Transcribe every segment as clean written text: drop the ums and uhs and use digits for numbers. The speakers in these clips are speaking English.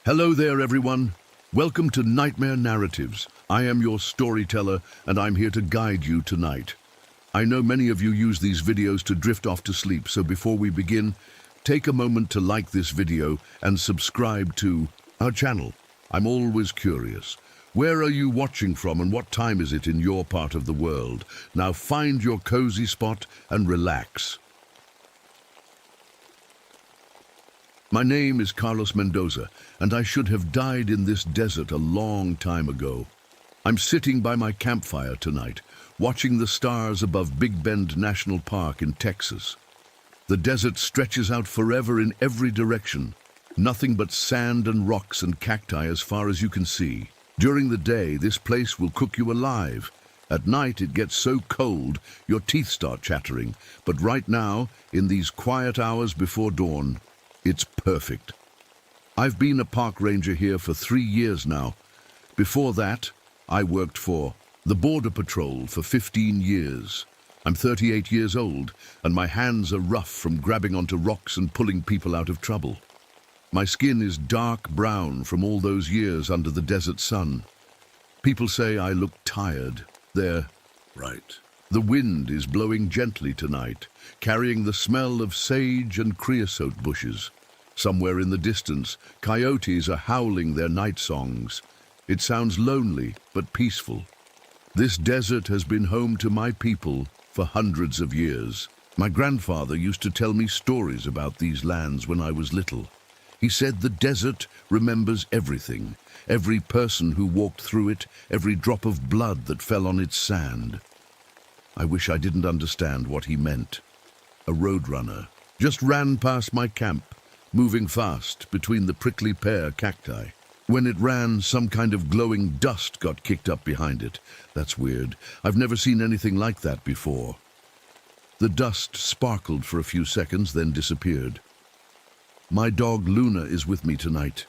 Hello there, everyone. Welcome to Nightmare Narratives. I am your storyteller, and I'm here to guide you tonight. I know many of you use these videos to drift off to sleep, so before we begin, take a moment to like this video and subscribe to our channel. I'm always curious. Where are you watching from and what time is it in your part of the world? Now find your cozy spot and relax. My name is Carlos Mendoza, and I should have died in this desert a long time ago. I'm sitting by my campfire tonight, watching the stars above Big Bend National Park in Texas. The desert stretches out forever in every direction, nothing but sand and rocks and cacti as far as you can see. During the day, this place will cook you alive. At night, it gets so cold, your teeth start chattering. But right now, in these quiet hours before dawn, it's perfect. I've been a park ranger here for 3 years now. Before that, I worked for the Border Patrol for 15 years. I'm 38 years old, and my hands are rough from grabbing onto rocks and pulling people out of trouble. My skin is dark brown from all those years under the desert sun. People say I look tired. They're right. The wind is blowing gently tonight, carrying the smell of sage and creosote bushes. Somewhere in the distance, coyotes are howling their night songs. It sounds lonely, but peaceful. This desert has been home to my people for hundreds of years. My grandfather used to tell me stories about these lands when I was little. He said the desert remembers everything, every person who walked through it, every drop of blood that fell on its sand. I wish I didn't understand what he meant. A roadrunner just ran past my camp, moving fast between the prickly pear cacti. When it ran, some kind of glowing dust got kicked up behind it. That's weird. I've never seen anything like that before. The dust sparkled for a few seconds, then disappeared. My dog Luna is with me tonight.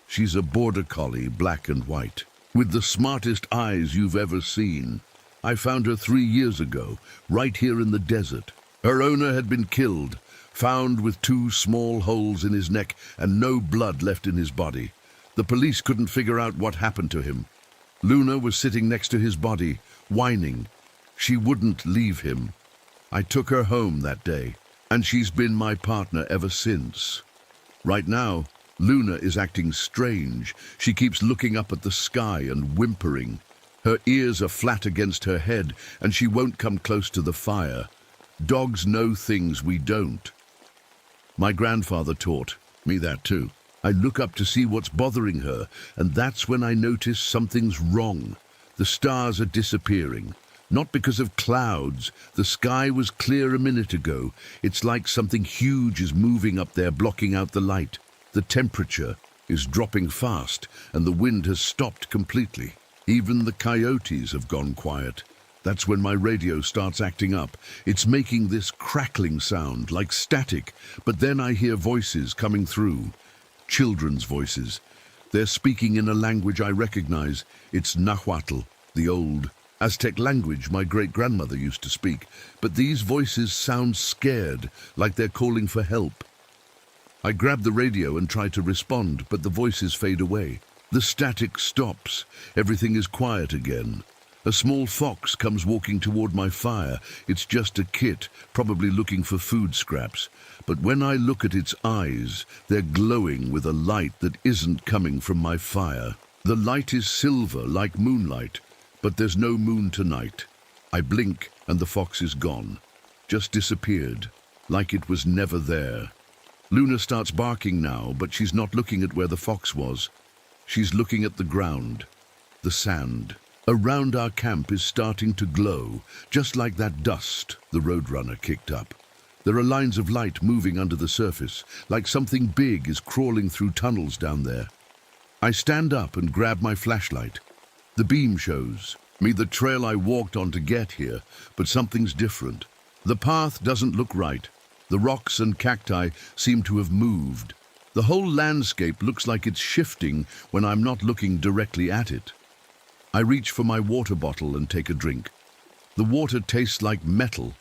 She's a border collie, black and white, with the smartest eyes you've ever seen. I found her 3 years ago, right here in the desert. Her owner had been killed, found with 2 small holes in his neck and no blood left in his body. The police couldn't figure out what happened to him. Luna was sitting next to his body, whining. She wouldn't leave him. I took her home that day, and she's been my partner ever since. Right now, Luna is acting strange. She keeps looking up at the sky and whimpering. Her ears are flat against her head, and she won't come close to the fire. Dogs know things we don't. My grandfather taught me that too. I look up to see what's bothering her, and that's when I notice something's wrong. The stars are disappearing. Not because of clouds. The sky was clear a minute ago. It's like something huge is moving up there, blocking out the light. The temperature is dropping fast, and the wind has stopped completely. Even the coyotes have gone quiet. That's when my radio starts acting up. It's making this crackling sound, like static, but then I hear voices coming through. Children's voices. They're speaking in a language I recognize. It's Nahuatl, the old Aztec language my great-grandmother used to speak. But these voices sound scared, like they're calling for help. I grab the radio and try to respond, but the voices fade away. The static stops. Everything is quiet again. A small fox comes walking toward my fire. It's just a kit, probably looking for food scraps. But when I look at its eyes, they're glowing with a light that isn't coming from my fire. The light is silver, like moonlight, but there's no moon tonight. I blink, and the fox is gone. Just disappeared, like it was never there. Luna starts barking now, but she's not looking at where the fox was. She's looking at the ground, the sand. Around our camp is starting to glow, just like that dust the roadrunner kicked up. There are lines of light moving under the surface, like something big is crawling through tunnels down there. I stand up and grab my flashlight. The beam shows me the trail I walked on to get here, but something's different. The path doesn't look right. The rocks and cacti seem to have moved. The whole landscape looks like it's shifting when I'm not looking directly at it. I reach for my water bottle and take a drink. The water tastes like metal,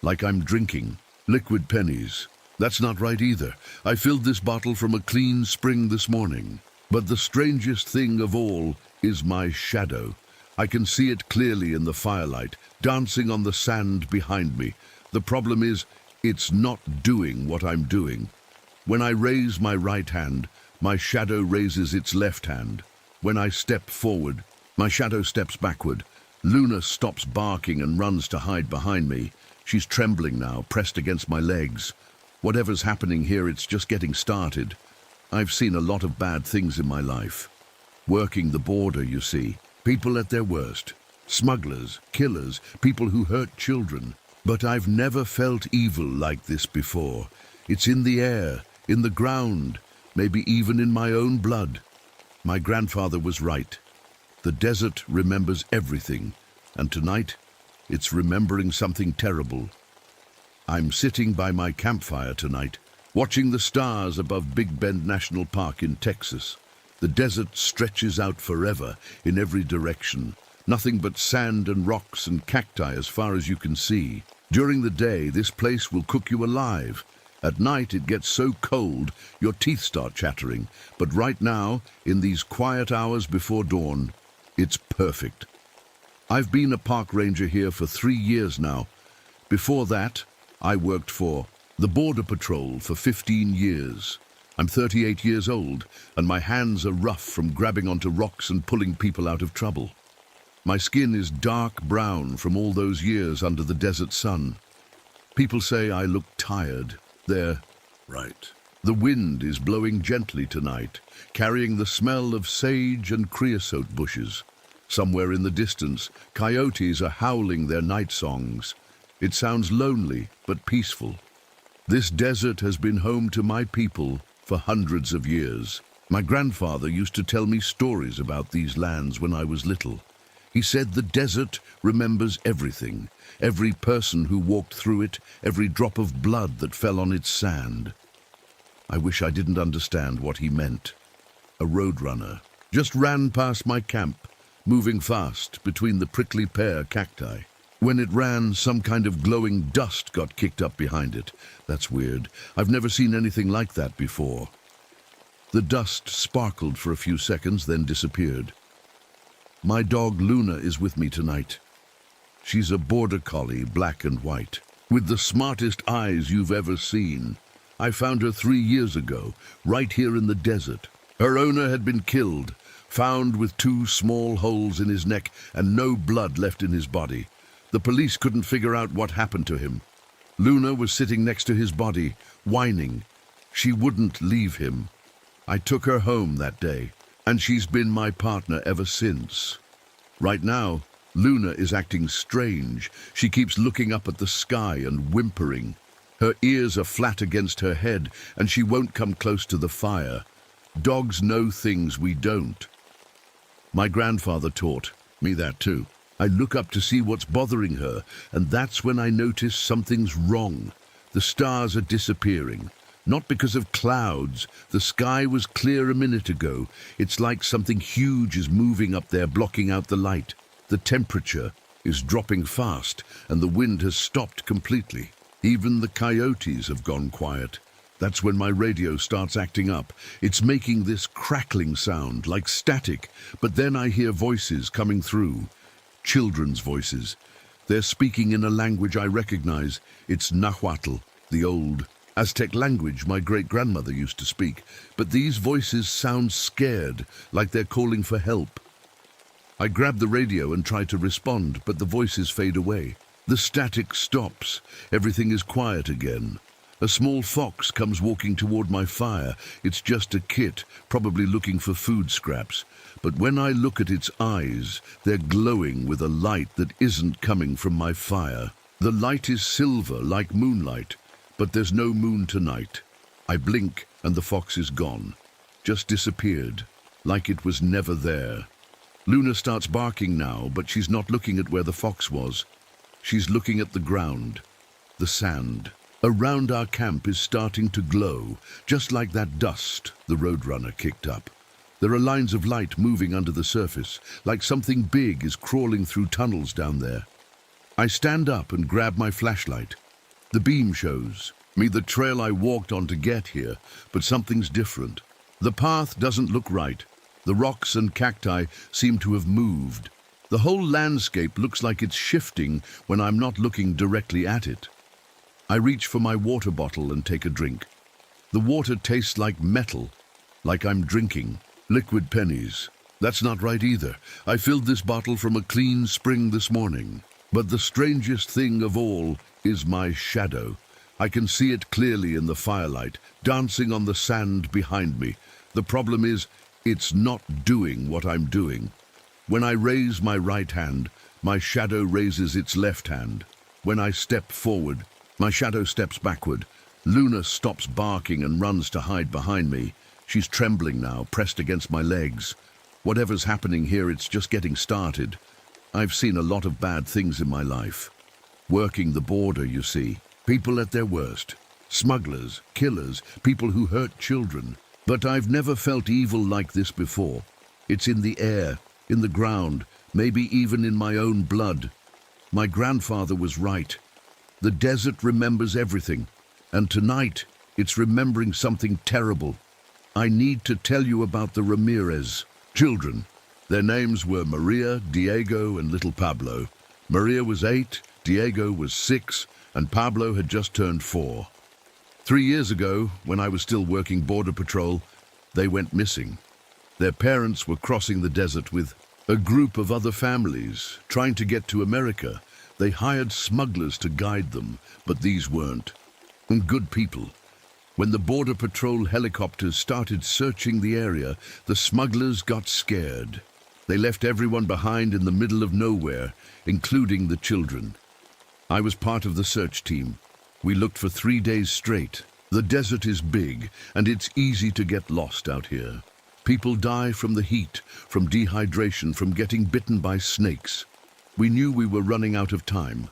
like I'm drinking liquid pennies. That's not right either. I filled this bottle from a clean spring this morning. But the strangest thing of all is my shadow. I can see it clearly in the firelight, dancing on the sand behind me. The problem is, it's not doing what I'm doing. When I raise my right hand, my shadow raises its left hand. When I step forward, my shadow steps backward. Luna stops barking and runs to hide behind me. She's trembling now, pressed against my legs. Whatever's happening here, it's just getting started. I've seen a lot of bad things in my life. Working the border, you see. People at their worst. Smugglers, killers, people who hurt children. But I've never felt evil like this before. It's in the air, in the ground, maybe even in my own blood. My grandfather was right. The desert remembers everything, and tonight, it's remembering something terrible. I'm sitting by my campfire tonight, watching the stars above Big Bend National Park in Texas. The desert stretches out forever in every direction. Nothing but sand and rocks and cacti as far as you can see. During the day, this place will cook you alive. At night, it gets so cold, your teeth start chattering. But right now, in these quiet hours before dawn, it's perfect. I've been a park ranger here for 3 years now. Before that, I worked for the Border Patrol for 15 years. I'm 38 years old, and my hands are rough from grabbing onto rocks and pulling people out of trouble. My skin is dark brown from all those years under the desert sun. People say I look tired. They're right. The wind is blowing gently tonight, carrying the smell of sage and creosote bushes. Somewhere in the distance, coyotes are howling their night songs. It sounds lonely, but peaceful. This desert has been home to my people for hundreds of years. My grandfather used to tell me stories about these lands when I was little. He said the desert remembers everything, every person who walked through it, every drop of blood that fell on its sand. I wish I didn't understand what he meant. A roadrunner just ran past my camp, moving fast between the prickly pear cacti. When it ran, some kind of glowing dust got kicked up behind it. That's weird. I've never seen anything like that before. The dust sparkled for a few seconds, then disappeared. My dog Luna is with me tonight. She's a border collie, black and white, with the smartest eyes you've ever seen. I found her 3 years ago, right here in the desert. Her owner had been killed, found with 2 small holes in his neck and no blood left in his body. The police couldn't figure out what happened to him. Luna was sitting next to his body, whining. She wouldn't leave him. I took her home that day, and she's been my partner ever since. Right now, Luna is acting strange. She keeps looking up at the sky and whimpering. Her ears are flat against her head, and she won't come close to the fire. Dogs know things we don't. My grandfather taught me that too. I look up to see what's bothering her, and that's when I notice something's wrong. The stars are disappearing. Not because of clouds. The sky was clear a minute ago. It's like something huge is moving up there, blocking out the light. The temperature is dropping fast, and the wind has stopped completely. Even the coyotes have gone quiet. That's when my radio starts acting up. It's making this crackling sound, like static, but then I hear voices coming through. Children's voices. They're speaking in a language I recognize. It's Nahuatl, the old Aztec language my great-grandmother used to speak. But these voices sound scared, like they're calling for help. I grab the radio and try to respond, but the voices fade away. The static stops. Everything is quiet again. A small fox comes walking toward my fire. It's just a kit, probably looking for food scraps. But when I look at its eyes, they're glowing with a light that isn't coming from my fire. The light is silver, like moonlight, but there's no moon tonight. I blink, and the fox is gone. Just disappeared, like it was never there. Luna starts barking now, but she's not looking at where the fox was. She's looking at the ground, the sand. Around our camp is starting to glow, just like that dust the roadrunner kicked up. There are lines of light moving under the surface, like something big is crawling through tunnels down there. I stand up and grab my flashlight. The beam shows. Me the trail I walked on to get here, but something's different. The path doesn't look right. The rocks and cacti seem to have moved. The whole landscape looks like it's shifting when I'm not looking directly at it. I reach for my water bottle and take a drink. The water tastes like metal, like I'm drinking liquid pennies. That's not right either. I filled this bottle from a clean spring this morning. But the strangest thing of all is my shadow. I can see it clearly in the firelight, dancing on the sand behind me. The problem is, it's not doing what I'm doing. When I raise my right hand, my shadow raises its left hand. When I step forward, my shadow steps backward. Luna stops barking and runs to hide behind me. She's trembling now, pressed against my legs. Whatever's happening here, it's just getting started. I've seen a lot of bad things in my life. Working the border, you see. People at their worst. Smugglers, killers, people who hurt children. But I've never felt evil like this before. It's in the air, in the ground, maybe even in my own blood. My grandfather was right. The desert remembers everything. And tonight, it's remembering something terrible. I need to tell you about the Ramirez children. Their names were Maria, Diego, and little Pablo. Maria was 8, Diego was 6, and Pablo had just turned 4. 3 years ago, when I was still working Border Patrol, they went missing. Their parents were crossing the desert with a group of other families, trying to get to America. They hired smugglers to guide them, but these weren't good people. When the Border Patrol helicopters started searching the area, the smugglers got scared. They left everyone behind in the middle of nowhere, including the children. I was part of the search team. We looked for 3 days straight. The desert is big, and it's easy to get lost out here. People die from the heat, from dehydration, from getting bitten by snakes. We knew we were running out of time.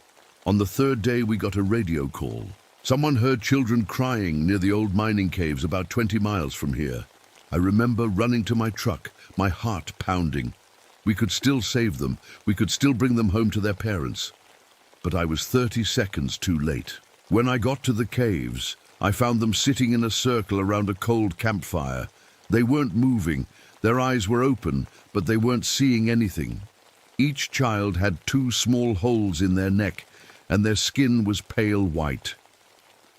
On the 3rd day, we got a radio call. Someone heard children crying near the old mining caves about 20 miles from here. I remember running to my truck, my heart pounding. We could still save them. We could still bring them home to their parents. But I was 30 seconds too late. When I got to the caves, I found them sitting in a circle around a cold campfire. They weren't moving. Their eyes were open, but they weren't seeing anything. Each child had 2 small holes in their neck, and their skin was pale white.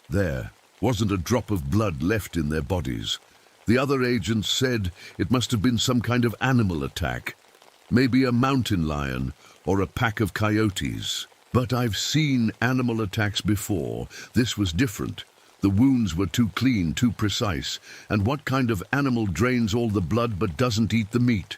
There wasn't a drop of blood left in their bodies. The other agents said it must have been some kind of animal attack. Maybe a mountain lion or a pack of coyotes. But I've seen animal attacks before. This was different. The wounds were too clean, too precise. And what kind of animal drains all the blood but doesn't eat the meat?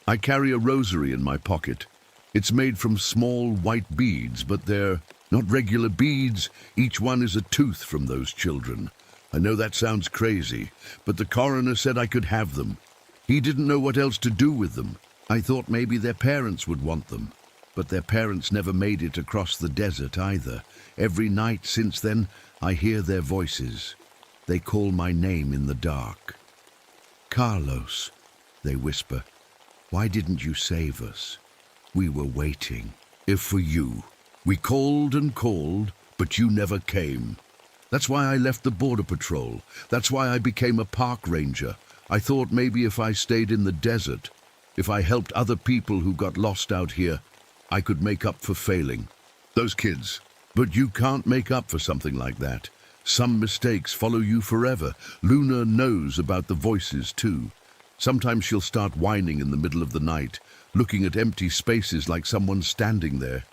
I carry a rosary in my pocket. It's made from small white beads, but they're not regular beads. Each one is a tooth from those children. I know that sounds crazy, but the coroner said I could have them. He didn't know what else to do with them. I thought maybe their parents would want them. But their parents never made it across the desert either. Every night since then, I hear their voices. They call my name in the dark. Carlos, they whisper. Why didn't you save us? We were waiting. If for you. We called and called, but you never came. That's why I left the Border Patrol. That's why I became a park ranger. I thought maybe if I stayed in the desert, if I helped other people who got lost out here, I could make up for failing. Those kids. But you can't make up for something like that. Some mistakes follow you forever. Luna knows about the voices too. Sometimes she'll start whining in the middle of the night, looking at empty spaces like someone's standing there.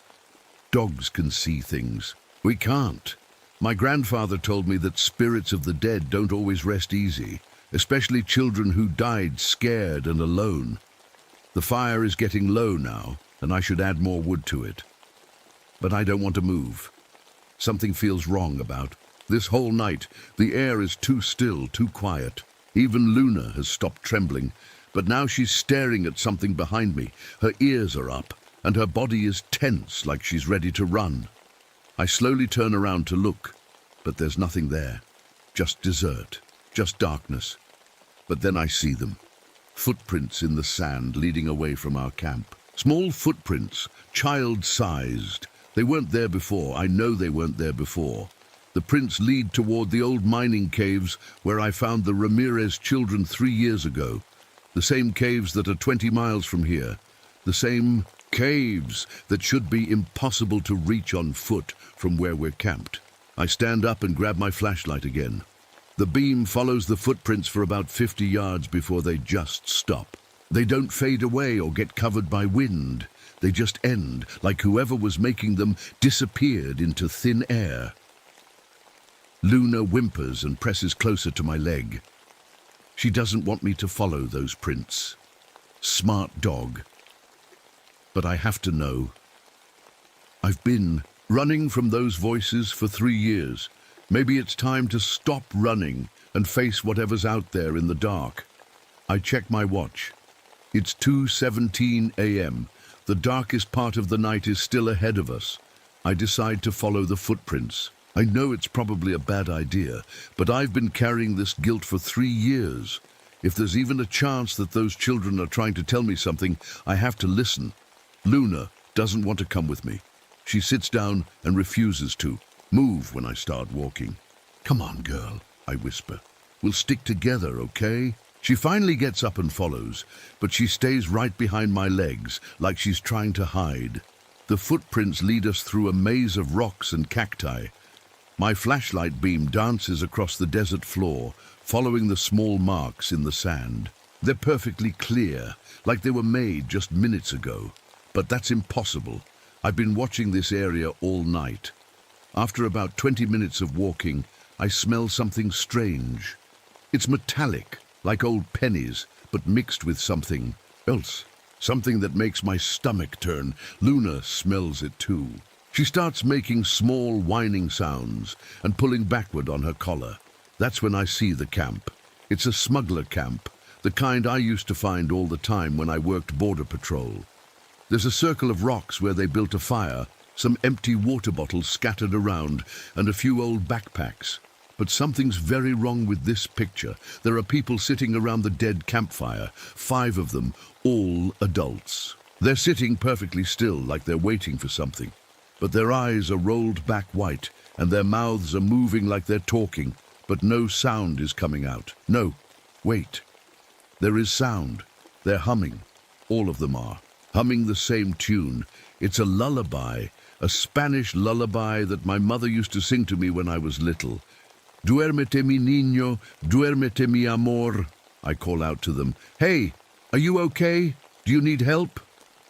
Dogs can see things. We can't. My grandfather told me that spirits of the dead don't always rest easy, especially children who died scared and alone. The fire is getting low now, and I should add more wood to it. But I don't want to move. Something feels wrong about this whole night. The air is too still, too quiet. Even Luna has stopped trembling, but now she's staring at something behind me. Her ears are up, and her body is tense like she's ready to run. I slowly turn around to look, but there's nothing there. Just desert, just darkness. But then I see them. Footprints in the sand leading away from our camp. Small footprints, child-sized. They weren't there before. I know they weren't there before. The prints lead toward the old mining caves where I found the Ramirez children 3 years ago. The same caves that are 20 miles from here. The same caves that should be impossible to reach on foot from where we're camped. I stand up and grab my flashlight again. The beam follows the footprints for about 50 yards before they just stop. They don't fade away or get covered by wind. They just end, like whoever was making them disappeared into thin air. Luna whimpers and presses closer to my leg. She doesn't want me to follow those prints. Smart dog. But I have to know. I've been running from those voices for 3 years. Maybe it's time to stop running and face whatever's out there in the dark. I check my watch. It's 2:17 a.m. The darkest part of the night is still ahead of us. I decide to follow the footprints. I know it's probably a bad idea, but I've been carrying this guilt for 3 years. If there's even a chance that those children are trying to tell me something, I have to listen. Luna doesn't want to come with me. She sits down and refuses to move when I start walking. "Come on, girl," I whisper. "We'll stick together, okay?" She finally gets up and follows, but she stays right behind my legs, like she's trying to hide. The footprints lead us through a maze of rocks and cacti. My flashlight beam dances across the desert floor, following the small marks in the sand. They're perfectly clear, like they were made just minutes ago. But that's impossible. I've been watching this area all night. After about 20 minutes of walking, I smell something strange. It's metallic, like old pennies, but mixed with something else. Something that makes my stomach turn. Luna smells it too. She starts making small whining sounds and pulling backward on her collar. That's when I see the camp. It's a smuggler camp, the kind I used to find all the time when I worked border patrol. There's a circle of rocks where they built a fire, some empty water bottles scattered around, and a few old backpacks. But something's very wrong with this picture. There are people sitting around the dead campfire, 5 of them, all adults. They're sitting perfectly still, like they're waiting for something. But their eyes are rolled back white, and their mouths are moving like they're talking, but no sound is coming out. No, wait. There is sound. They're humming. All of them are. Humming the same tune. It's a lullaby, a Spanish lullaby that my mother used to sing to me when I was little. "Duérmete mi niño, duérmete mi amor." I call out to them, "Hey, are you okay? Do you need help?"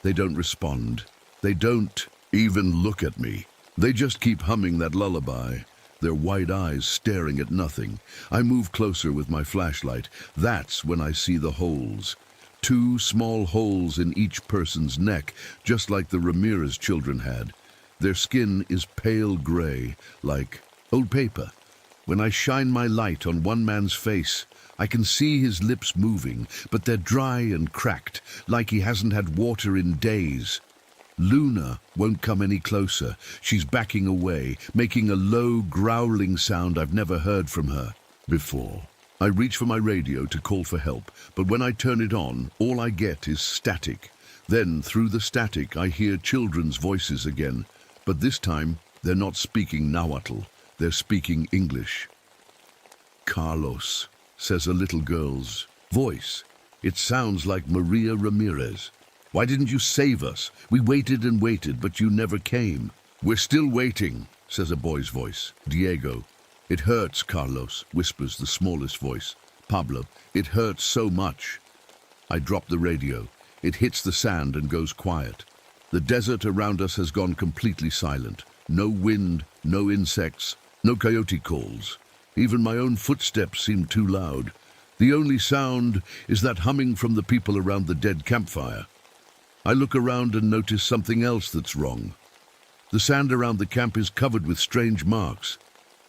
They don't respond. They don't even look at me. They just keep humming that lullaby, their wide eyes staring at nothing. I move closer with my flashlight. That's when I see the holes. 2 small holes in each person's neck, just like the Ramirez children had. Their skin is pale gray, like old paper. When I shine my light on one man's face, I can see his lips moving, but they're dry and cracked, like he hasn't had water in days. Luna won't come any closer. She's backing away, making a low, growling sound I've never heard from her before. I reach for my radio to call for help, but when I turn it on, all I get is static. Then, through the static, I hear children's voices again. But this time, they're not speaking Nahuatl. They're speaking English. "Carlos," says a little girl's voice. It sounds like Maria Ramirez. "Why didn't you save us? We waited and waited, but you never came." "We're still waiting," says a boy's voice. Diego. "It hurts, Carlos," whispers the smallest voice. Pablo. "It hurts so much." I drop the radio. It hits the sand and goes quiet. The desert around us has gone completely silent. No wind, no insects, no coyote calls. Even my own footsteps seem too loud. The only sound is that humming from the people around the dead campfire. I look around and notice something else that's wrong. The sand around the camp is covered with strange marks.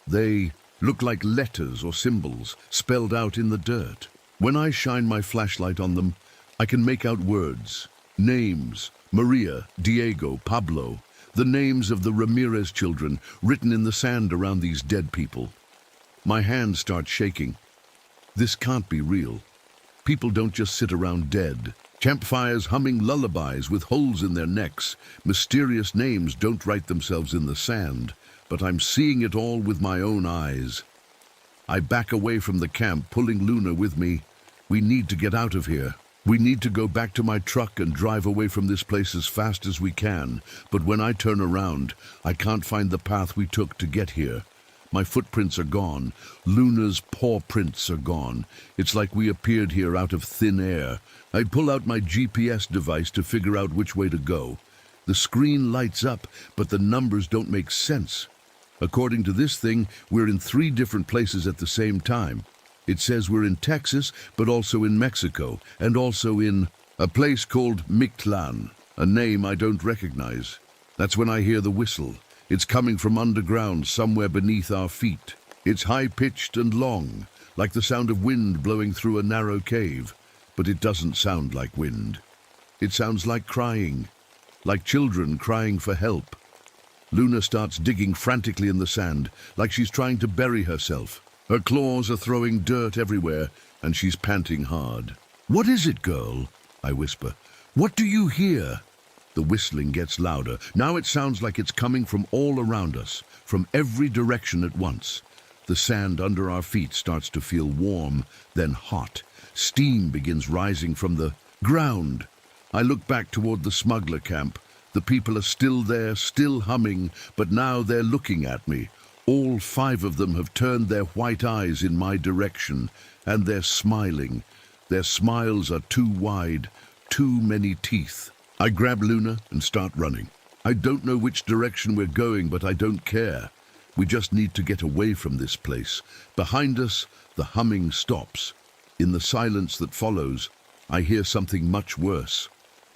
They look like letters or symbols spelled out in the dirt. When I shine my flashlight on them, I can make out words, names, Maria, Diego, Pablo, the names of the Ramirez children written in the sand around these dead people. My hand starts shaking. This can't be real. People don't just sit around dead. Campfires humming lullabies with holes in their necks. Mysterious names don't write themselves in the sand, but I'm seeing it all with my own eyes. I back away from the camp, pulling Luna with me. We need to get out of here. We need to go back to my truck and drive away from this place as fast as we can. But when I turn around, I can't find the path we took to get here. My footprints are gone. Luna's paw prints are gone. It's like we appeared here out of thin air. I pull out my GPS device to figure out which way to go. The screen lights up, but the numbers don't make sense. According to this thing, we're in 3 different places at the same time. It says we're in Texas, but also in Mexico, and also in a place called Mictlan, a name I don't recognize. That's when I hear the whistle. It's coming from underground, somewhere beneath our feet. It's high-pitched and long, like the sound of wind blowing through a narrow cave. But it doesn't sound like wind. It sounds like crying, like children crying for help. Luna starts digging frantically in the sand, like she's trying to bury herself. Her claws are throwing dirt everywhere, and she's panting hard. "What is it, girl?" I whisper. "What do you hear?" The whistling gets louder. Now it sounds like it's coming from all around us, from every direction at once. The sand under our feet starts to feel warm, then hot. Steam begins rising from the ground. I look back toward the smuggler camp. The people are still there, still humming, but now they're looking at me. All 5 of them have turned their white eyes in my direction, and they're smiling. Their smiles are too wide, too many teeth. I grab Luna and start running. I don't know which direction we're going, but I don't care. We just need to get away from this place. Behind us, the humming stops. In the silence that follows, I hear something much worse.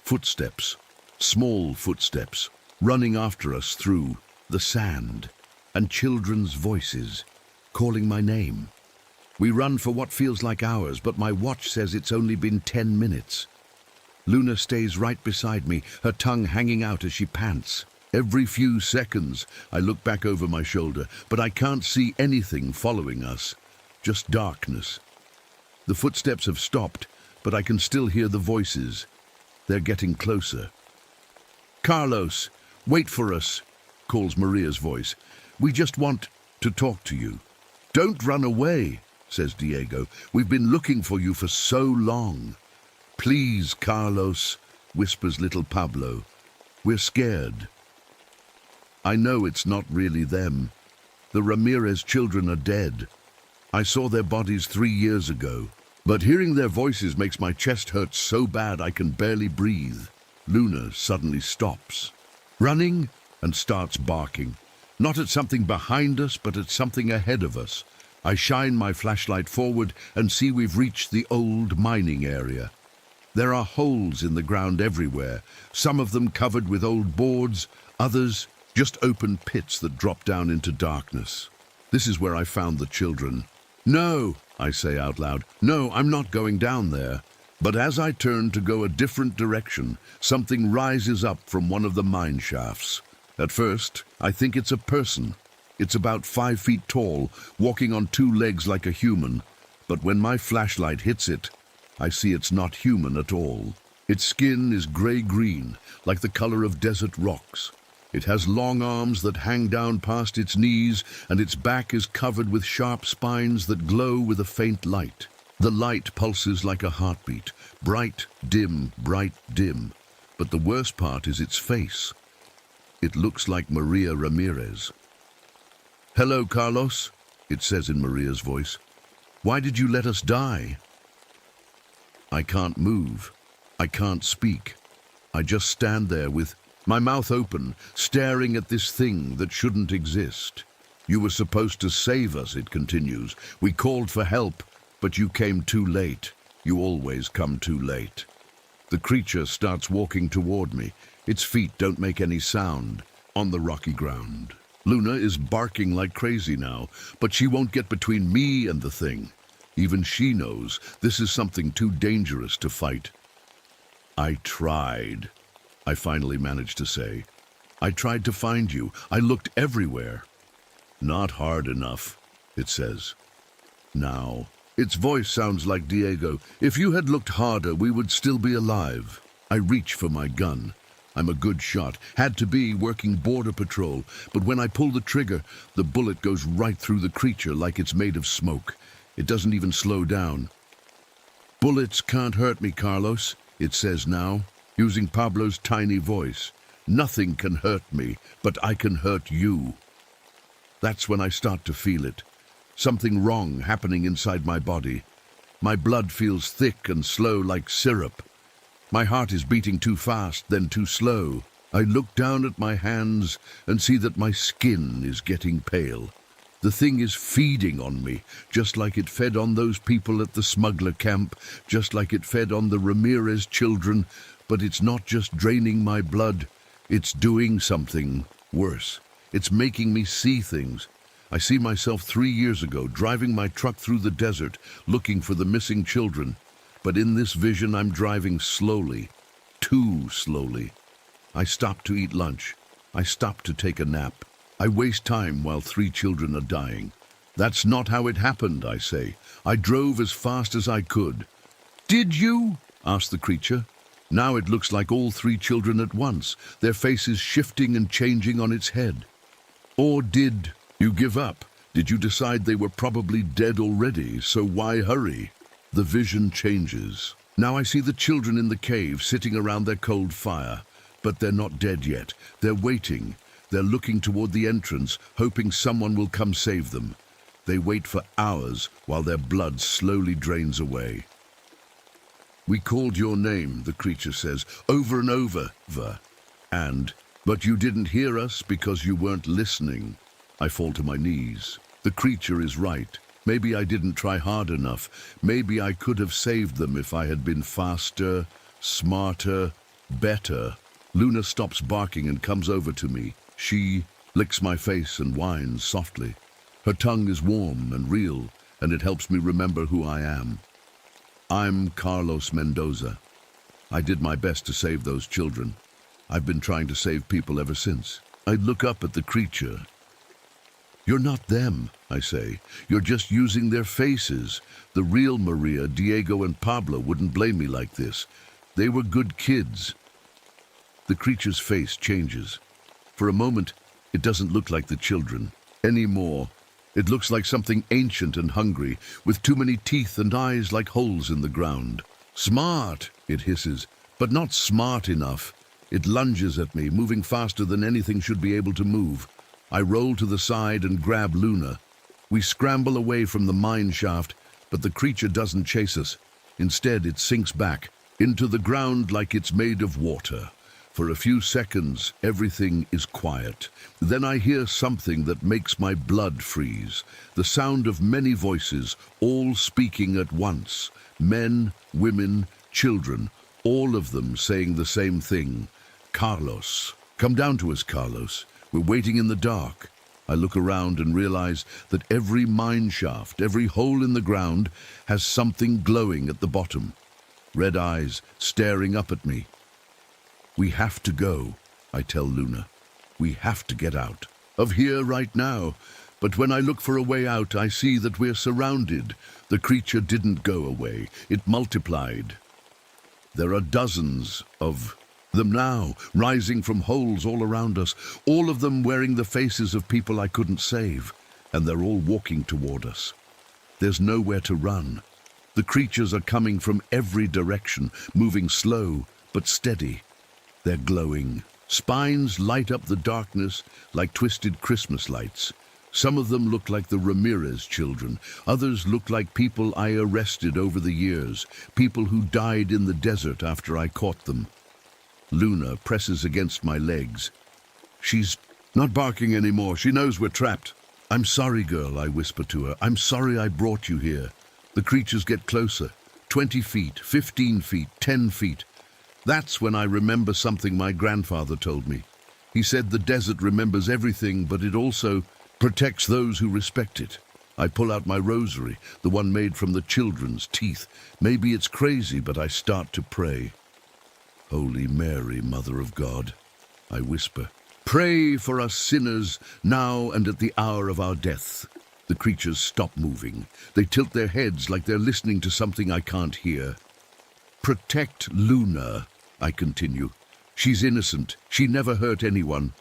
Footsteps, small footsteps, running after us through the sand, and children's voices calling my name. We run for what feels like hours, but my watch says it's only been 10 minutes. Luna stays right beside me, her tongue hanging out as she pants. Every few seconds, I look back over my shoulder, but I can't see anything following us. Just darkness. The footsteps have stopped, but I can still hear the voices. They're getting closer. "Carlos, wait for us," calls Maria's voice. "We just want to talk to you." "Don't run away," says Diego. "We've been looking for you for so long." "Please, Carlos," whispers little Pablo. "We're scared." I know it's not really them. The Ramirez children are dead. I saw their bodies 3 years ago. But hearing their voices makes my chest hurt so bad I can barely breathe. Luna suddenly stops, running, and starts barking. Not at something behind us, but at something ahead of us. I shine my flashlight forward and see we've reached the old mining area. There are holes in the ground everywhere, some of them covered with old boards, others just open pits that drop down into darkness. This is where I found the children. "No," I say out loud. "No, I'm not going down there." But as I turn to go a different direction, something rises up from one of the mine shafts. At first, I think it's a person. It's about 5 feet tall, walking on 2 legs like a human. But when my flashlight hits it, I see it's not human at all. Its skin is gray-green, like the color of desert rocks. It has long arms that hang down past its knees, and its back is covered with sharp spines that glow with a faint light. The light pulses like a heartbeat, bright, dim, bright, dim. But the worst part is its face. It looks like Maria Ramirez. "Hello, Carlos," it says in Maria's voice. "Why did you let us die?" I can't move. I can't speak. I just stand there with my mouth open, staring at this thing that shouldn't exist. "You were supposed to save us," it continues. "We called for help, but you came too late. You always come too late." The creature starts walking toward me. Its feet don't make any sound on the rocky ground. Luna is barking like crazy now, but she won't get between me and the thing. Even she knows this is something too dangerous to fight. "I tried," I finally managed to say. "I tried to find you. I looked everywhere." "Not hard enough," it says. Now, Its voice sounds like Diego. If you had looked harder, we would still be alive. I reach for my gun. I'm a good shot. Had to be working border patrol, but when I pull the trigger, the bullet goes right through the creature like it's made of smoke. It doesn't even slow down. Bullets can't hurt me, Carlos, it says now, using Pablo's tiny voice. Nothing can hurt me, but I can hurt you. That's when I start to feel it. Something wrong happening inside my body. My blood feels thick and slow like syrup. My heart is beating too fast, then too slow. I look down at my hands and see that my skin is getting pale. The thing is feeding on me, just like it fed on those people at the smuggler camp, just like it fed on the Ramirez children, but it's not just draining my blood, it's doing something worse. It's making me see things. I see myself 3 years ago driving my truck through the desert, looking for the missing children. But in this vision, I'm driving slowly, too slowly. I stop to eat lunch. I stop to take a nap. I waste time while 3 children are dying. That's not how it happened, I say. I drove as fast as I could. Did you? Asked the creature. Now it looks like all 3 children at once, their faces shifting and changing on its head. Or did you give up? Did you decide they were probably dead already, so why hurry? The vision changes. Now I see the children in the cave sitting around their cold fire. But they're not dead yet. They're waiting. They're looking toward the entrance, hoping someone will come save them. They wait for hours while their blood slowly drains away. We called your name, the creature says, over and over. But you didn't hear us because you weren't listening. I fall to my knees. The creature is right. Maybe I didn't try hard enough. Maybe I could have saved them if I had been faster, smarter, better. Luna stops barking and comes over to me. She licks my face and whines softly. Her tongue is warm and real, and it helps me remember who I am. I'm Carlos Mendoza. I did my best to save those children. I've been trying to save people ever since. I look up at the creature. You're not them, I say. You're just using their faces. The real Maria, Diego, and Pablo wouldn't blame me like this. They were good kids. The creature's face changes. For a moment, it doesn't look like the children anymore. It looks like something ancient and hungry, with too many teeth and eyes like holes in the ground. Smart, it hisses, but not smart enough. It lunges at me, moving faster than anything should be able to move. I roll to the side and grab Luna. We scramble away from the mine shaft, but the creature doesn't chase us. Instead, it sinks back into the ground like it's made of water. For a few seconds, everything is quiet. Then I hear something that makes my blood freeze. The sound of many voices, all speaking at once. Men, women, children, all of them saying the same thing. Carlos. Come down to us, Carlos. We're waiting in the dark. I look around and realize that every mine shaft, every hole in the ground, has something glowing at the bottom. Red eyes staring up at me. We have to go, I tell Luna. We have to get out of here right now. But when I look for a way out, I see that we're surrounded. The creature didn't go away. It multiplied. There are dozens of them now, rising from holes all around us, all of them wearing the faces of people I couldn't save, and they're all walking toward us. There's nowhere to run. The creatures are coming from every direction, moving slow but steady. They're glowing. Spines light up the darkness like twisted Christmas lights. Some of them look like the Ramirez children. Others look like people I arrested over the years, people who died in the desert after I caught them. Luna presses against my legs. She's not barking anymore. She knows we're trapped. I'm sorry, girl, I whisper to her. I'm sorry I brought you here. The creatures get closer. 20 feet, 15 feet, 10 feet. That's when I remember something my grandfather told me. He said the desert remembers everything, but it also protects those who respect it. I pull out my rosary, the one made from the children's teeth. Maybe it's crazy, but I start to pray. Holy Mary, Mother of God, I whisper. Pray for us sinners, now and at the hour of our death. The creatures stop moving. They tilt their heads like they're listening to something I can't hear. Protect Luna, I continue. She's innocent. She never hurt anyone.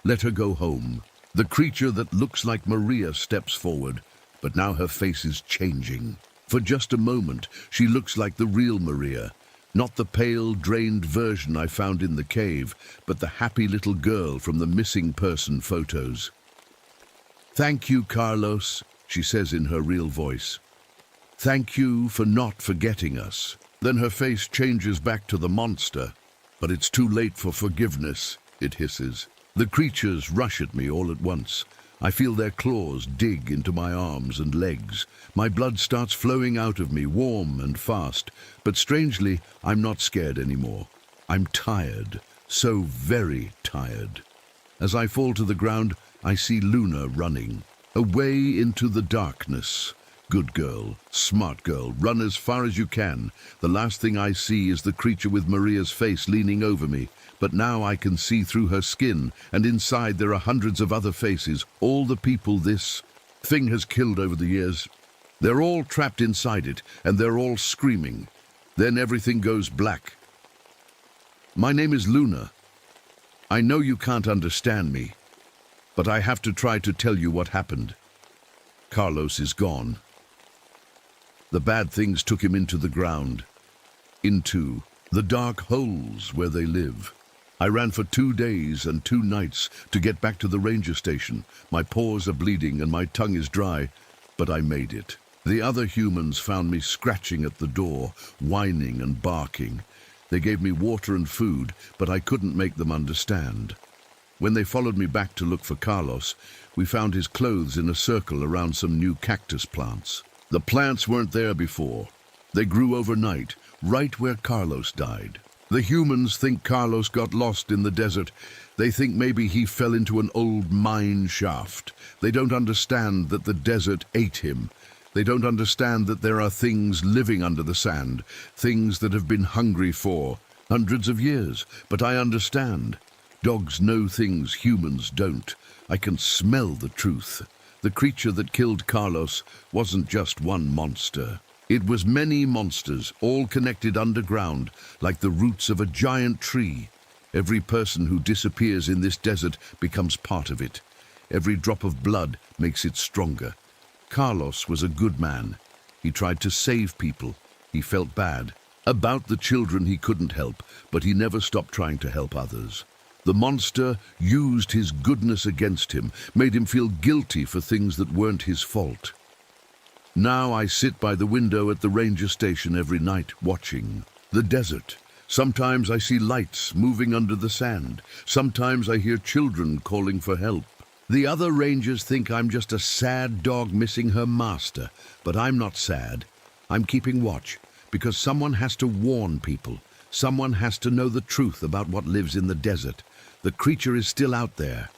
Let her go home. The creature that looks like Maria steps forward, but now her face is changing. For just a moment, she looks like the real Maria. Not the pale, drained version I found in the cave, but the happy little girl from the missing person photos. "Thank you, Carlos," she says in her real voice. "Thank you for not forgetting us." Then her face changes back to the monster. "But it's too late for forgiveness," it hisses. The creatures rush at me all at once. I feel their claws dig into my arms and legs. My blood starts flowing out of me, warm and fast. But strangely, I'm not scared anymore. I'm tired, so very tired. As I fall to the ground, I see Luna running, away into the darkness. Good girl, smart girl, run as far as you can. The last thing I see is the creature with Maria's face leaning over me. But now I can see through her skin, and inside there are hundreds of other faces, all the people this thing has killed over the years. They're all trapped inside it, and they're all screaming. Then everything goes black. My name is Luna. I know you can't understand me, but I have to try to tell you what happened. Carlos is gone. The bad things took him into the ground, into the dark holes where they live. I ran for 2 days and 2 nights to get back to the ranger station. My paws are bleeding and my tongue is dry, but I made it. The other humans found me scratching at the door, whining and barking. They gave me water and food, but I couldn't make them understand. When they followed me back to look for Carlos, we found his clothes in a circle around some new cactus plants. The plants weren't there before. They grew overnight, right where Carlos died. The humans think Carlos got lost in the desert. They think maybe he fell into an old mine shaft. They don't understand that the desert ate him. They don't understand that there are things living under the sand, things that have been hungry for hundreds of years. But I understand. Dogs know things humans don't. I can smell the truth. The creature that killed Carlos wasn't just one monster. It was many monsters, all connected underground, like the roots of a giant tree. Every person who disappears in this desert becomes part of it. Every drop of blood makes it stronger. Carlos was a good man. He tried to save people. He felt bad about the children he couldn't help, but he never stopped trying to help others. The monster used his goodness against him, made him feel guilty for things that weren't his fault. Now I sit by the window at the ranger station every night, watching the desert. Sometimes I see lights moving under the sand. Sometimes I hear children calling for help. The other rangers think I'm just a sad dog missing her master, but I'm not sad. I'm keeping watch, because someone has to warn people. Someone has to know the truth about what lives in the desert. The creature is still out there.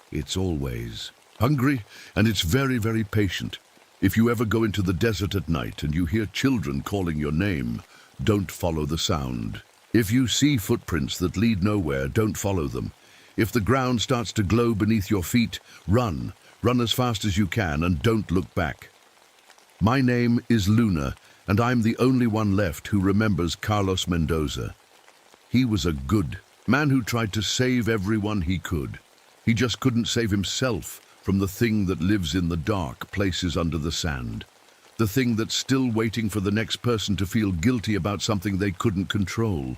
It's always hungry, and it's very, very patient. If you ever go into the desert at night and you hear children calling your name, don't follow the sound. If you see footprints that lead nowhere, don't follow them. If the ground starts to glow beneath your feet, run. Run as fast as you can and don't look back. My name is Luna, and I'm the only one left who remembers Carlos Mendoza. He was a good man who tried to save everyone he could. He just couldn't save himself from the thing that lives in the dark places under the sand. The thing that's still waiting for the next person to feel guilty about something they couldn't control.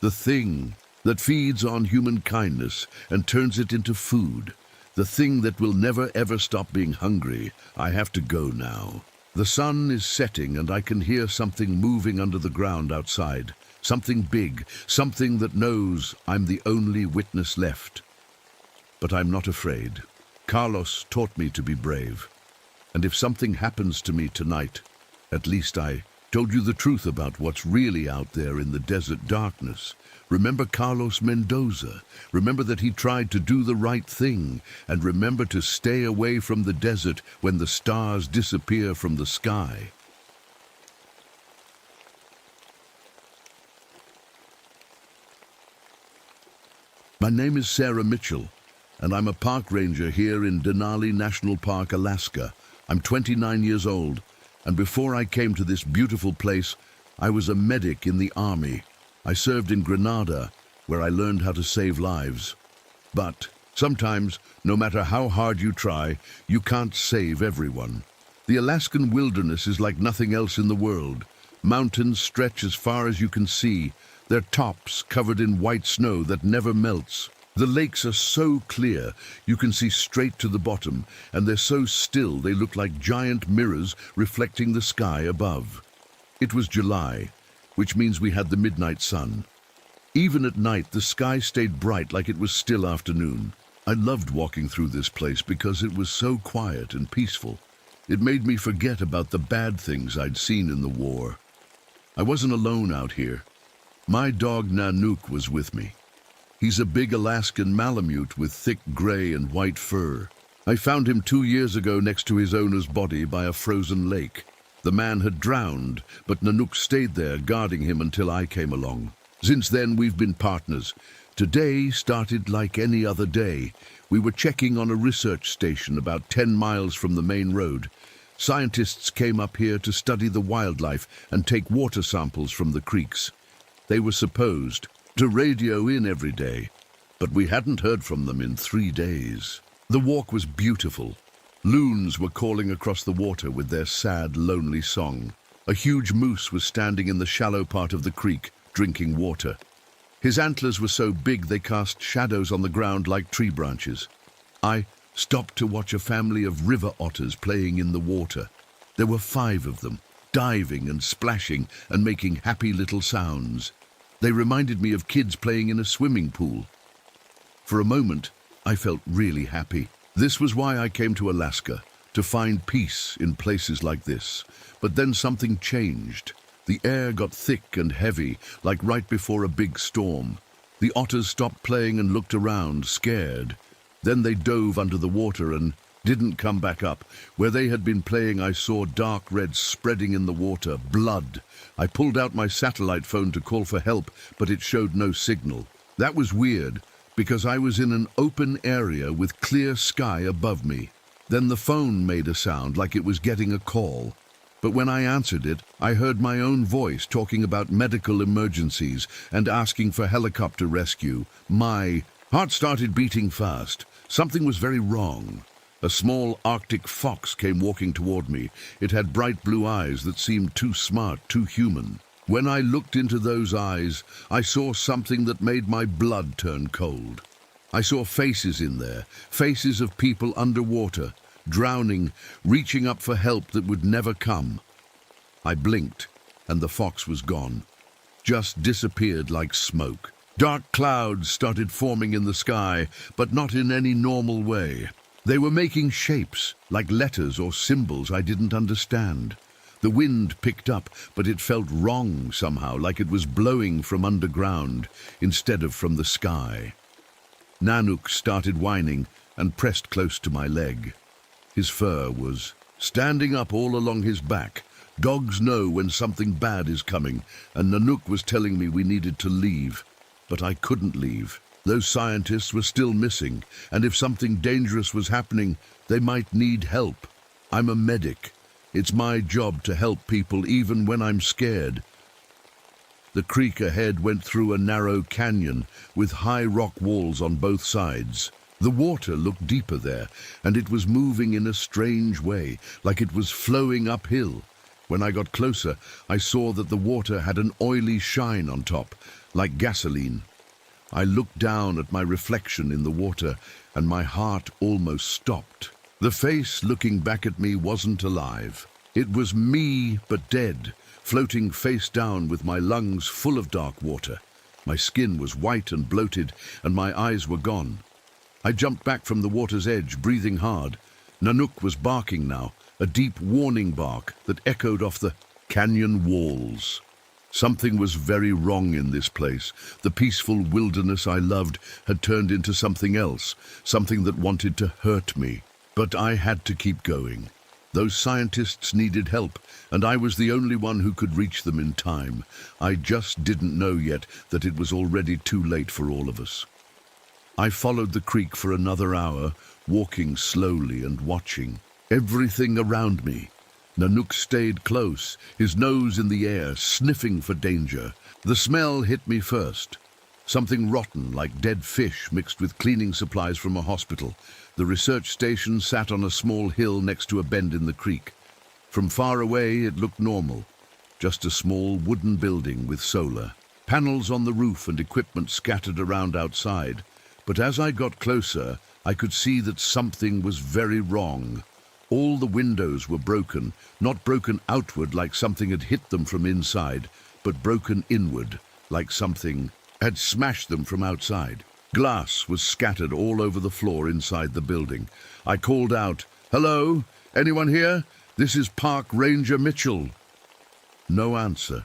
The thing that feeds on human kindness and turns it into food. The thing that will never ever stop being hungry. I have to go now. The sun is setting and I can hear something moving under the ground outside. Something big, something that knows I'm the only witness left. But I'm not afraid. Carlos taught me to be brave. And if something happens to me tonight, at least I told you the truth about what's really out there in the desert darkness. Remember Carlos Mendoza. Remember that he tried to do the right thing. And remember to stay away from the desert when the stars disappear from the sky. My name is Sarah Mitchell, and I'm a park ranger here in Denali National Park, Alaska, I'm 29 years old, and before I came to this beautiful place, I was a medic in the army. I served in Grenada, where I learned how to save lives. But sometimes, no matter how hard you try, you can't save everyone. The Alaskan wilderness is like nothing else in the world. Mountains stretch as far as you can see, their tops covered in white snow that never melts. The lakes are so clear you can see straight to the bottom, and they're so still they look like giant mirrors reflecting the sky above. It was July, which means we had the midnight sun. Even at night, the sky stayed bright like it was still afternoon. I loved walking through this place because it was so quiet and peaceful. It made me forget about the bad things I'd seen in the war. I wasn't alone out here. My dog Nanook was with me. He's a big Alaskan Malamute with thick gray and white fur. I found him 2 years ago next to his owner's body by a frozen lake. The man had drowned, but Nanook stayed there guarding him until I came along. Since then, we've been partners. Today started like any other day. We were checking on a research station about 10 miles from the main road. Scientists came up here to study the wildlife and take water samples from the creeks. They were supposed to radio in every day, but we hadn't heard from them in 3 days. The walk was beautiful. Loons were calling across the water with their sad, lonely song. A huge moose was standing in the shallow part of the creek, drinking water. His antlers were so big they cast shadows on the ground like tree branches. I stopped to watch a family of river otters playing in the water. There were 5 of them, diving and splashing and making happy little sounds. They reminded me of kids playing in a swimming pool. For a moment, I felt really happy. This was why I came to Alaska, to find peace in places like this. But then something changed. The air got thick and heavy, like right before a big storm. The otters stopped playing and looked around, scared. Then they dove under the water and didn't come back up. Where they had been playing, I saw dark red spreading in the water, blood. I pulled out my satellite phone to call for help, but it showed no signal. That was weird, because I was in an open area with clear sky above me. Then the phone made a sound like it was getting a call. But when I answered it, I heard my own voice talking about medical emergencies and asking for helicopter rescue. My heart started beating fast. Something was very wrong. A small Arctic fox came walking toward me. It had bright blue eyes that seemed too smart, too human. When I looked into those eyes, I saw something that made my blood turn cold. I saw faces in there, faces of people underwater, drowning, reaching up for help that would never come. I blinked, and the fox was gone, just disappeared like smoke. Dark clouds started forming in the sky, but not in any normal way. They were making shapes, like letters or symbols I didn't understand. The wind picked up, but it felt wrong somehow, like it was blowing from underground instead of from the sky. Nanook started whining and pressed close to my leg. His fur was standing up all along his back. Dogs know when something bad is coming, and Nanook was telling me we needed to leave. But I couldn't leave. Those scientists were still missing, and if something dangerous was happening, they might need help. I'm a medic. It's my job to help people even when I'm scared. The creek ahead went through a narrow canyon with high rock walls on both sides. The water looked deeper there, and it was moving in a strange way, like it was flowing uphill. When I got closer, I saw that the water had an oily shine on top, like gasoline. I looked down at my reflection in the water, and my heart almost stopped. The face looking back at me wasn't alive. It was me, but dead, floating face down with my lungs full of dark water. My skin was white and bloated, and my eyes were gone. I jumped back from the water's edge, breathing hard. Nanook was barking now, a deep warning bark that echoed off the canyon walls. Something was very wrong in this place. The peaceful wilderness I loved had turned into something else, something that wanted to hurt me. But I had to keep going. Those scientists needed help, and I was the only one who could reach them in time. I just didn't know yet that it was already too late for all of us. I followed the creek for another hour, walking slowly and watching. everything around me. Nanook stayed close, his nose in the air, sniffing for danger. The smell hit me first. Something rotten, like dead fish mixed with cleaning supplies from a hospital. The research station sat on a small hill next to a bend in the creek. From far away, it looked normal. Just a small wooden building with solar. Panels on the roof and equipment scattered around outside. But as I got closer, I could see that something was very wrong. All the windows were broken, not broken outward like something had hit them from inside, but broken inward, like something had smashed them from outside. Glass was scattered all over the floor inside the building. I called out, "Hello? Anyone here? This is Park Ranger Mitchell." No answer.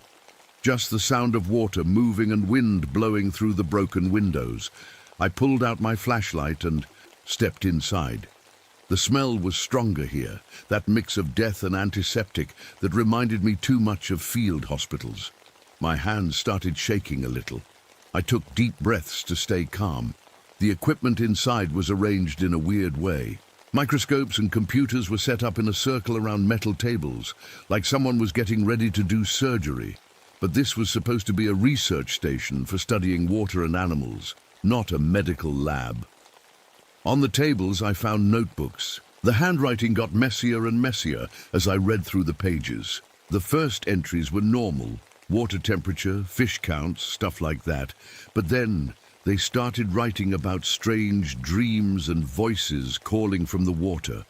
Just the sound of water moving and wind blowing through the broken windows. I pulled out my flashlight and stepped inside. The smell was stronger here, that mix of death and antiseptic that reminded me too much of field hospitals. My hands started shaking a little. I took deep breaths to stay calm. The equipment inside was arranged in a weird way. Microscopes and computers were set up in a circle around metal tables, like someone was getting ready to do surgery. But this was supposed to be a research station for studying water and animals, not a medical lab. On the tables, I found notebooks. The handwriting got messier and messier as I read through the pages. The first entries were normal, water temperature, fish counts, stuff like that. But then they started writing about strange dreams and voices calling from the water.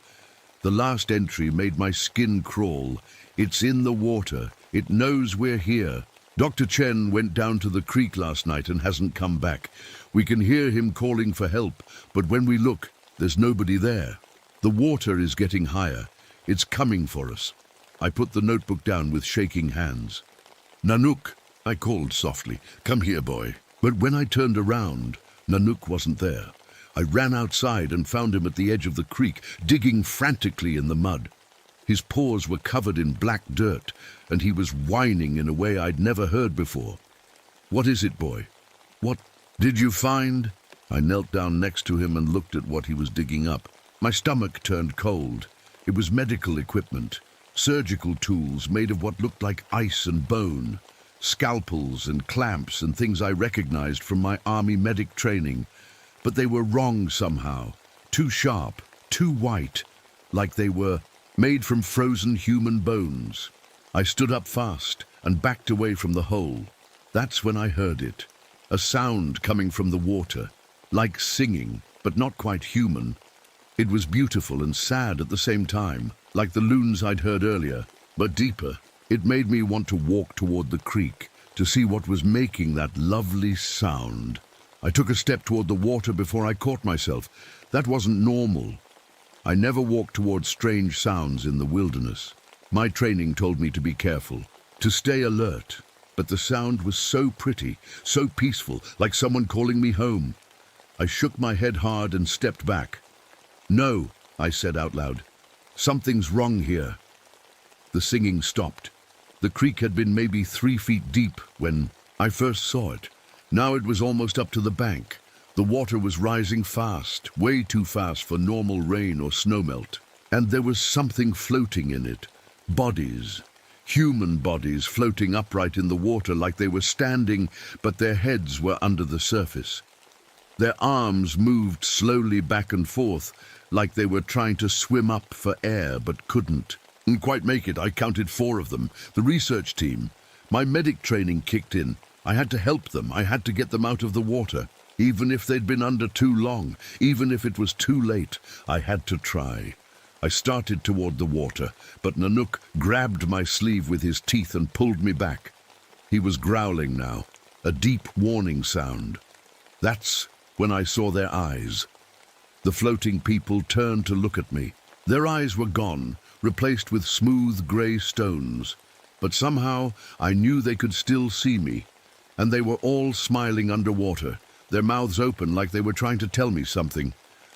The last entry made my skin crawl. "It's in the water. It knows we're here. Dr. Chen went down to the creek last night and hasn't come back. We can hear him calling for help, but when we look, there's nobody there. The water is getting higher. It's coming for us." I put the notebook down with shaking hands. "Nanook," I called softly. "Come here, boy." But when I turned around, Nanook wasn't there. I ran outside and found him at the edge of the creek, digging frantically in the mud. His paws were covered in black dirt, and he was whining in a way I'd never heard before. "What is it, boy? What did you find?" I knelt down next to him and looked at what he was digging up. My stomach turned cold. It was medical equipment, surgical tools made of what looked like ice and bone, scalpels and clamps and things I recognized from my army medic training. But they were wrong somehow, too sharp, too white, like they were made from frozen human bones. I stood up fast and backed away from the hole. That's when I heard it, a sound coming from the water, like singing, but not quite human. It was beautiful and sad at the same time, like the loons I'd heard earlier, but deeper. It made me want to walk toward the creek, to see what was making that lovely sound. I took a step toward the water before I caught myself. That wasn't normal. I never walked toward strange sounds in the wilderness. My training told me to be careful, to stay alert. But the sound was so pretty, so peaceful, like someone calling me home. I shook my head hard and stepped back. "No," I said out loud. "Something's wrong here." The singing stopped. The creek had been maybe 3 feet deep when I first saw it. Now it was almost up to the bank. The water was rising fast, way too fast for normal rain or snowmelt. And there was something floating in it. Bodies. Human bodies floating upright in the water like they were standing, but their heads were under the surface. Their arms moved slowly back and forth, like they were trying to swim up for air but couldn't. Didn't quite make it. I counted 4 of them. The research team. My medic training kicked in. I had to help them. I had to get them out of the water. Even if they'd been under too long, even if it was too late, I had to try. I started toward the water, but Nanook grabbed my sleeve with his teeth and pulled me back. He was growling now, a deep warning sound. That's when I saw their eyes. The floating people turned to look at me. Their eyes were gone, replaced with smooth grey stones. But somehow I knew they could still see me, and they were all smiling underwater, their mouths open like they were trying to tell me something.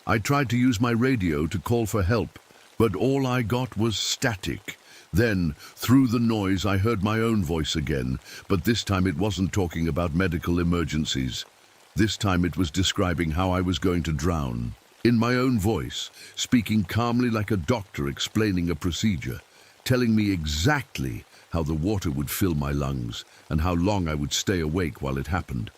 I tried to use my radio to call for help, but all I got was static. Then, through the noise, I heard my own voice again, but this time it wasn't talking about medical emergencies. This time it was describing how I was going to drown. in my own voice, speaking calmly like a doctor explaining a procedure, telling me exactly how the water would fill my lungs and how long I would stay awake while it happened.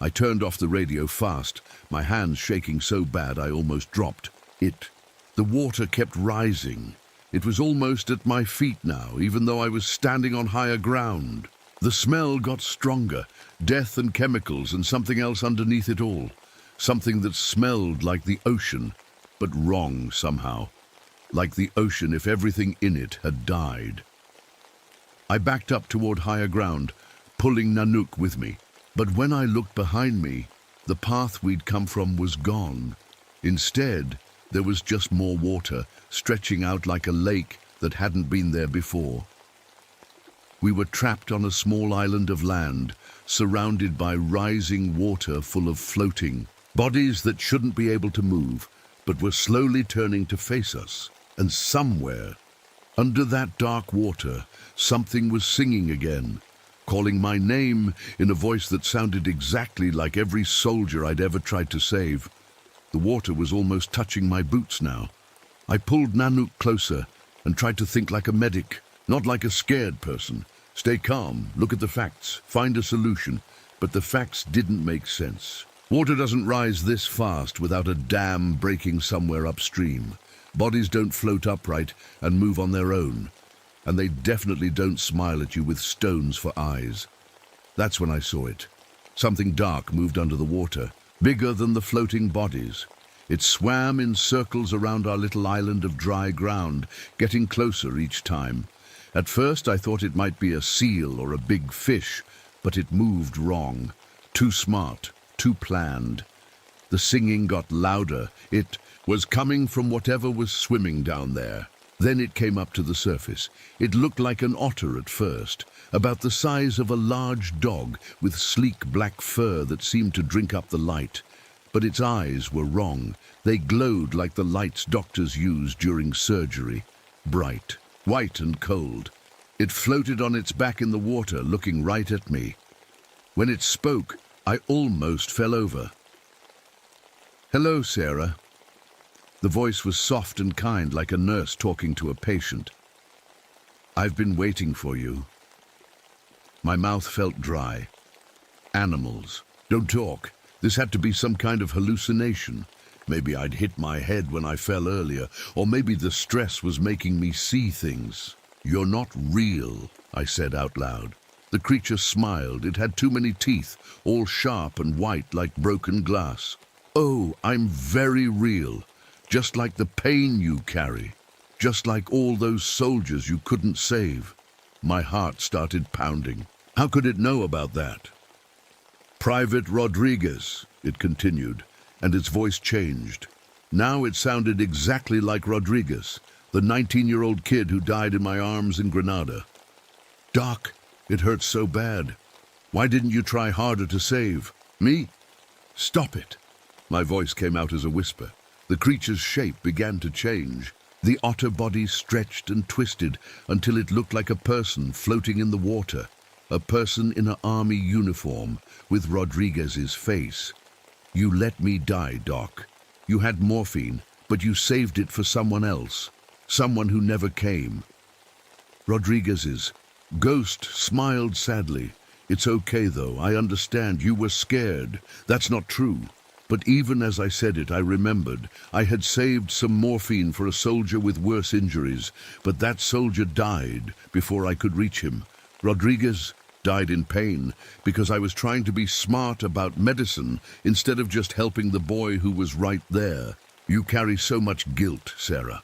I turned off the radio fast, my hands shaking so bad I almost dropped. The water kept rising. It was almost at my feet now, even though I was standing on higher ground. The smell got stronger, death and chemicals and something else underneath it all. Something that smelled like the ocean, but wrong somehow. Like the ocean if everything in it had died. I backed up toward higher ground, pulling Nanook with me. But when I looked behind me, the path we'd come from was gone. Instead, there was just more water, stretching out like a lake that hadn't been there before. We were trapped on a small island of land, surrounded by rising water full of floating bodies that shouldn't be able to move, but were slowly turning to face us. And somewhere, under that dark water, something was singing again, calling my name in a voice that sounded exactly like every soldier I'd ever tried to save. The water was almost touching my boots now. I pulled Nanook closer and tried to think like a medic, not like a scared person. Stay calm, look at the facts, find a solution. But the facts didn't make sense. Water doesn't rise this fast without a dam breaking somewhere upstream. Bodies don't float upright and move on their own. And they definitely don't smile at you with stones for eyes. That's when I saw it. Something dark moved under the water, bigger than the floating bodies. It swam in circles around our little island of dry ground, getting closer each time. At first I thought it might be a seal or a big fish, but it moved wrong. Too smart, too planned. The singing got louder. It was coming from whatever was swimming down there. Then it came up to the surface. It looked like an otter at first, about the size of a large dog with sleek black fur that seemed to drink up the light. But its eyes were wrong. They glowed like the lights doctors use during surgery. Bright, white and cold. It floated on its back in the water, looking right at me. When it spoke, I almost fell over. "Hello, Sarah." The voice was soft and kind, like a nurse talking to a patient. "I've been waiting for you." My mouth felt dry. Animals. Don't talk. This had to be some kind of hallucination. Maybe I'd hit my head when I fell earlier, or maybe the stress was making me see things. "You're not real," I said out loud. The creature smiled. It had too many teeth, all sharp and white like broken glass. "Oh, I'm very real. Just like the pain you carry. Just like all those soldiers you couldn't save." My heart started pounding. How could it know about that? "Private Rodriguez," it continued, and its voice changed. Now it sounded exactly like Rodriguez, the 19-year-old kid who died in my arms in Granada. "Doc, it hurts so bad. Why didn't you try harder to save me?" "Stop it." My voice came out as a whisper. The creature's shape began to change. The otter body stretched and twisted until it looked like a person floating in the water, a person in an army uniform with Rodriguez's face. "You let me die, Doc. You had morphine, but you saved it for someone else, someone who never came." Rodriguez's ghost smiled sadly. "It's okay, though. I understand. You were scared. That's not true." But even as I said it, I remembered. I had saved some morphine for a soldier with worse injuries, but that soldier died before I could reach him. Rodriguez died in pain because I was trying to be smart about medicine instead of just helping the boy who was right there. "You carry so much guilt, Sarah."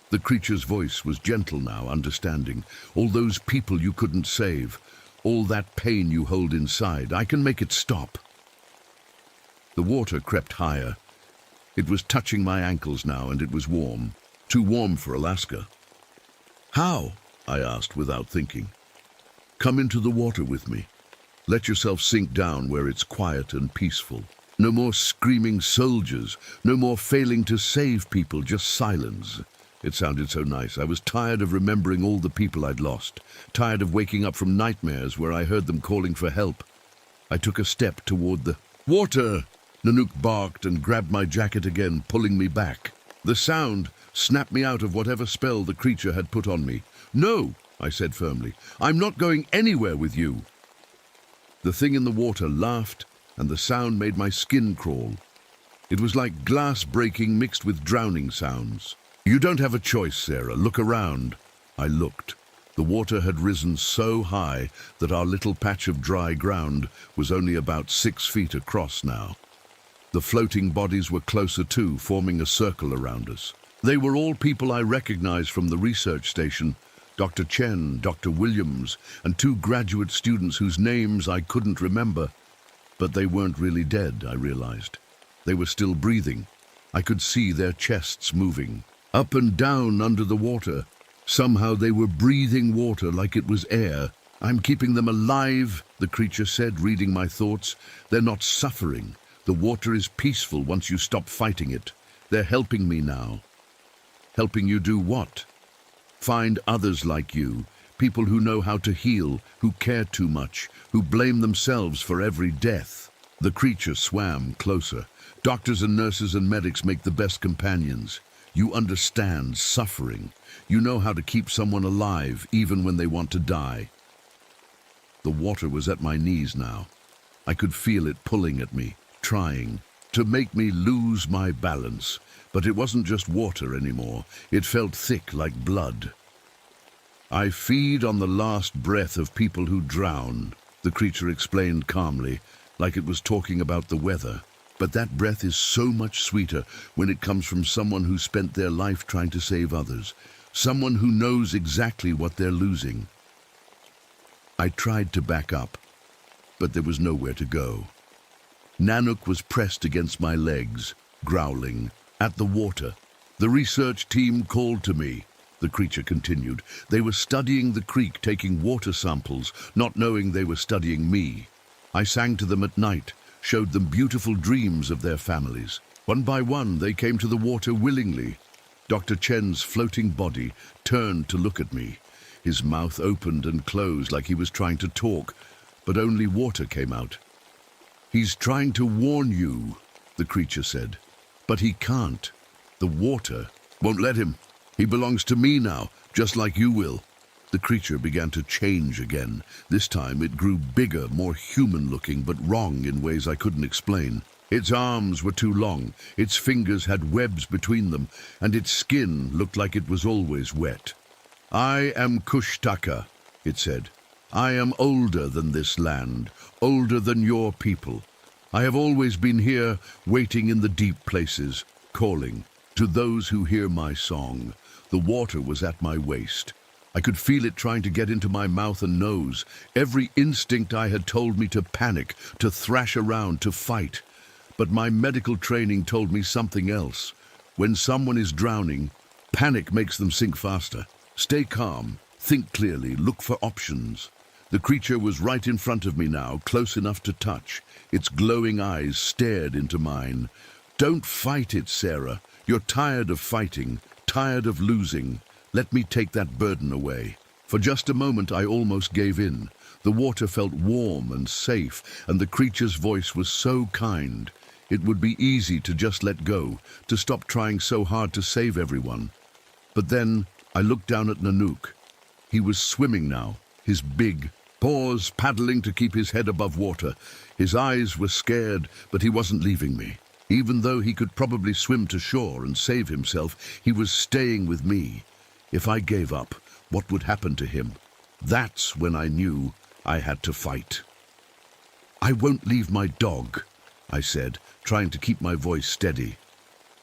The creature's voice was gentle now, understanding. "All those people you couldn't save, all that pain you hold inside, I can make it stop." The water crept higher. It was touching my ankles now, and it was warm. Too warm for Alaska. "How?" I asked without thinking. "Come into the water with me. Let yourself sink down where it's quiet and peaceful. No more screaming soldiers, no more failing to save people, just silence." It sounded so nice. I was tired of remembering all the people I'd lost, tired of waking up from nightmares where I heard them calling for help. I took a step toward the water. Nanook barked and grabbed my jacket again, pulling me back. The sound snapped me out of whatever spell the creature had put on me. "No," I said firmly. "I'm not going anywhere with you." The thing in the water laughed, and the sound made my skin crawl. It was like glass breaking mixed with drowning sounds. "You don't have a choice, Sarah. Look around." I looked. The water had risen so high that our little patch of dry ground was only about 6 feet across now. The floating bodies were closer too, forming a circle around us. They were all people I recognized from the research station: Dr. Chen, Dr. Williams, and 2 graduate students whose names I couldn't remember. But they weren't really dead, I realized. They were still breathing. I could see their chests moving, up and down under the water. Somehow they were breathing water like it was air. "I'm keeping them alive," the creature said, reading my thoughts. "They're not suffering. The water is peaceful once you stop fighting it. They're helping me now." "Helping you do what?" "Find others like you, people who know how to heal, who care too much, who blame themselves for every death." The creature swam closer. "Doctors and nurses and medics make the best companions. You understand suffering. You know how to keep someone alive even when they want to die." The water was at my knees now. I could feel it pulling at me, trying to make me lose my balance. But it wasn't just water anymore. It felt thick like blood. "I feed on the last breath of people who drown," the creature explained calmly, like it was talking about the weather. "But that breath is so much sweeter when it comes from someone who spent their life trying to save others, someone who knows exactly what they're losing." I tried to back up, but there was nowhere to go. Nanook was pressed against my legs, growling at the water. "The research team called to me," the creature continued. "They were studying the creek, taking water samples, not knowing they were studying me. I sang to them at night, showed them beautiful dreams of their families. One by one, they came to the water willingly." Dr. Chen's floating body turned to look at me. His mouth opened and closed like he was trying to talk, but only water came out. "He's trying to warn you," the creature said. "But he can't. The water won't let him. He belongs to me now, just like you will." The creature began to change again. This time it grew bigger, more human-looking, but wrong in ways I couldn't explain. Its arms were too long, its fingers had webs between them, and its skin looked like it was always wet. "I am Kushtaka," it said. "I am older than this land, older than your people. I have always been here, waiting in the deep places, calling to those who hear my song." The water was at my waist. I could feel it trying to get into my mouth and nose. Every instinct I had told me to panic, to thrash around, to fight. But my medical training told me something else. When someone is drowning, panic makes them sink faster. Stay calm, think clearly, look for options. The creature was right in front of me now, close enough to touch. Its glowing eyes stared into mine. "Don't fight it, Sarah. You're tired of fighting, tired of losing. Let me take that burden away." For just a moment I almost gave in. The water felt warm and safe, and the creature's voice was so kind. It would be easy to just let go, to stop trying so hard to save everyone. But then I looked down at Nanook. He was swimming now, his big paws paddling to keep his head above water. His eyes were scared, but he wasn't leaving me. Even though he could probably swim to shore and save himself, he was staying with me. If I gave up, what would happen to him? That's when I knew I had to fight. "I won't leave my dog," I said, trying to keep my voice steady.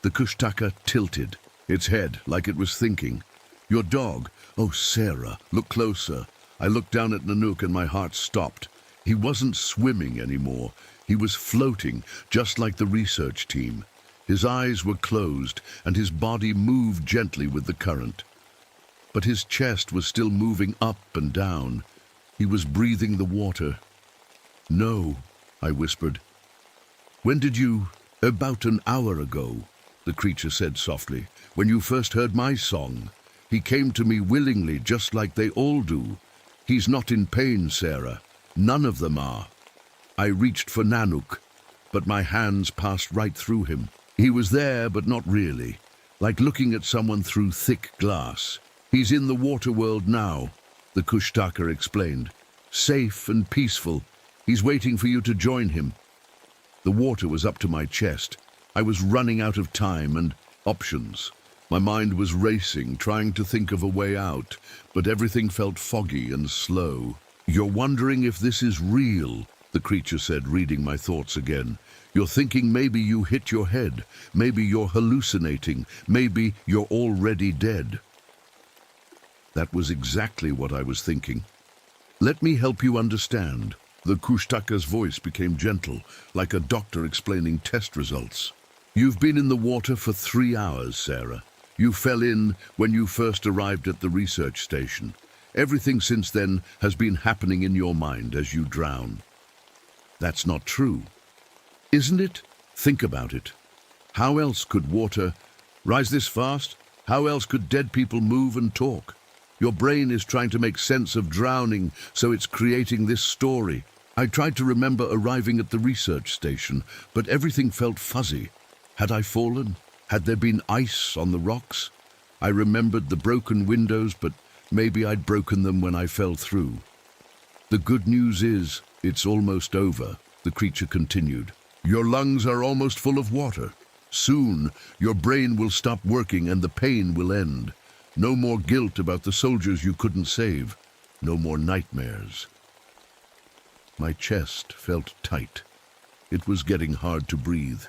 The Kushtaka tilted, its head like it was thinking. "Your dog? Oh, Sarah, look closer." I looked down at Nanook and my heart stopped. He wasn't swimming anymore. He was floating, just like the research team. His eyes were closed, and his body moved gently with the current. But his chest was still moving up and down. He was breathing the water. "No," I whispered. "When did you—" "About an hour ago," the creature said softly, "when you first heard my song. He came to me willingly, just like they all do. He's not in pain, Sarah. None of them are." I reached for Nanook. but my hands passed right through him. He was there, but not really, like looking at someone through thick glass. He's in the water world now, the Kushtaka explained. Safe and peaceful. He's waiting for you to join him. The water was up to my chest. I was running out of time and options. My mind was racing, trying to think of a way out, but everything felt foggy and slow. You're wondering if this is real, the creature said, reading my thoughts again. You're thinking maybe you hit your head, maybe you're hallucinating, maybe you're already dead. That was exactly what I was thinking. Let me help you understand. The Kushtaka's voice became gentle, like a doctor explaining test results. You've been in the water for 3 hours, Sarah. You fell in when you first arrived at the research station. Everything since then has been happening in your mind as you drown. That's not true. Isn't it? Think about it. How else could water rise this fast? How else could dead people move and talk? Your brain is trying to make sense of drowning, so it's creating this story. I tried to remember arriving at the research station, but everything felt fuzzy. Had I fallen? Had there been ice on the rocks? I remembered the broken windows, but maybe I'd broken them when I fell through. The good news is, it's almost over, the creature continued. Your lungs are almost full of water. Soon, your brain will stop working and the pain will end. No more guilt about the soldiers you couldn't save. No more nightmares. My chest felt tight. It was getting hard to breathe.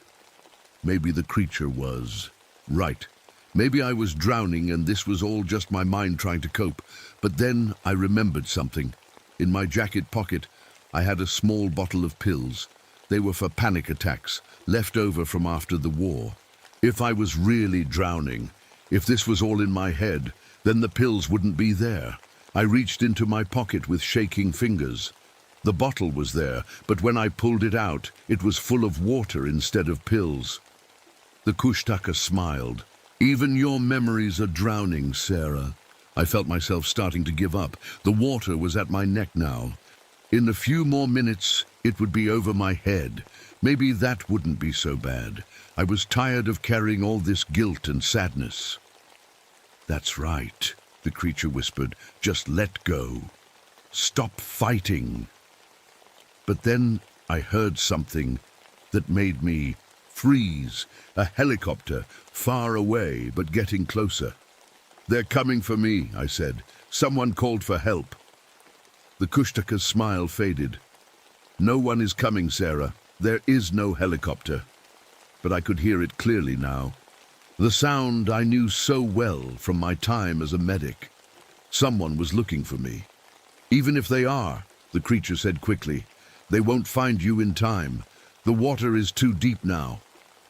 Maybe the creature was right. Maybe I was drowning and this was all just my mind trying to cope. But then I remembered something. In my jacket pocket, I had a small bottle of pills. They were for panic attacks, left over from after the war. If I was really drowning, if this was all in my head, then the pills wouldn't be there. I reached into my pocket with shaking fingers. The bottle was there, but when I pulled it out, it was full of water instead of pills. The Kushtaka smiled. Even your memories are drowning, Sarah. I felt myself starting to give up. The water was at my neck now. In a few more minutes, it would be over my head. Maybe that wouldn't be so bad. I was tired of carrying all this guilt and sadness. That's right, the creature whispered. Just let go. Stop fighting. But then I heard something that made me freeze. A helicopter, far away, but getting closer. They're coming for me, I said. Someone called for help. The Kushtaka's smile faded. No one is coming, Sarah. There is no helicopter. But I could hear it clearly now. The sound I knew so well from my time as a medic. Someone was looking for me. Even if they are, the creature said quickly, they won't find you in time. The water is too deep now.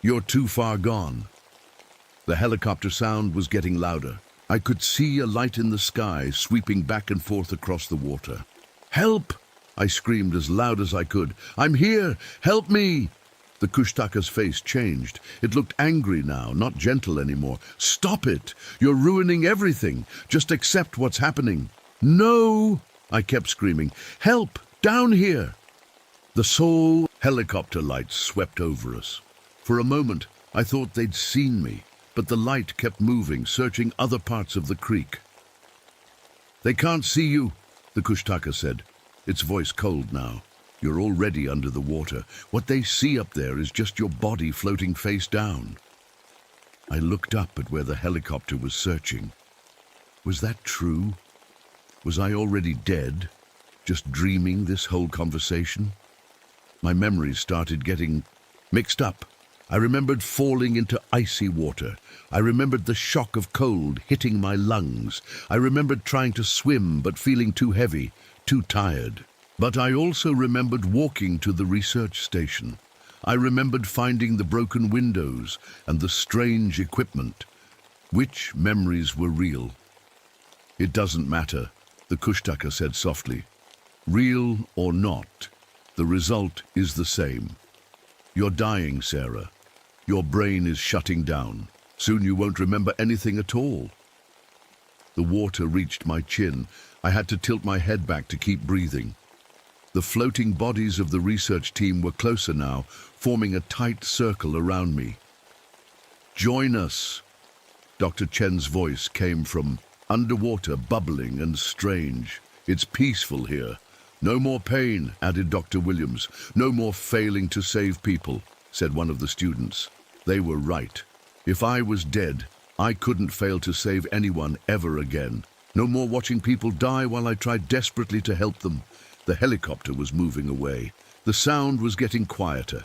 You're too far gone. The helicopter sound was getting louder. I could see a light in the sky sweeping back and forth across the water. Help! I screamed as loud as I could. I'm here! Help me! The Kushtaka's face changed. It looked angry now, not gentle anymore. Stop it! You're ruining everything. Just accept what's happening. No! I kept screaming. Help! Down here! The sole helicopter lights swept over us. For a moment, I thought they'd seen me, but the light kept moving, searching other parts of the creek. They can't see you, the Kushtaka said, its voice cold now. You're already under the water. What they see up there is just your body floating face down. I looked up at where the helicopter was searching. Was that true? Was I already dead, just dreaming this whole conversation? My memories started getting mixed up. I remembered falling into icy water. I remembered the shock of cold hitting my lungs. I remembered trying to swim but feeling too heavy, too tired. But I also remembered walking to the research station. I remembered finding the broken windows and the strange equipment. Which memories were real? It doesn't matter, the Kushtaka said softly. Real or not, the result is the same. You're dying, Sarah. Your brain is shutting down. Soon you won't remember anything at all. The water reached my chin. I had to tilt my head back to keep breathing. The floating bodies of the research team were closer now, forming a tight circle around me. "Join us." Dr. Chen's voice came from underwater, bubbling and strange. "It's peaceful here. No more pain," added Dr. Williams. "No more failing to save people," said one of the students. They were right. If I was dead, I couldn't fail to save anyone ever again. No more watching people die while I tried desperately to help them. The helicopter was moving away. The sound was getting quieter.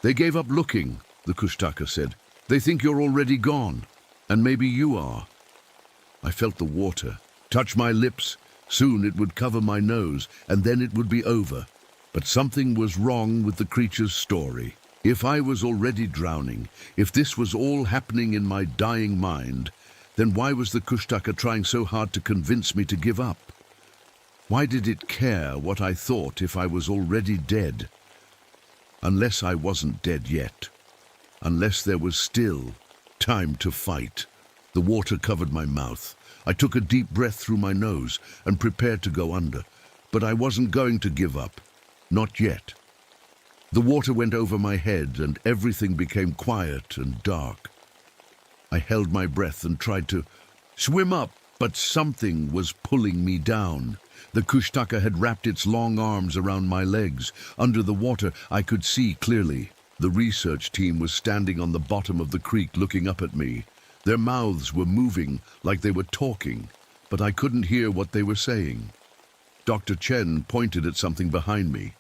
"They gave up looking," the Kushtaka said. "They think you're already gone. And maybe you are." I felt the water touch my lips. Soon it would cover my nose, and then it would be over. But something was wrong with the creature's story. If I was already drowning, if this was all happening in my dying mind, then why was the Kushtaka trying so hard to convince me to give up? Why did it care what I thought if I was already dead? Unless I wasn't dead yet. Unless there was still time to fight. The water covered my mouth. I took a deep breath through my nose and prepared to go under. But I wasn't going to give up. Not yet. The water went over my head and everything became quiet and dark. I held my breath and tried to swim up, but something was pulling me down. The Kushtaka had wrapped its long arms around my legs. Under the water, I could see clearly. The research team was standing on the bottom of the creek looking up at me. Their mouths were moving like they were talking, but I couldn't hear what they were saying. Dr. Chen pointed at something behind me.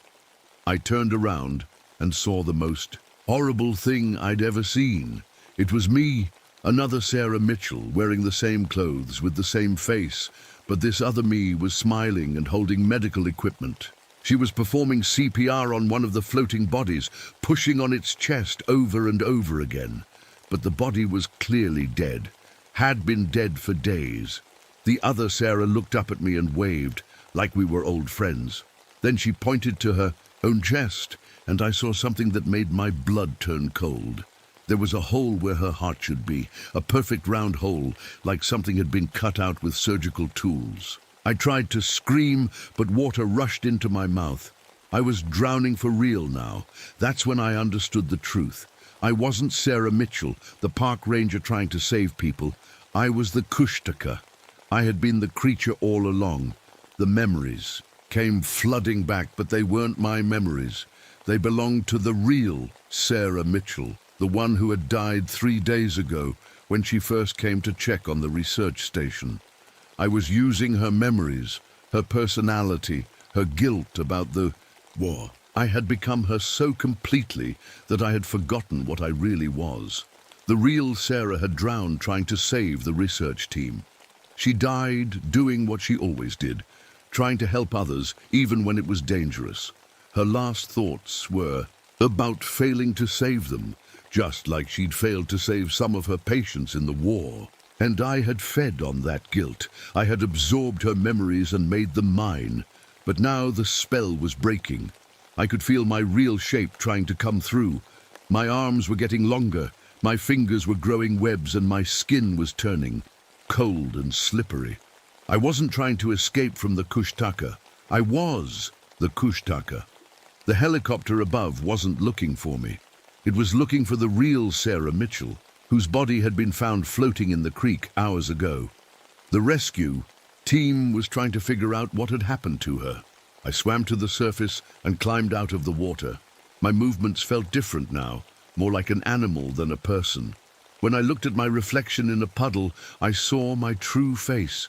I turned around and saw the most horrible thing I'd ever seen. It was me, another Sarah Mitchell, wearing the same clothes with the same face, but this other me was smiling and holding medical equipment. She was performing CPR on one of the floating bodies, pushing on its chest over and over again. But the body was clearly dead, had been dead for days. The other Sarah looked up at me and waved, like we were old friends. Then she pointed to her own chest, and I saw something that made my blood turn cold. There was a hole where her heart should be, a perfect round hole, like something had been cut out with surgical tools. I tried to scream, but water rushed into my mouth. I was drowning for real now. That's when I understood the truth. I wasn't Sarah Mitchell, the park ranger trying to save people. I was the Kushtaka. I had been the creature all along. The memories came flooding back, but they weren't my memories. They belonged to the real Sarah Mitchell, the one who had died 3 days ago when she first came to check on the research station. I was using her memories, her personality, her guilt about the war. I had become her so completely that I had forgotten what I really was. The real Sarah had drowned trying to save the research team. She died doing what she always did, trying to help others even when it was dangerous. Her last thoughts were about failing to save them, just like she'd failed to save some of her patients in the war. And I had fed on that guilt. I had absorbed her memories and made them mine. But now the spell was breaking. I could feel my real shape trying to come through. My arms were getting longer, my fingers were growing webs, and my skin was turning cold and slippery. I wasn't trying to escape from the Kushtaka. I was the Kushtaka. The helicopter above wasn't looking for me. It was looking for the real Sarah Mitchell, whose body had been found floating in the creek hours ago. The rescue team was trying to figure out what had happened to her. I swam to the surface and climbed out of the water. My movements felt different now, more like an animal than a person. When I looked at my reflection in a puddle, I saw my true face,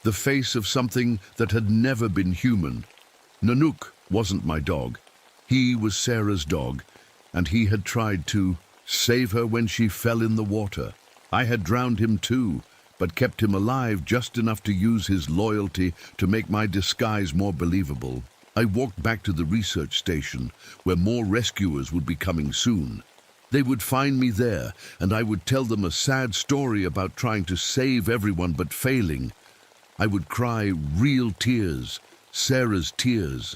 the face of something that had never been human. Nanook wasn't my dog. He was Sarah's dog, and he had tried to save her when she fell in the water. I had drowned him too, but kept him alive just enough to use his loyalty to make my disguise more believable. I walked back to the research station, where more rescuers would be coming soon. They would find me there, and I would tell them a sad story about trying to save everyone but failing. I would cry real tears, Sarah's tears,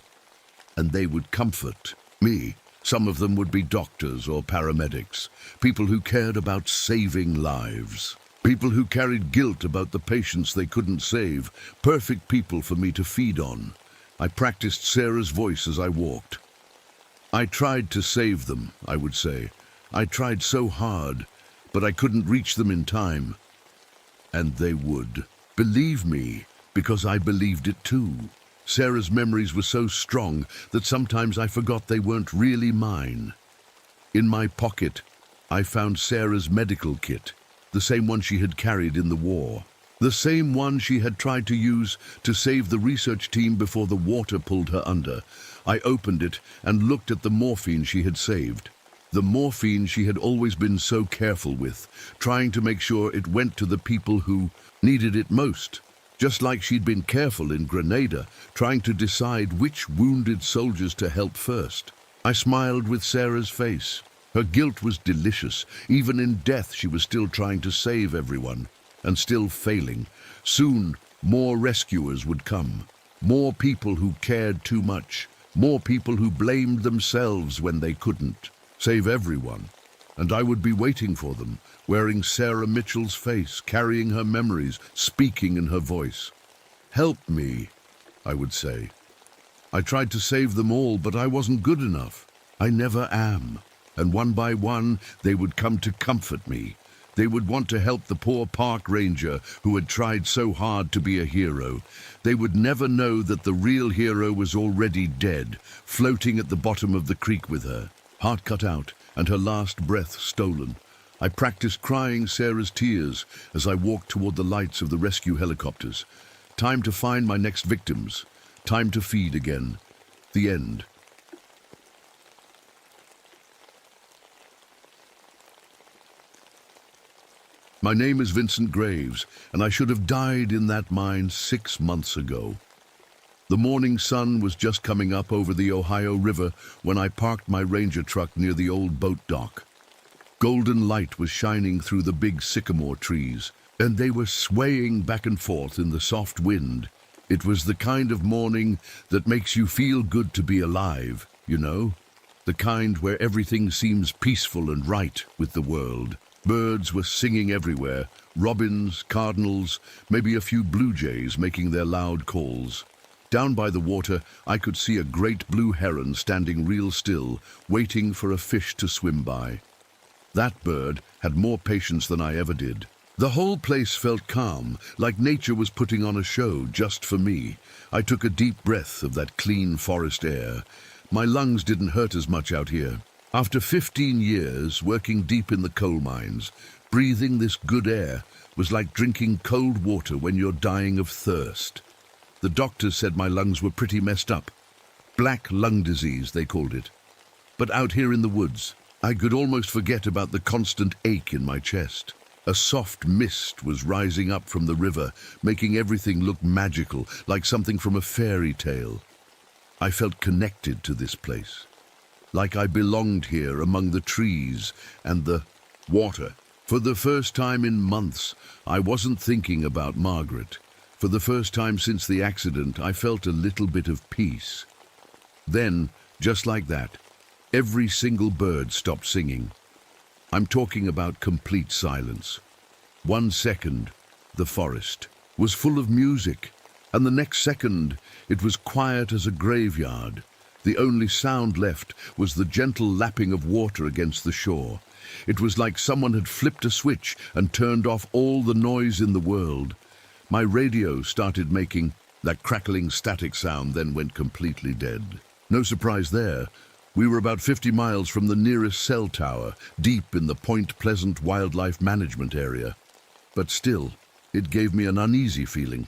and they would comfort me. Some of them would be doctors or paramedics, people who cared about saving lives. People who carried guilt about the patients they couldn't save, perfect people for me to feed on. I practiced Sarah's voice as I walked. I tried to save them, I would say. I tried so hard, but I couldn't reach them in time. And they would. Believe me, because I believed it too. Sarah's memories were so strong that sometimes I forgot they weren't really mine. In my pocket, I found Sarah's medical kit, the same one she had carried in the war. The same one she had tried to use to save the research team before the water pulled her under. I opened it and looked at the morphine she had saved. The morphine she had always been so careful with, trying to make sure it went to the people who needed it most. Just like she'd been careful in Grenada, trying to decide which wounded soldiers to help first. I smiled with Sarah's face. Her guilt was delicious. Even in death she was still trying to save everyone. And still failing. Soon, more rescuers would come. More people who cared too much. More people who blamed themselves when they couldn't save everyone. And I would be waiting for them, wearing Sarah Mitchell's face, carrying her memories, speaking in her voice. "Help me," I would say. I tried to save them all, but I wasn't good enough. I never am. And one by one, they would come to comfort me. They would want to help the poor park ranger who had tried so hard to be a hero. They would never know that the real hero was already dead, floating at the bottom of the creek with her, heart cut out and her last breath stolen. I practiced crying Sarah's tears as I walked toward the lights of the rescue helicopters. Time to find my next victims. Time to feed again. The end. My name is Vincent Graves, and I should have died in that mine 6 months ago. The morning sun was just coming up over the Ohio River when I parked my ranger truck near the old boat dock. Golden light was shining through the big sycamore trees, and they were swaying back and forth in the soft wind. It was the kind of morning that makes you feel good to be alive, you know? The kind where everything seems peaceful and right with the world. Birds were singing everywhere, robins, cardinals, maybe a few blue jays making their loud calls. Down by the water, I could see a great blue heron standing real still, waiting for a fish to swim by. That bird had more patience than I ever did. The whole place felt calm, like nature was putting on a show just for me. I took a deep breath of that clean forest air. My lungs didn't hurt as much out here. After 15 years working deep in the coal mines, breathing this good air was like drinking cold water when you're dying of thirst. The doctors said my lungs were pretty messed up. Black lung disease, they called it. But out here in the woods, I could almost forget about the constant ache in my chest. A soft mist was rising up from the river, making everything look magical, like something from a fairy tale. I felt connected to this place. Like I belonged here among the trees and the water. For the first time in months, I wasn't thinking about Margaret. For the first time since the accident, I felt a little bit of peace. Then, just like that, every single bird stopped singing. I'm talking about complete silence. 1 second, the forest was full of music, and the next second, it was quiet as a graveyard. The only sound left was the gentle lapping of water against the shore. It was like someone had flipped a switch and turned off all the noise in the world. My radio started making that crackling static sound, then went completely dead. No surprise there. We were about 50 miles from the nearest cell tower, deep in the Point Pleasant Wildlife Management area. But still, it gave me an uneasy feeling.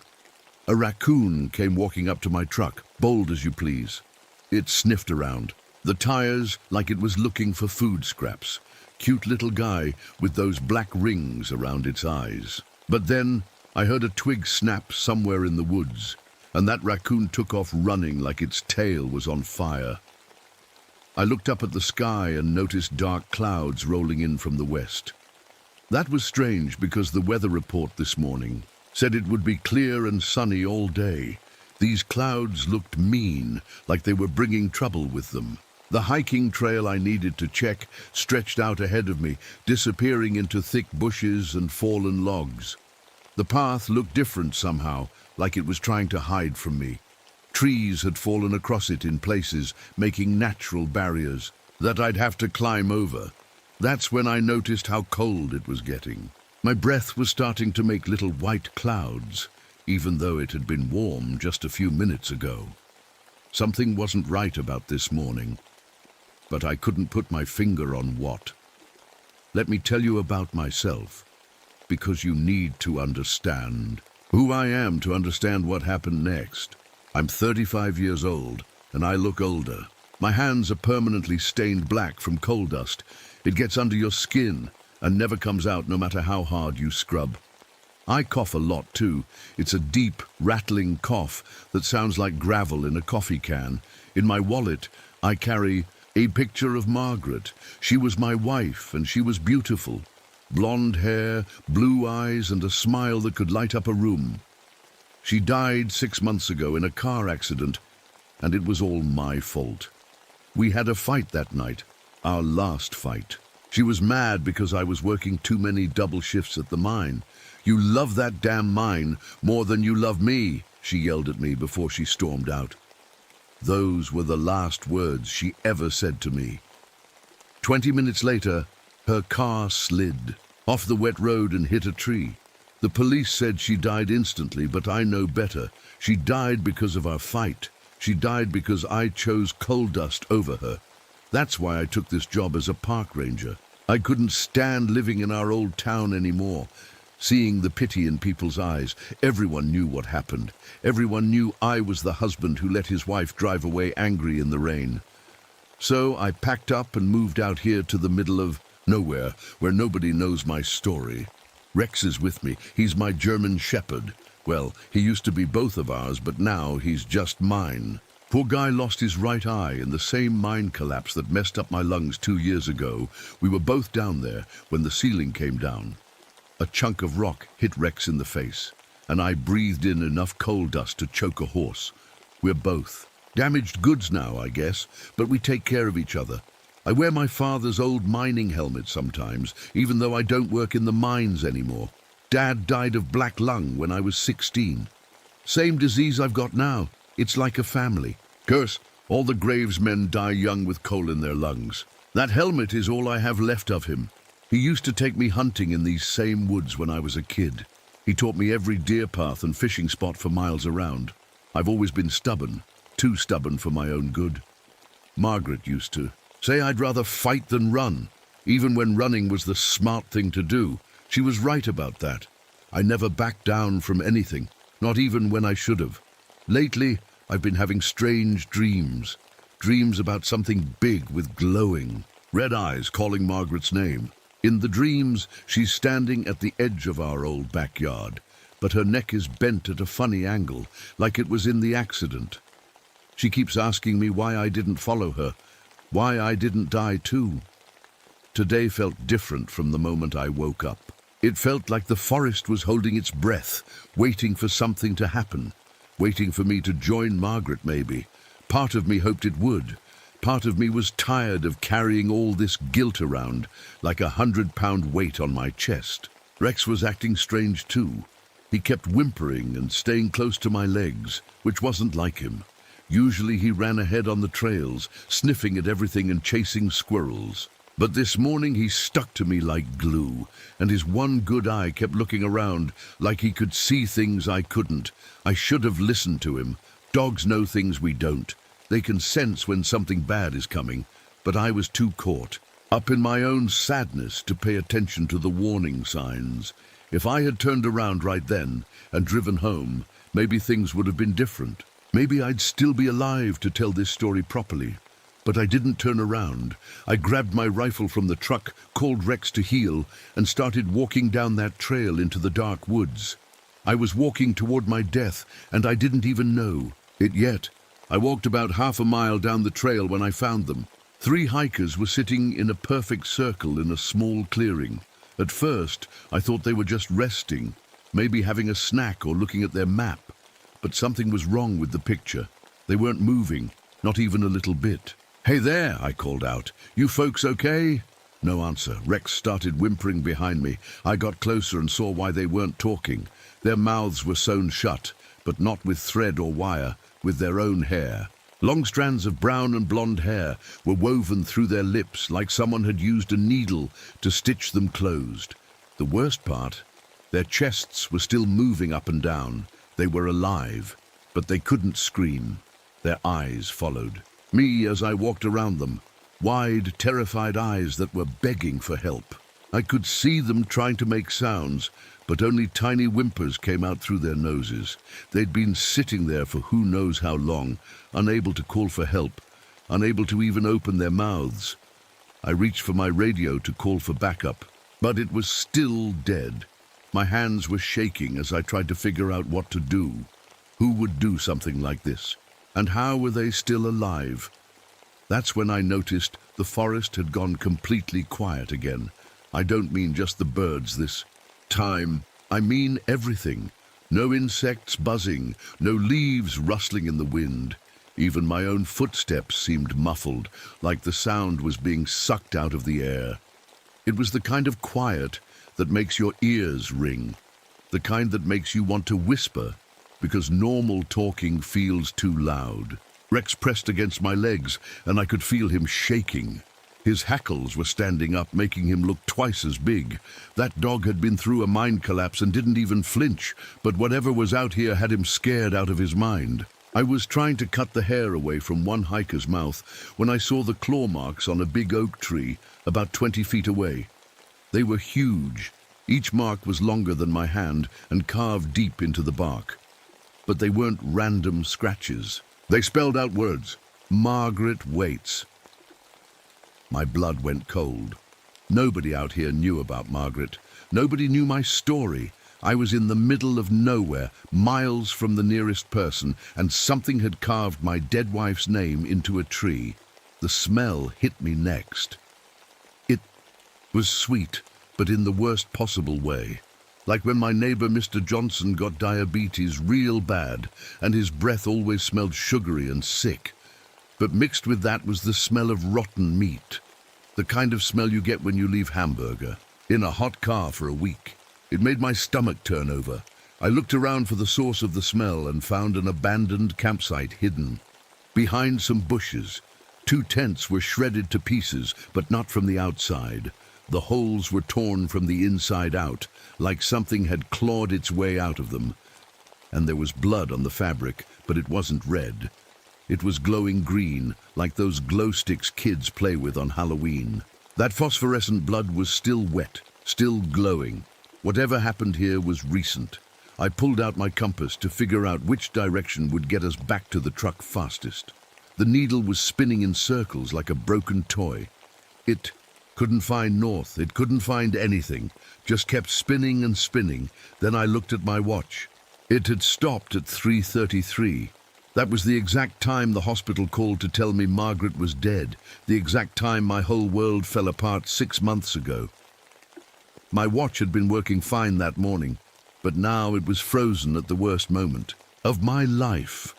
A raccoon came walking up to my truck, bold as you please. It sniffed around, the tires like it was looking for food scraps. Cute little guy with those black rings around its eyes. But then I heard a twig snap somewhere in the woods, and that raccoon took off running like its tail was on fire. I looked up at the sky and noticed dark clouds rolling in from the west. That was strange because the weather report this morning said it would be clear and sunny all day. These clouds looked mean, like they were bringing trouble with them. The hiking trail I needed to check stretched out ahead of me, disappearing into thick bushes and fallen logs. The path looked different somehow, like it was trying to hide from me. Trees had fallen across it in places, making natural barriers that I'd have to climb over. That's when I noticed how cold it was getting. My breath was starting to make little white clouds, even though it had been warm just a few minutes ago. Something wasn't right about this morning, but I couldn't put my finger on what. Let me tell you about myself, because you need to understand who I am to understand what happened next. I'm 35 years old, and I look older. My hands are permanently stained black from coal dust. It gets under your skin and never comes out no matter how hard you scrub. I cough a lot too. It's a deep, rattling cough that sounds like gravel in a coffee can. In my wallet, I carry a picture of Margaret. She was my wife, and she was beautiful. Blonde hair, blue eyes, and a smile that could light up a room. She died 6 months ago in a car accident, and it was all my fault. We had a fight that night, our last fight. She was mad because I was working too many double shifts at the mine. "You love that damn mine more than you love me," she yelled at me before she stormed out. Those were the last words she ever said to me. 20 minutes later, her car slid off the wet road and hit a tree. The police said she died instantly, but I know better. She died because of our fight. She died because I chose coal dust over her. That's why I took this job as a park ranger. I couldn't stand living in our old town anymore. Seeing the pity in people's eyes, everyone knew what happened. Everyone knew I was the husband who let his wife drive away angry in the rain. So I packed up and moved out here to the middle of nowhere, where nobody knows my story. Rex is with me. He's my German shepherd. Well, he used to be both of ours, but now he's just mine. Poor guy lost his right eye in the same mine collapse that messed up my lungs 2 years ago. We were both down there when the ceiling came down. A chunk of rock hit Rex in the face, and I breathed in enough coal dust to choke a horse. We're both damaged goods now, I guess, but we take care of each other. I wear my father's old mining helmet sometimes, even though I don't work in the mines anymore. Dad died of black lung when I was 16. Same disease I've got now. It's like a family. Curse, all the gravesmen die young with coal in their lungs. That helmet is all I have left of him. He used to take me hunting in these same woods when I was a kid. He taught me every deer path and fishing spot for miles around. I've always been stubborn, too stubborn for my own good. Margaret used to say I'd rather fight than run, even when running was the smart thing to do. She was right about that. I never backed down from anything, not even when I should have. Lately, I've been having strange dreams. Dreams about something big with glowing red eyes calling Margaret's name. In the dreams, she's standing at the edge of our old backyard, but her neck is bent at a funny angle, like it was in the accident. She keeps asking me why I didn't follow her, why I didn't die too. Today felt different from the moment I woke up. It felt like the forest was holding its breath, waiting for something to happen, waiting for me to join Margaret maybe. Part of me hoped it would. Part of me was tired of carrying all this guilt around, like a 100-pound weight on my chest. Rex was acting strange too. He kept whimpering and staying close to my legs, which wasn't like him. Usually he ran ahead on the trails, sniffing at everything and chasing squirrels. But this morning he stuck to me like glue, and his one good eye kept looking around like he could see things I couldn't. I should have listened to him. Dogs know things we don't. They can sense when something bad is coming, but I was too caught up in my own sadness to pay attention to the warning signs. If I had turned around right then and driven home, maybe things would have been different. Maybe I'd still be alive to tell this story properly. But I didn't turn around. I grabbed my rifle from the truck, called Rex to heel, and started walking down that trail into the dark woods. I was walking toward my death, and I didn't even know it yet. I walked about half a mile down the trail when I found them. 3 hikers were sitting in a perfect circle in a small clearing. At first, I thought they were just resting, maybe having a snack or looking at their map. But something was wrong with the picture. They weren't moving, not even a little bit. "Hey there," I called out. "You folks okay?" No answer. Rex started whimpering behind me. I got closer and saw why they weren't talking. Their mouths were sewn shut, but not with thread or wire, with their own hair. Long strands of brown and blonde hair were woven through their lips like someone had used a needle to stitch them closed. The worst part, their chests were still moving up and down. They were alive, but they couldn't scream. Their eyes followed me as I walked around them, wide, terrified eyes that were begging for help. I could see them trying to make sounds, but only tiny whimpers came out through their noses. They'd been sitting there for who knows how long, unable to call for help, unable to even open their mouths. I reached for my radio to call for backup, but it was still dead. My hands were shaking as I tried to figure out what to do. Who would do something like this? And how were they still alive? That's when I noticed the forest had gone completely quiet again. I don't mean just the birds this time. I mean everything. No insects buzzing, no leaves rustling in the wind. Even my own footsteps seemed muffled, like the sound was being sucked out of the air. It was the kind of quiet that makes your ears ring, the kind that makes you want to whisper, because normal talking feels too loud. Rex pressed against my legs, and I could feel him shaking. His hackles were standing up, making him look twice as big. That dog had been through a mind collapse and didn't even flinch, but whatever was out here had him scared out of his mind. I was trying to cut the hair away from one hiker's mouth when I saw the claw marks on a big oak tree about 20 feet away. They were huge. Each mark was longer than my hand and carved deep into the bark. But they weren't random scratches. They spelled out words. Margaret waits. My blood went cold. Nobody out here knew about Margaret. Nobody knew my story. I was in the middle of nowhere, miles from the nearest person, and something had carved my dead wife's name into a tree. The smell hit me next. It was sweet, but in the worst possible way. Like when my neighbor Mr. Johnson got diabetes real bad, and his breath always smelled sugary and sick. But mixed with that was the smell of rotten meat. The kind of smell you get when you leave hamburger in a hot car for a week. It made my stomach turn over. I looked around for the source of the smell and found an abandoned campsite hidden behind some bushes. 2 tents were shredded to pieces, but not from the outside. The holes were torn from the inside out, like something had clawed its way out of them. And there was blood on the fabric, but it wasn't red. It was glowing green, like those glow sticks kids play with on Halloween. That phosphorescent blood was still wet, still glowing. Whatever happened here was recent. I pulled out my compass to figure out which direction would get us back to the truck fastest. The needle was spinning in circles like a broken toy. It couldn't find north, it couldn't find anything, just kept spinning and spinning. Then I looked at my watch. It had stopped at 3:33. That was the exact time the hospital called to tell me Margaret was dead, the exact time my whole world fell apart 6 months ago. My watch had been working fine that morning, but now it was frozen at the worst moment of my life.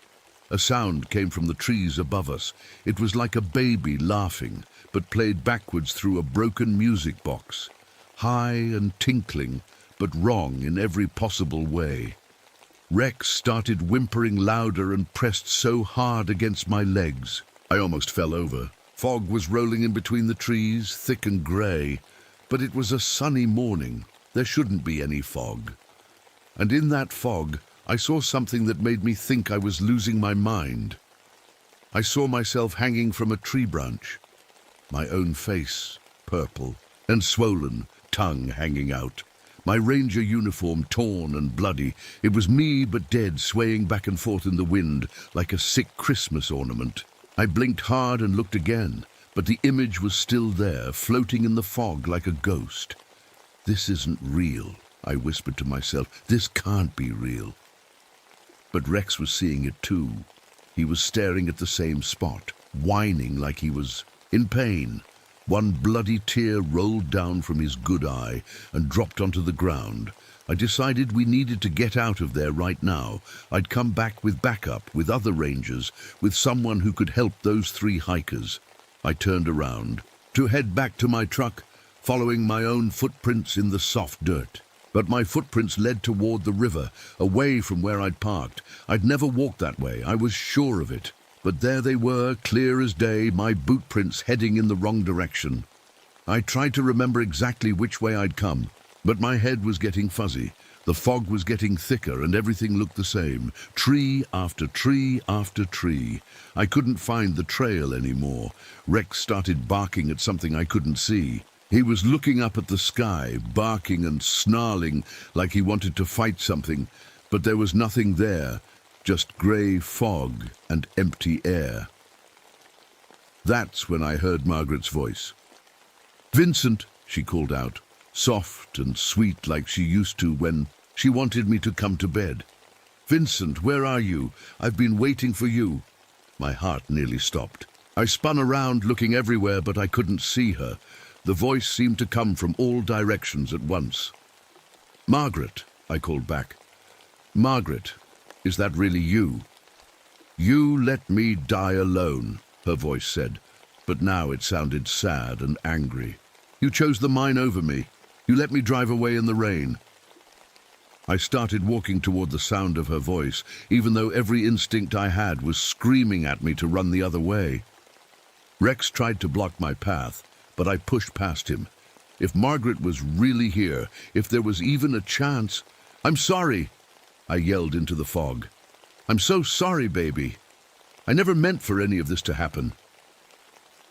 A sound came from the trees above us. It was like a baby laughing, but played backwards through a broken music box. High and tinkling, but wrong in every possible way. Rex started whimpering louder and pressed so hard against my legs. I almost fell over. Fog was rolling in between the trees, thick and grey. But it was a sunny morning. There shouldn't be any fog. And in that fog, I saw something that made me think I was losing my mind. I saw myself hanging from a tree branch. My own face, purple and swollen, tongue hanging out. My ranger uniform torn and bloody. It was me but dead, swaying back and forth in the wind like a sick Christmas ornament. I blinked hard and looked again, but the image was still there, floating in the fog like a ghost. This isn't real, I whispered to myself. This can't be real. But Rex was seeing it too. He was staring at the same spot, whining like he was in pain. One bloody tear rolled down from his good eye and dropped onto the ground. I decided we needed to get out of there right now. I'd come back with backup, with other rangers, with someone who could help those 3 hikers. I turned around to head back to my truck, following my own footprints in the soft dirt. But my footprints led toward the river, away from where I'd parked. I'd never walked that way, I was sure of it. But there they were, clear as day, my boot prints heading in the wrong direction. I tried to remember exactly which way I'd come, but my head was getting fuzzy. The fog was getting thicker and everything looked the same. Tree after tree after tree. I couldn't find the trail anymore. Rex started barking at something I couldn't see. He was looking up at the sky, barking and snarling like he wanted to fight something, but there was nothing there, just grey fog and empty air. That's when I heard Margaret's voice. "Vincent," she called out, soft and sweet like she used to when she wanted me to come to bed. "Vincent, where are you? I've been waiting for you." My heart nearly stopped. I spun around looking everywhere, but I couldn't see her. The voice seemed to come from all directions at once. "Margaret," I called back. "Margaret, is that really you?" "You let me die alone," her voice said, but now it sounded sad and angry. "You chose the mine over me. You let me drive away in the rain." I started walking toward the sound of her voice, even though every instinct I had was screaming at me to run the other way. Rex tried to block my path, but I pushed past him. If Margaret was really here, if there was even a chance... "I'm sorry," I yelled into the fog. "I'm so sorry, baby. I never meant for any of this to happen."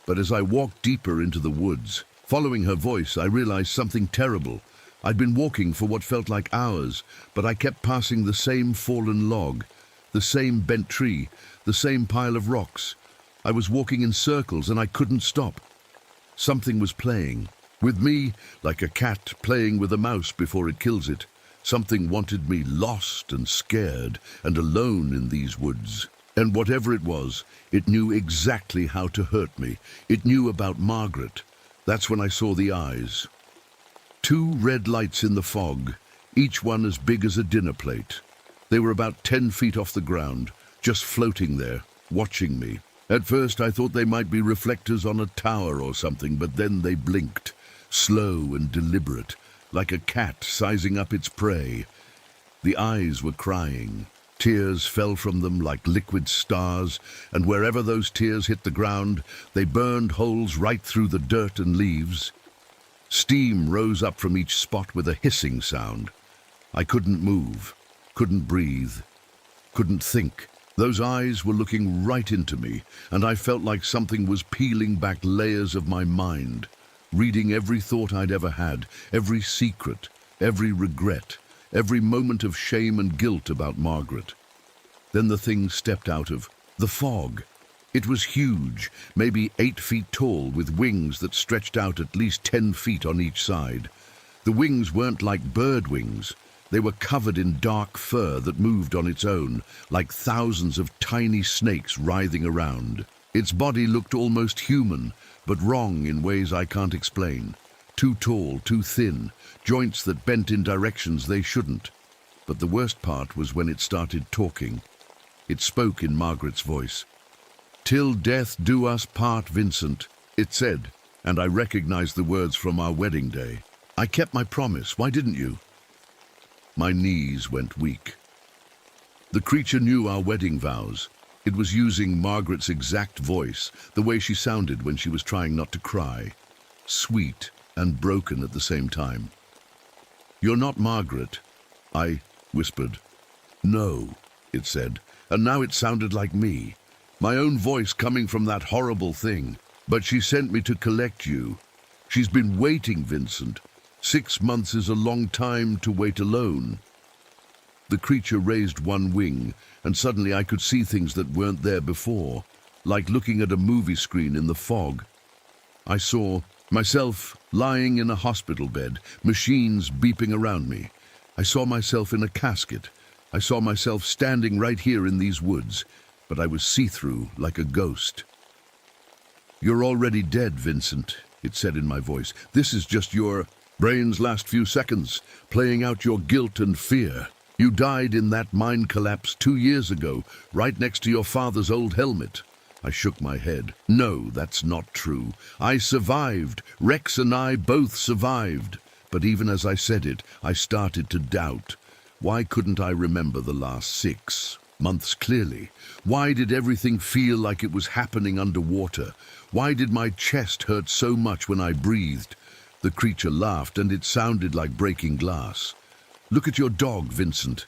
But as I walked deeper into the woods, following her voice, I realized something terrible. I'd been walking for what felt like hours, but I kept passing the same fallen log, the same bent tree, the same pile of rocks. I was walking in circles and I couldn't stop. Something was playing with me, like a cat playing with a mouse before it kills it. Something wanted me lost and scared and alone in these woods. And whatever it was, it knew exactly how to hurt me. It knew about Margaret. That's when I saw the eyes. 2 red lights in the fog, each one as big as a dinner plate. They were about 10 feet off the ground, just floating there, watching me. At first I thought they might be reflectors on a tower or something, but then they blinked, slow and deliberate, like a cat sizing up its prey. The eyes were crying. Tears fell from them like liquid stars, and wherever those tears hit the ground, they burned holes right through the dirt and leaves. Steam rose up from each spot with a hissing sound. I couldn't move, couldn't breathe, couldn't think. Those eyes were looking right into me, and I felt like something was peeling back layers of my mind, reading every thought I'd ever had, every secret, every regret, every moment of shame and guilt about Margaret. Then the thing stepped out of the fog. It was huge, maybe 8 feet tall, with wings that stretched out at least 10 feet on each side. The wings weren't like bird wings. They were covered in dark fur that moved on its own, like thousands of tiny snakes writhing around. Its body looked almost human, but wrong in ways I can't explain. Too tall, too thin, joints that bent in directions they shouldn't. But the worst part was when it started talking. It spoke in Margaret's voice. "Till death do us part, Vincent," it said, and I recognized the words from our wedding day. "I kept my promise, why didn't you?" My knees went weak. The creature knew our wedding vows. It was using Margaret's exact voice, the way she sounded when she was trying not to cry. Sweet and broken at the same time. "You're not Margaret," I whispered. "No," it said, and now it sounded like me. My own voice coming from that horrible thing. "But she sent me to collect you. She's been waiting, Vincent. 6 months is a long time to wait alone." The creature raised one wing, and suddenly I could see things that weren't there before, like looking at a movie screen in the fog. I saw myself lying in a hospital bed, machines beeping around me. I saw myself in a casket. I saw myself standing right here in these woods, but I was see-through like a ghost. "You're already dead, Vincent," it said in my voice. "This is just your brain's last few seconds, playing out your guilt and fear. You died in that mine collapse 2 years ago, right next to your father's old helmet." I shook my head. "No, that's not true. I survived. Rex and I both survived. But even as I said it, I started to doubt. Why couldn't I remember the last 6 months clearly? Why did everything feel like it was happening underwater? Why did my chest hurt so much when I breathed? The creature laughed, and it sounded like breaking glass. "Look at your dog, Vincent."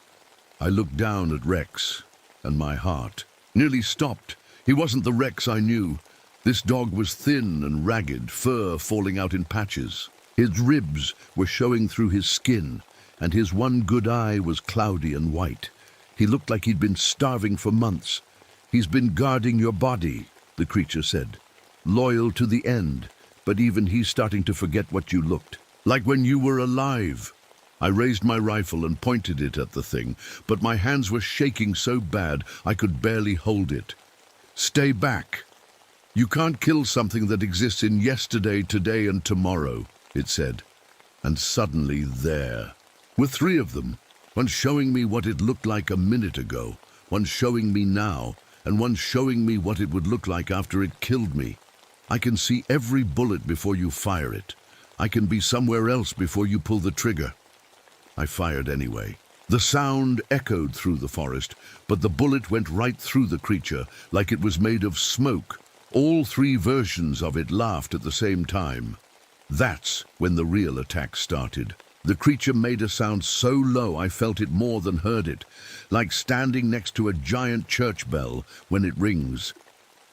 I looked down at Rex, and my heart nearly stopped. He wasn't the Rex I knew. This dog was thin and ragged, fur falling out in patches. His ribs were showing through his skin, and his one good eye was cloudy and white. He looked like he'd been starving for months. "He's been guarding your body," the creature said. "Loyal to the end, but even he's starting to forget what you looked like when you were alive." I raised my rifle and pointed it at the thing, but my hands were shaking so bad I could barely hold it. "Stay back. You can't kill something that exists in yesterday, today, and tomorrow," it said. And suddenly there were 3 of them, one showing me what it looked like a minute ago, one showing me now, and one showing me what it would look like after it killed me. "I can see every bullet before you fire it. I can be somewhere else before you pull the trigger." I fired anyway. The sound echoed through the forest, but the bullet went right through the creature, like it was made of smoke. All 3 versions of it laughed at the same time. That's when the real attack started. The creature made a sound so low I felt it more than heard it, like standing next to a giant church bell when it rings.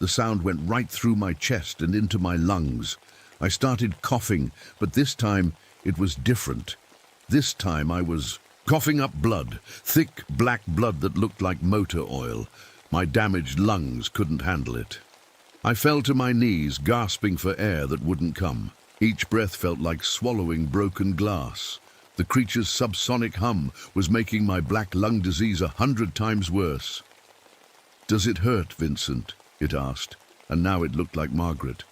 The sound went right through my chest and into my lungs. I started coughing, but this time it was different. This time I was coughing up blood, thick black blood that looked like motor oil. My damaged lungs couldn't handle it. I fell to my knees, gasping for air that wouldn't come. Each breath felt like swallowing broken glass. The creature's subsonic hum was making my black lung disease 100 times worse. "Does it hurt, Vincent?" it asked, and now it looked like Margaret.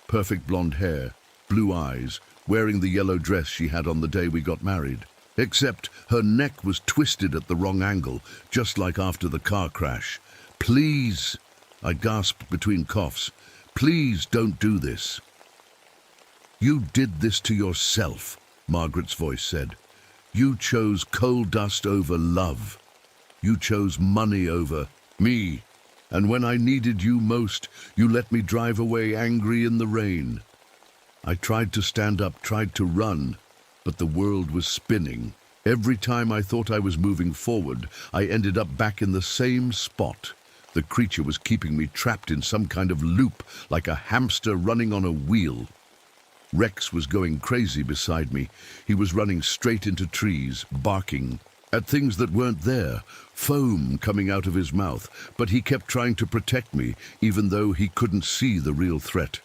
Perfect blonde hair, blue eyes, wearing the yellow dress she had on the day we got married. Except her neck was twisted at the wrong angle, just like after the car crash. "Please," I gasped between coughs. "Please don't do this." "You did this to yourself," Margaret's voice said. "You chose coal dust over love. You chose money over me. And when I needed you most, you let me drive away angry in the rain." I tried to stand up, tried to run, but the world was spinning. Every time I thought I was moving forward, I ended up back in the same spot. The creature was keeping me trapped in some kind of loop, like a hamster running on a wheel. Rex was going crazy beside me. He was running straight into trees, barking at things that weren't there, foam coming out of his mouth, but he kept trying to protect me, even though he couldn't see the real threat.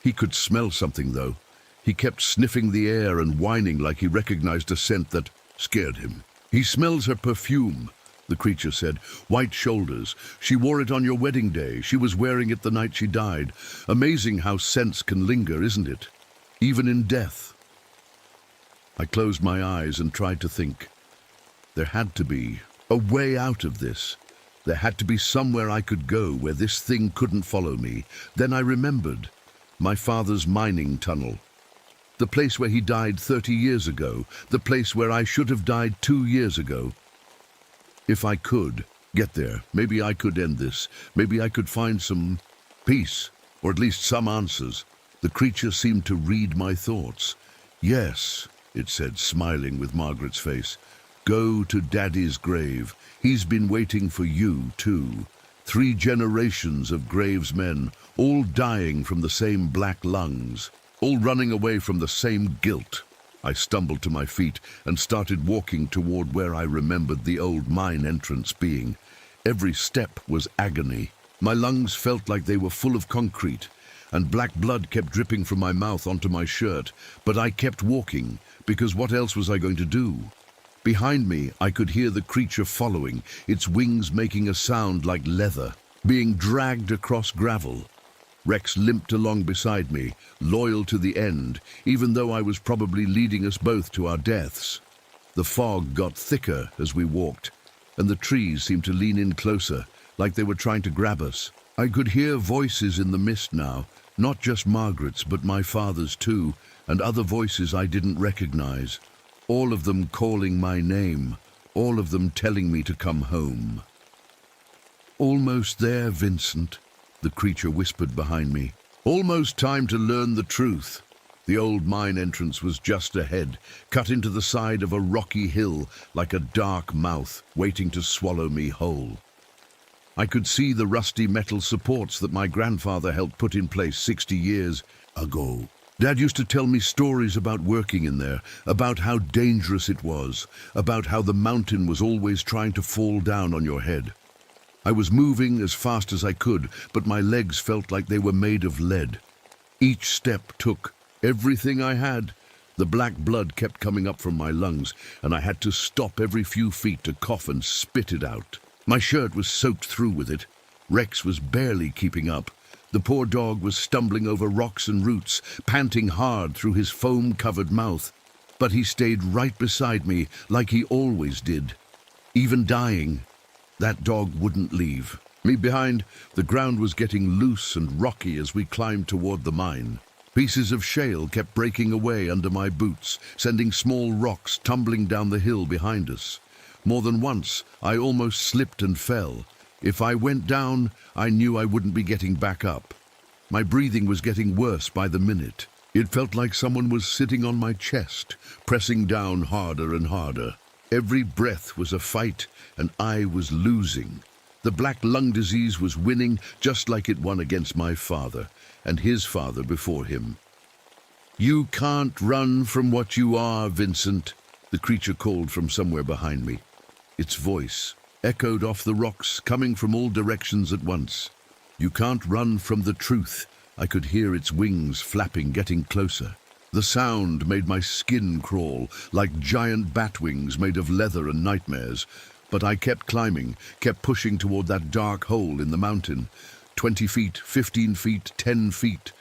He could smell something, though. He kept sniffing the air and whining like he recognized a scent that scared him. "He smells her perfume," the creature said. "White shoulders. She wore it on your wedding day. She was wearing it the night she died. Amazing how scents can linger, isn't it? Even in death." I closed my eyes and tried to think. There had to be a way out of this. There had to be somewhere I could go where this thing couldn't follow me. Then I remembered. My father's mining tunnel. The place where he died 30 years ago. The place where I should have died 2 years ago. If I could get there, maybe I could end this. Maybe I could find some peace, or at least some answers. The creature seemed to read my thoughts. "Yes," it said, smiling with Margaret's face. "Go to Daddy's grave. He's been waiting for you, too. 3 generations of Graves men, all dying from the same black lungs, all running away from the same guilt." I stumbled to my feet and started walking toward where I remembered the old mine entrance being. Every step was agony. My lungs felt like they were full of concrete, and black blood kept dripping from my mouth onto my shirt, but I kept walking, because what else was I going to do? Behind me, I could hear the creature following, its wings making a sound like leather, being dragged across gravel. Rex limped along beside me, loyal to the end, even though I was probably leading us both to our deaths. The fog got thicker as we walked, and the trees seemed to lean in closer, like they were trying to grab us. I could hear voices in the mist now, Not just Margaret's, but my father's too, and other voices I didn't recognize. All of them calling my name, all of them telling me to come home. "Almost there, Vincent," the creature whispered behind me. "Almost time to learn the truth." The old mine entrance was just ahead, cut into the side of a rocky hill like a dark mouth waiting to swallow me whole. I could see the rusty metal supports that my grandfather helped put in place 60 years ago. Dad used to tell me stories about working in there, about how dangerous it was, about how the mountain was always trying to fall down on your head. I was moving as fast as I could, but my legs felt like they were made of lead. Each step took everything I had. The black blood kept coming up from my lungs, and I had to stop every few feet to cough and spit it out. My shirt was soaked through with it. Rex was barely keeping up. The poor dog was stumbling over rocks and roots, panting hard through his foam-covered mouth. But he stayed right beside me, like he always did. Even dying, that dog wouldn't leave. Me behind, the ground was getting loose and rocky as we climbed toward the mine. Pieces of shale kept breaking away under my boots, sending small rocks tumbling down the hill behind us. More than once, I almost slipped and fell. If I went down, I knew I wouldn't be getting back up. My breathing was getting worse by the minute. It felt like someone was sitting on my chest, pressing down harder and harder. Every breath was a fight, and I was losing. The black lung disease was winning, just like it won against my father, and his father before him. "You can't run from what you are, Vincent," the creature called from somewhere behind me. Its voice echoed off the rocks, coming from all directions at once. "You can't run from the truth." I could hear its wings flapping, getting closer. The sound made my skin crawl, like giant bat wings made of leather and nightmares. But I kept climbing, kept pushing toward that dark hole in the mountain. 20 feet, 15 feet, 10 feet.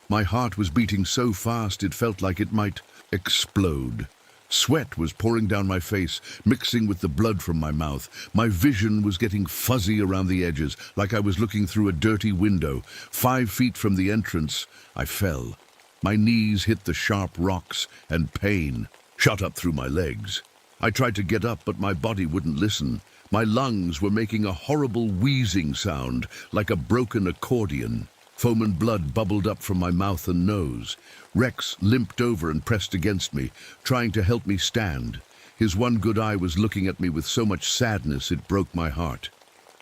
My heart was beating so fast it felt like it might explode. Sweat was pouring down my face, mixing with the blood from my mouth. My vision was getting fuzzy around the edges, like I was looking through a dirty window. 5 feet from the entrance, I fell. My knees hit the sharp rocks, and pain shot up through my legs. I tried to get up, but my body wouldn't listen. My lungs were making a horrible wheezing sound, like a broken accordion. Foam and blood bubbled up from my mouth and nose. Rex limped over and pressed against me, trying to help me stand. His one good eye was looking at me with so much sadness it broke my heart.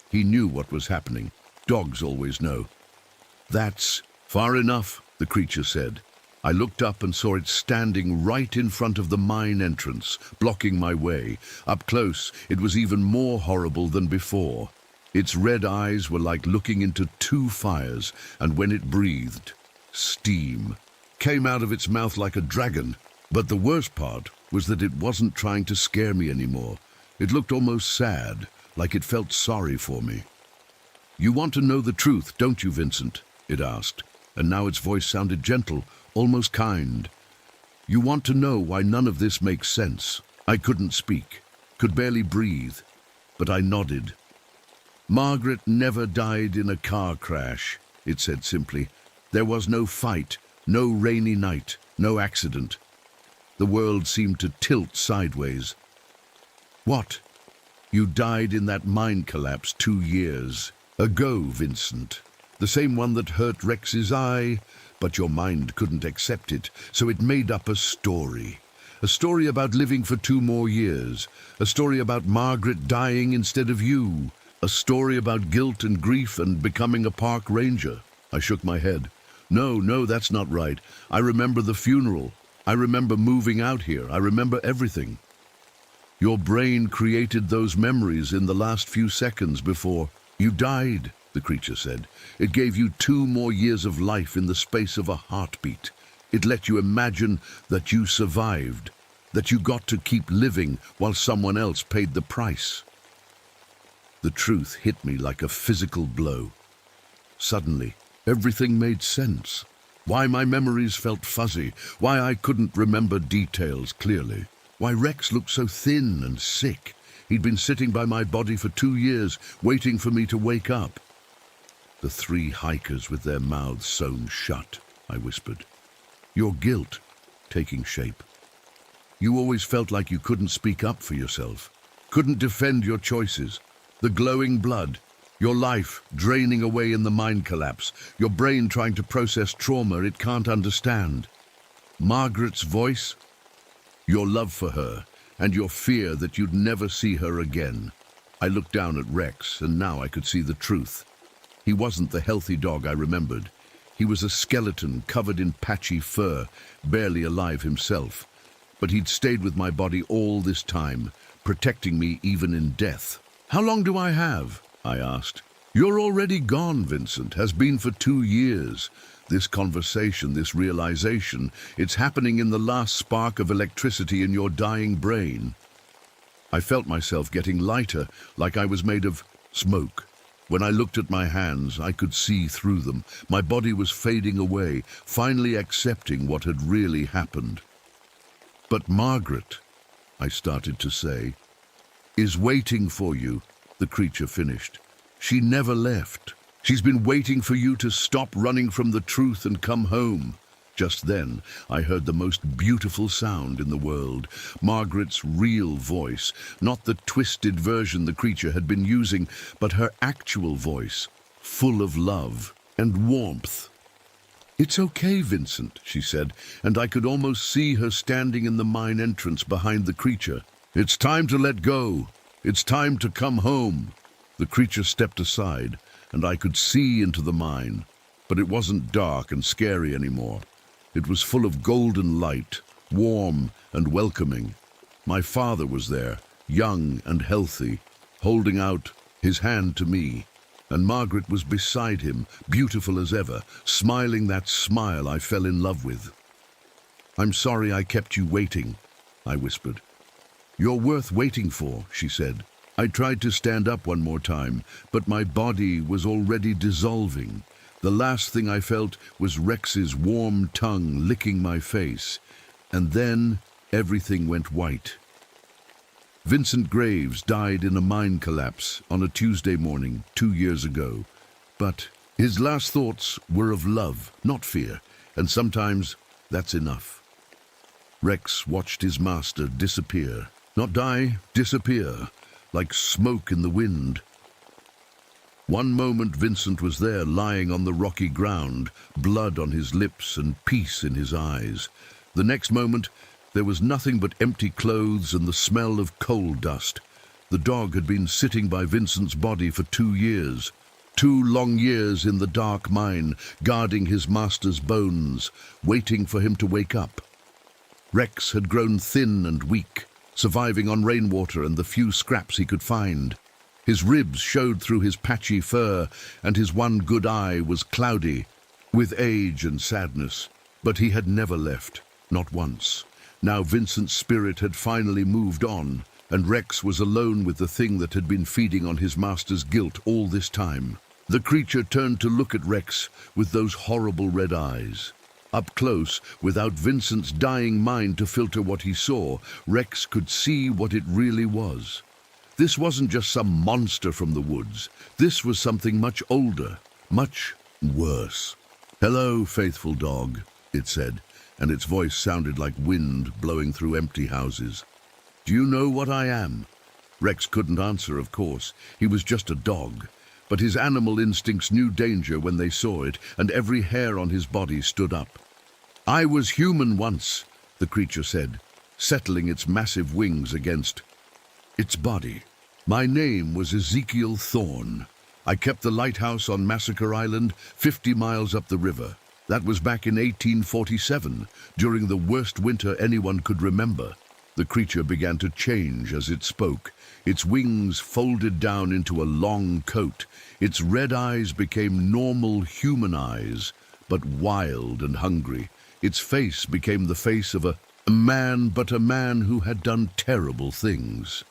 He knew what was happening. Dogs always know. "That's far enough," the creature said. I looked up and saw it standing right in front of the mine entrance, blocking my way. Up close, it was even more horrible than before. Its red eyes were like looking into two fires, and when it breathed, steam came out of its mouth like a dragon. But the worst part was that it wasn't trying to scare me anymore. It looked almost sad, like it felt sorry for me. "You want to know the truth, don't you, Vincent?" it asked, and now its voice sounded gentle, almost kind. "You want to know why none of this makes sense?" I couldn't speak, could barely breathe, but I nodded. "Margaret never died in a car crash," it said simply. "There was no fight, no rainy night, no accident." The world seemed to tilt sideways. "What? You died in that mine collapse 2 years ago, Vincent. The same one that hurt Rex's eye, but your mind couldn't accept it, so it made up a story. A story about living for 2 more years. A story about Margaret dying instead of you. A story about guilt and grief and becoming a park ranger." I shook my head. No, that's not right. I remember the funeral. I remember moving out here. I remember everything." "Your brain created those memories in the last few seconds before you died," the creature said. "It gave you 2 more years of life in the space of a heartbeat. It let you imagine that you survived, that you got to keep living while someone else paid the price." The truth hit me like a physical blow. Suddenly, everything made sense. Why my memories felt fuzzy, why I couldn't remember details clearly, why Rex looked so thin and sick. He'd been sitting by my body for 2 years, waiting for me to wake up. The three hikers with their mouths sewn shut, I whispered. Your guilt taking shape. You always felt like you couldn't speak up for yourself, couldn't defend your choices. The glowing blood, your life draining away in the mind collapse, your brain trying to process trauma it can't understand. Margaret's voice, your love for her, and your fear that you'd never see her again. I looked down at Rex, and now I could see the truth. He wasn't the healthy dog I remembered. He was a skeleton covered in patchy fur, barely alive himself. But he'd stayed with my body all this time, protecting me even in death. How long do I have? I asked. You're already gone, Vincent. Has been for 2 years. This conversation, this realization, it's happening in the last spark of electricity in your dying brain. I felt myself getting lighter, like I was made of smoke. When I looked at my hands, I could see through them. My body was fading away, finally accepting what had really happened. But Margaret, I started to say, is waiting for you, the creature finished. She never left. She's been waiting for you to stop running from the truth and come home. Just then, I heard the most beautiful sound in the world, Margaret's real voice, not the twisted version the creature had been using, but her actual voice, full of love and warmth. It's okay, Vincent, she said, and I could almost see her standing in the mine entrance behind the creature. It's time to let go. It's time to come home. The creature stepped aside, and I could see into the mine, but it wasn't dark and scary anymore. It was full of golden light, warm and welcoming. My father was there, young and healthy, holding out his hand to me, and Margaret was beside him, beautiful as ever, smiling that smile I fell in love with. I'm sorry I kept you waiting, I whispered. You're worth waiting for, she said. I tried to stand up one more time, but my body was already dissolving. The last thing I felt was Rex's warm tongue licking my face, and then everything went white. Vincent Graves died in a mine collapse on a Tuesday morning 2 years ago, but his last thoughts were of love, not fear, and sometimes that's enough. Rex watched his master disappear, not die, disappear, like smoke in the wind. One moment Vincent was there lying on the rocky ground, blood on his lips and peace in his eyes. The next moment there was nothing but empty clothes and the smell of coal dust. The dog had been sitting by Vincent's body for 2 years. 2 long years in the dark mine, guarding his master's bones, waiting for him to wake up. Rex had grown thin and weak, surviving on rainwater and the few scraps he could find. His ribs showed through his patchy fur, and his one good eye was cloudy with age and sadness. But he had never left, not once. Now Vincent's spirit had finally moved on, and Rex was alone with the thing that had been feeding on his master's guilt all this time. The creature turned to look at Rex with those horrible red eyes. Up close, without Vincent's dying mind to filter what he saw, Rex could see what it really was. This wasn't just some monster from the woods. This was something much older, much worse. "Hello, faithful dog," it said, and its voice sounded like wind blowing through empty houses. "Do you know what I am?" Rex couldn't answer, of course. He was just a dog. But his animal instincts knew danger when they saw it, and every hair on his body stood up. "I was human once," the creature said, settling its massive wings against its body. "My name was Ezekiel Thorne. I kept the lighthouse on Massacre Island, 50 miles up the river. That was back in 1847, during the worst winter anyone could remember." The creature began to change as it spoke. Its wings folded down into a long coat. Its red eyes became normal human eyes, but wild and hungry. Its face became the face of a man, but a man who had done terrible things.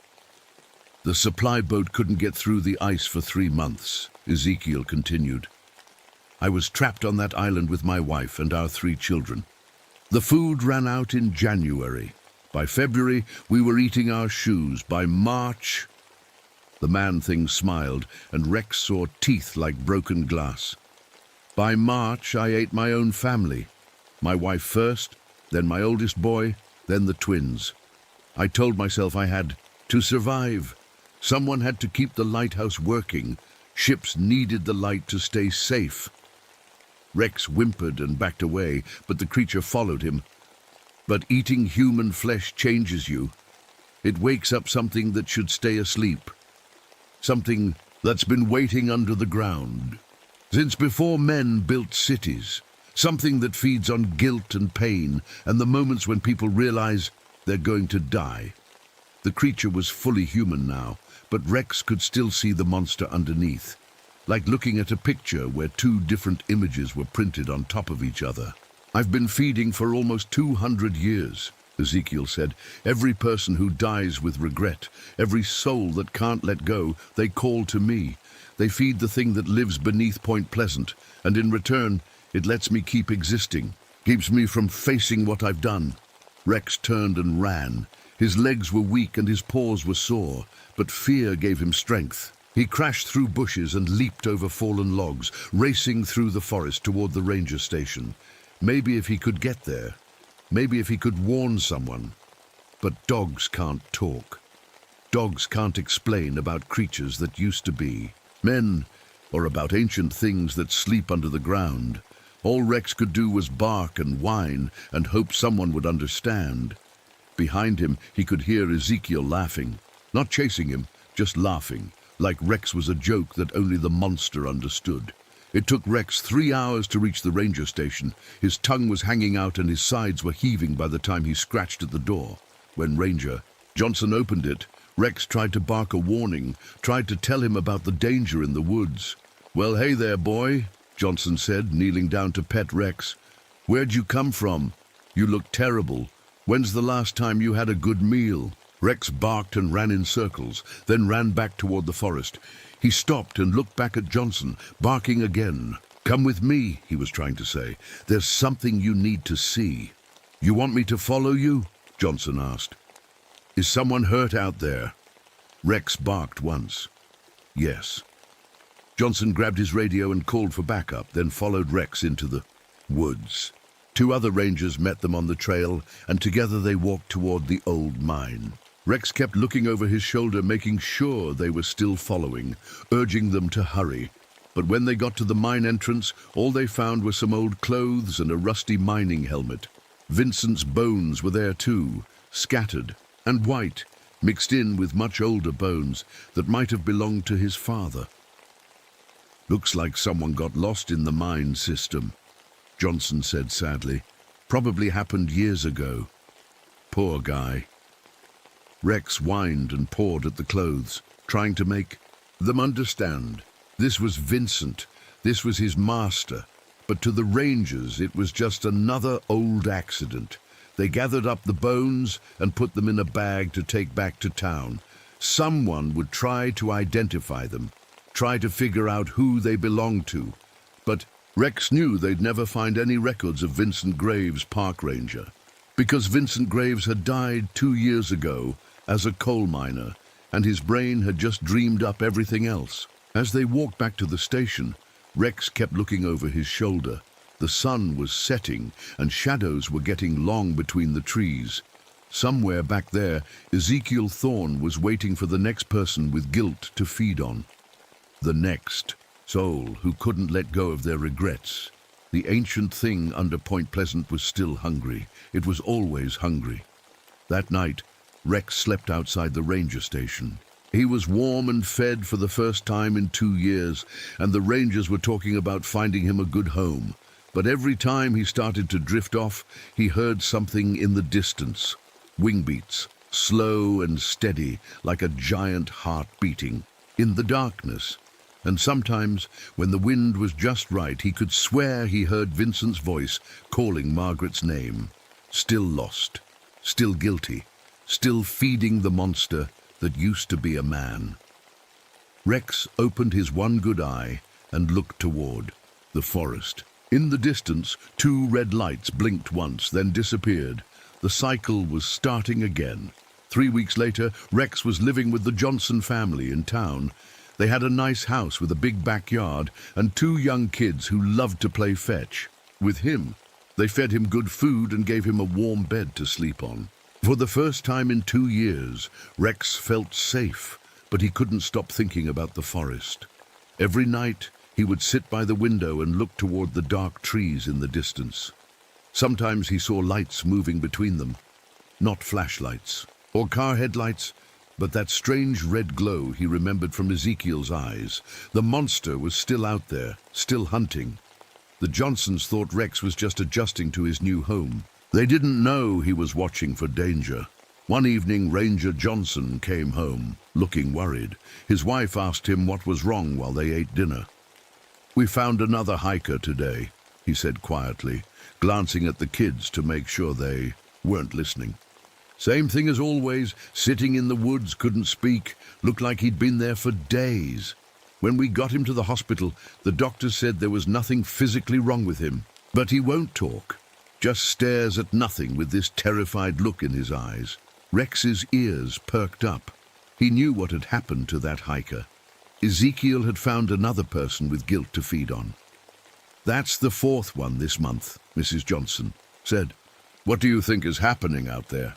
"The supply boat couldn't get through the ice for 3 months, Ezekiel continued. "I was trapped on that island with my wife and our 3 children. The food ran out in January. By February, we were eating our shoes. By March..." The man-thing smiled, and Rex saw teeth like broken glass. By March, I ate my own family. My wife first, then my oldest boy, then the twins. I told myself I had to survive. Someone had to keep the lighthouse working. Ships needed the light to stay safe. Rex whimpered and backed away, but the creature followed him. But eating human flesh changes you. It wakes up something that should stay asleep. Something that's been waiting under the ground since before men built cities. Something that feeds on guilt and pain and the moments when people realize they're going to die. The creature was fully human now, but Rex could still see the monster underneath, like looking at a picture where two different images were printed on top of each other. I've been feeding for almost 200 years, Ezekiel said. Every person who dies with regret, every soul that can't let go, they call to me. They feed the thing that lives beneath Point Pleasant, and in return, it lets me keep existing, keeps me from facing what I've done. Rex turned and ran. His legs were weak and his paws were sore, but fear gave him strength. He crashed through bushes and leaped over fallen logs, racing through the forest toward the ranger station. Maybe if he could get there. Maybe if he could warn someone. But dogs can't talk. Dogs can't explain about creatures that used to be men, or about ancient things that sleep under the ground. All Rex could do was bark and whine and hope someone would understand. Behind him, he could hear Ezekiel laughing. Not chasing him, just laughing, like Rex was a joke that only the monster understood. It took Rex 3 hours to reach the ranger station. His tongue was hanging out and his sides were heaving by the time he scratched at the door. When Ranger Johnson opened it, Rex tried to bark a warning, tried to tell him about the danger in the woods. "Well, hey there, boy," Johnson said, kneeling down to pet Rex. "Where'd you come from? You look terrible. When's the last time you had a good meal?" Rex barked and ran in circles, then ran back toward the forest. He stopped and looked back at Johnson, barking again. "Come with me," he was trying to say. "There's something you need to see." "You want me to follow you?" Johnson asked. "Is someone hurt out there?" Rex barked once. "Yes." Johnson grabbed his radio and called for backup, then followed Rex into the woods. 2 other rangers met them on the trail, and together they walked toward the old mine. Rex kept looking over his shoulder, making sure they were still following, urging them to hurry. But when they got to the mine entrance, all they found were some old clothes and a rusty mining helmet. Vincent's bones were there too, scattered and white, mixed in with much older bones that might have belonged to his father. "Looks like someone got lost in the mine system," Johnson said sadly. "Probably happened years ago. Poor guy." Rex whined and pawed at the clothes, trying to make them understand. This was Vincent. This was his master. But to the rangers, it was just another old accident. They gathered up the bones and put them in a bag to take back to town. Someone would try to identify them, try to figure out who they belonged to. But Rex knew they'd never find any records of Vincent Graves, park ranger, because Vincent Graves had died 2 years ago as a coal miner, and his brain had just dreamed up everything else. As they walked back to the station, Rex kept looking over his shoulder. The sun was setting, and shadows were getting long between the trees. Somewhere back there, Ezekiel Thorne was waiting for the next person with guilt to feed on. The next soul who couldn't let go of their regrets. The ancient thing under Point Pleasant was still hungry. It was always hungry. That night, Rex slept outside the ranger station. He was warm and fed for the first time in 2 years, and the rangers were talking about finding him a good home. But every time he started to drift off, he heard something in the distance. Wing beats, slow and steady, like a giant heart beating. In the darkness. And sometimes, when the wind was just right, he could swear he heard Vincent's voice calling Margaret's name. Still lost, still guilty, still feeding the monster that used to be a man. Rex opened his one good eye and looked toward the forest. In the distance, 2 red lights blinked once, then disappeared. The cycle was starting again. 3 weeks later, Rex was living with the Johnson family in town. They had a nice house with a big backyard and 2 young kids who loved to play fetch. With him, they fed him good food and gave him a warm bed to sleep on. For the first time in 2 years, Rex felt safe, but he couldn't stop thinking about the forest. Every night, he would sit by the window and look toward the dark trees in the distance. Sometimes he saw lights moving between them. Not flashlights or car headlights, but that strange red glow he remembered from Ezekiel's eyes. The monster was still out there, still hunting. The Johnsons thought Rex was just adjusting to his new home. They didn't know he was watching for danger. One evening, Ranger Johnson came home, looking worried. His wife asked him what was wrong while they ate dinner. "We found another hiker today," he said quietly, glancing at the kids to make sure they weren't listening. "Same thing as always, sitting in the woods, couldn't speak, looked like he'd been there for days. When we got him to the hospital, the doctor said there was nothing physically wrong with him. But he won't talk, just stares at nothing with this terrified look in his eyes." Rex's ears perked up. He knew what had happened to that hiker. Ezekiel had found another person with guilt to feed on. "That's the 4th one this month," Mrs. Johnson said. "What do you think is happening out there?"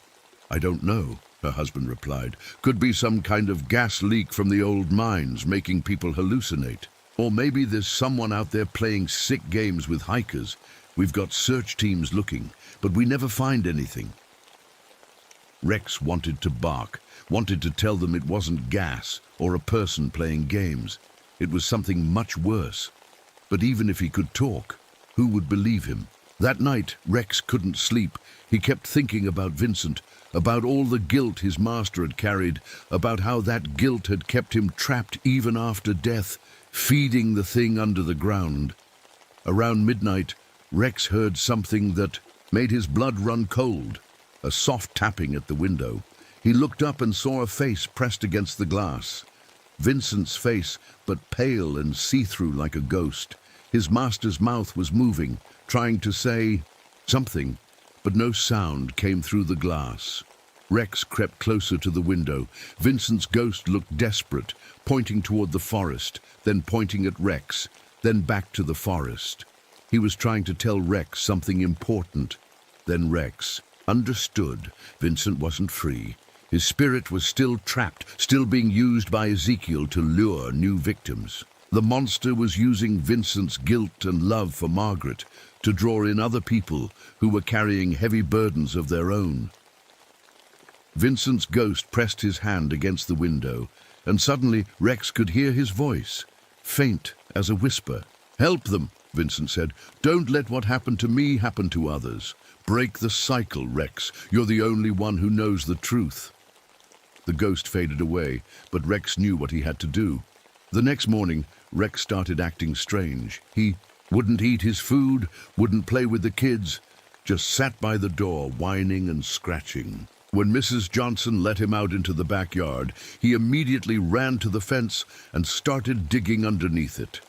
"I don't know," her husband replied. "Could be some kind of gas leak from the old mines, making people hallucinate. Or maybe there's someone out there playing sick games with hikers. We've got search teams looking, but we never find anything." Rex wanted to bark, wanted to tell them it wasn't gas or a person playing games. It was something much worse. But even if he could talk, who would believe him? That night, Rex couldn't sleep. He kept thinking about Vincent, about all the guilt his master had carried, about how that guilt had kept him trapped even after death, feeding the thing under the ground. Around midnight, Rex heard something that made his blood run cold. A soft tapping at the window. He looked up and saw a face pressed against the glass. Vincent's face, but pale and see-through like a ghost. His master's mouth was moving, trying to say something, but no sound came through the glass. Rex crept closer to the window. Vincent's ghost looked desperate, pointing toward the forest, then pointing at Rex, then back to the forest. He was trying to tell Rex something important. Then Rex understood. Vincent wasn't free. His spirit was still trapped, still being used by Ezekiel to lure new victims. The monster was using Vincent's guilt and love for Margaret to draw in other people who were carrying heavy burdens of their own. Vincent's ghost pressed his hand against the window, and suddenly Rex could hear his voice, faint as a whisper. "Help them," Vincent said. "Don't let what happened to me happen to others. Break the cycle, Rex. You're the only one who knows the truth." The ghost faded away, but Rex knew what he had to do. The next morning, Rex started acting strange. He wouldn't eat his food, wouldn't play with the kids, just sat by the door, whining and scratching. When Mrs. Johnson let him out into the backyard, he immediately ran to the fence and started digging underneath it.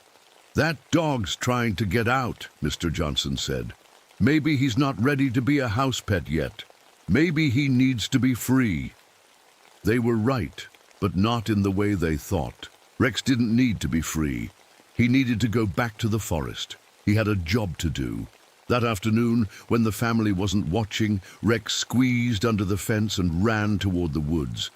"That dog's trying to get out," Mr. Johnson said. "Maybe he's not ready to be a house pet yet. Maybe he needs to be free." They were right, but not in the way they thought. Rex didn't need to be free. He needed to go back to the forest. He had a job to do. That afternoon, when the family wasn't watching, Rex squeezed under the fence and ran toward the woods.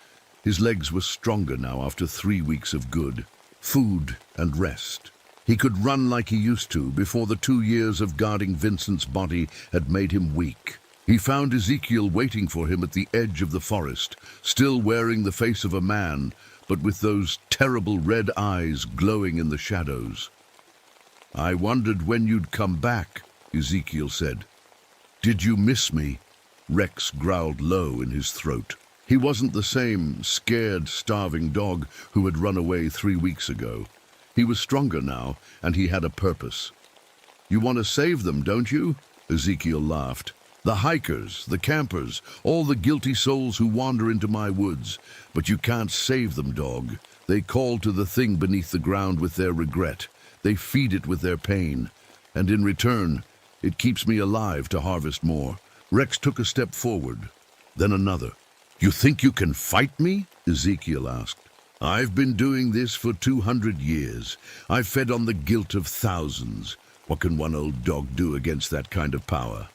His legs were stronger now after 3 weeks of good food and rest. He could run like he used to before the 2 years of guarding Vincent's body had made him weak. He found Ezekiel waiting for him at the edge of the forest, still wearing the face of a man, but with those terrible red eyes glowing in the shadows. "I wondered when you'd come back," Ezekiel said. "Did you miss me?" Rex growled low in his throat. He wasn't the same scared, starving dog who had run away 3 weeks ago. He was stronger now, and he had a purpose. "You want to save them, don't you?" Ezekiel laughed. "The hikers, the campers, all the guilty souls who wander into my woods. But you can't save them, dog. They call to the thing beneath the ground with their regret. They feed it with their pain. And in return, it keeps me alive to harvest more." Rex took a step forward, then another. You think you can fight me? Ezekiel asked. I've been doing this for 200 years. I've fed on the guilt of thousands. What can one old dog do against that kind of power?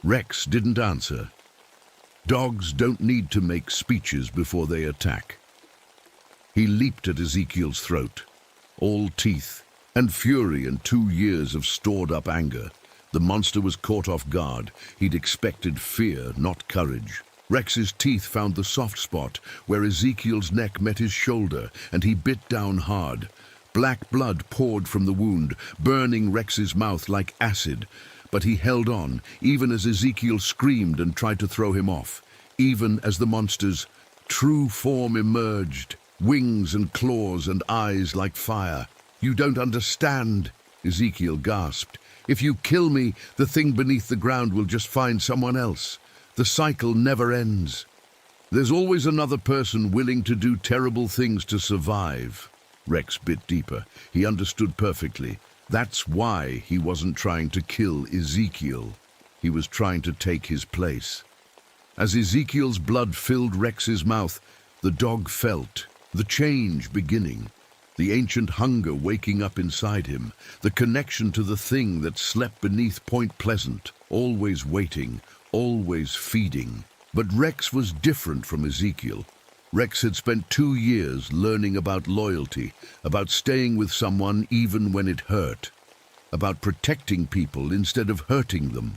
Rex didn't answer. Dogs don't need to make speeches before they attack. He leaped at Ezekiel's throat, all teeth and fury and 2 years of stored-up anger. The monster was caught off guard. He'd expected fear, not courage. Rex's teeth found the soft spot where Ezekiel's neck met his shoulder, and he bit down hard. Black blood poured from the wound, burning Rex's mouth like acid. But he held on, even as Ezekiel screamed and tried to throw him off, even as the monster's true form emerged, wings and claws and eyes like fire. You don't understand, Ezekiel gasped. If you kill me, the thing beneath the ground will just find someone else. The cycle never ends. There's always another person willing to do terrible things to survive. Rex bit deeper. He understood perfectly. That's why he wasn't trying to kill Ezekiel. He was trying to take his place. As Ezekiel's blood filled Rex's mouth, the dog felt the change beginning, the ancient hunger waking up inside him, the connection to the thing that slept beneath Point Pleasant, always waiting, always feeding. But Rex was different from Ezekiel. Rex had spent 2 years learning about loyalty, about staying with someone even when it hurt, about protecting people instead of hurting them.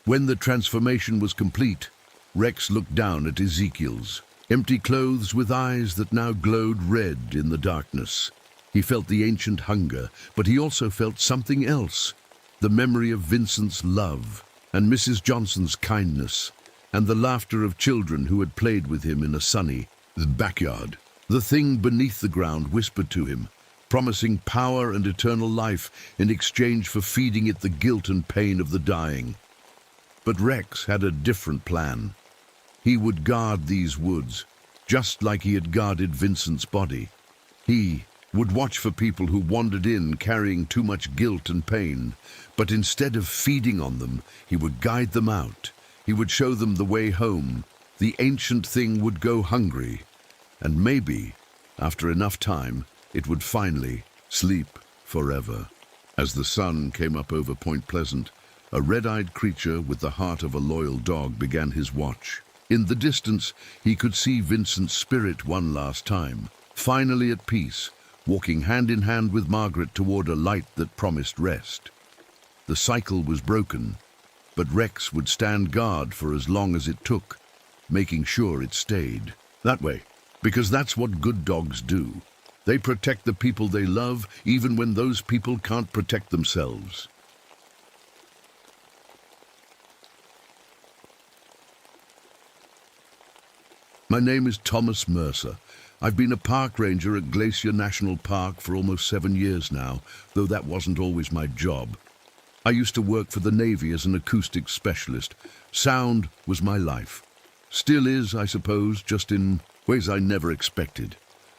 When the transformation was complete, Rex looked down at Ezekiel's empty clothes with eyes that now glowed red in the darkness. He felt the ancient hunger, but he also felt something else, the memory of Vincent's love and Mrs. Johnson's kindness, and the laughter of children who had played with him in a sunny backyard. The thing beneath the ground whispered to him, promising power and eternal life in exchange for feeding it the guilt and pain of the dying. But Rex had a different plan. He would guard these woods, just like he had guarded Vincent's body. He would watch for people who wandered in carrying too much guilt and pain, but instead of feeding on them, he would guide them out. He would show them the way home. The ancient thing would go hungry, and maybe, after enough time, it would finally sleep forever. As the sun came up over Point Pleasant, a red-eyed creature with the heart of a loyal dog began his watch. In the distance, he could see Vincent's spirit one last time, finally at peace, walking hand in hand with Margaret toward a light that promised rest. The cycle was broken, but Rex would stand guard for as long as it took, making sure it stayed that way, because that's what good dogs do. They protect the people they love, even when those people can't protect themselves. My name is Thomas Mercer. I've been a park ranger at Glacier National Park for almost 7 years now, though that wasn't always my job. I used to work for the Navy as an acoustics specialist. Sound was my life. Still is, I suppose, just in ways I never expected.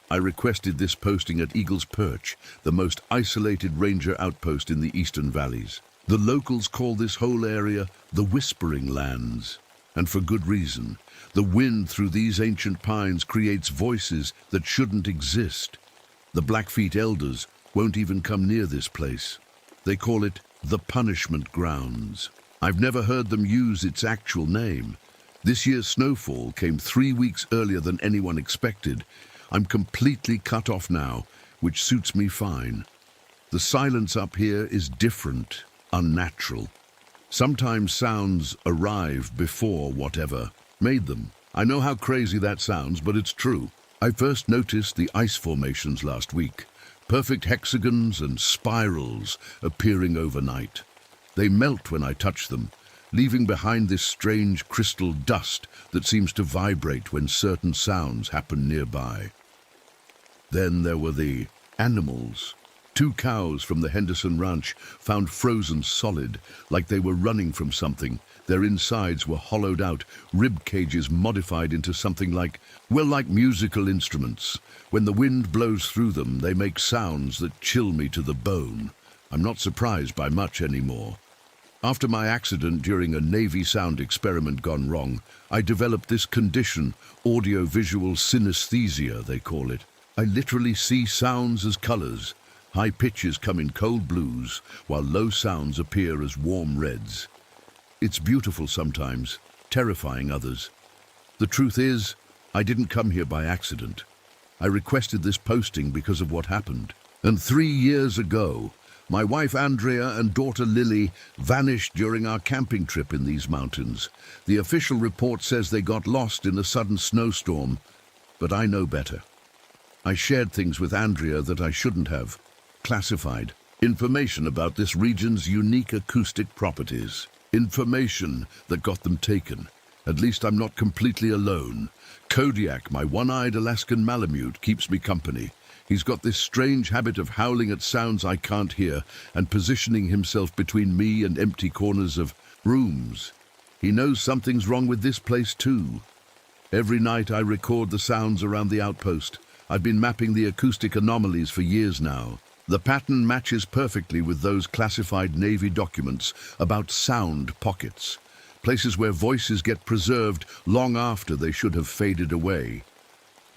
I requested this posting at Eagle's Perch, the most isolated ranger outpost in the Eastern Valleys. The locals call this whole area the Whispering Lands, and for good reason. The wind through these ancient pines creates voices that shouldn't exist. The Blackfeet elders won't even come near this place. They call it the Punishment Grounds. I've never heard them use its actual name. This year's snowfall came 3 weeks earlier than anyone expected. I'm completely cut off now, which suits me fine. The silence up here is different, unnatural. Sometimes sounds arrive before whatever made them. I know how crazy that sounds, but it's true. I first noticed the ice formations last week. Perfect hexagons and spirals appearing overnight. They melt when I touch them, leaving behind this strange crystal dust that seems to vibrate when certain sounds happen nearby. Then there were the animals. 2 cows from the Henderson Ranch found frozen solid, like they were running from something. Their insides were hollowed out, rib cages modified into something like musical instruments. When the wind blows through them, they make sounds that chill me to the bone. I'm not surprised by much anymore. After my accident during a Navy sound experiment gone wrong, I developed this condition, audio-visual synesthesia, they call it. I literally see sounds as colors. High pitches come in cold blues, while low sounds appear as warm reds. It's beautiful sometimes, terrifying others. The truth is, I didn't come here by accident. I requested this posting because of what happened. And 3 years ago, my wife Andrea and daughter Lily vanished during our camping trip in these mountains. The official report says they got lost in a sudden snowstorm, but I know better. I shared things with Andrea that I shouldn't have. Classified information about this region's unique acoustic properties. Information that got them taken. At least I'm not completely alone. Kodiak, my one-eyed Alaskan Malamute, keeps me company. He's got this strange habit of howling at sounds I can't hear and positioning himself between me and empty corners of rooms. He knows something's wrong with this place too. Every night I record the sounds around the outpost. I've been mapping the acoustic anomalies for years now. The pattern matches perfectly with those classified Navy documents about sound pockets, places where voices get preserved long after they should have faded away.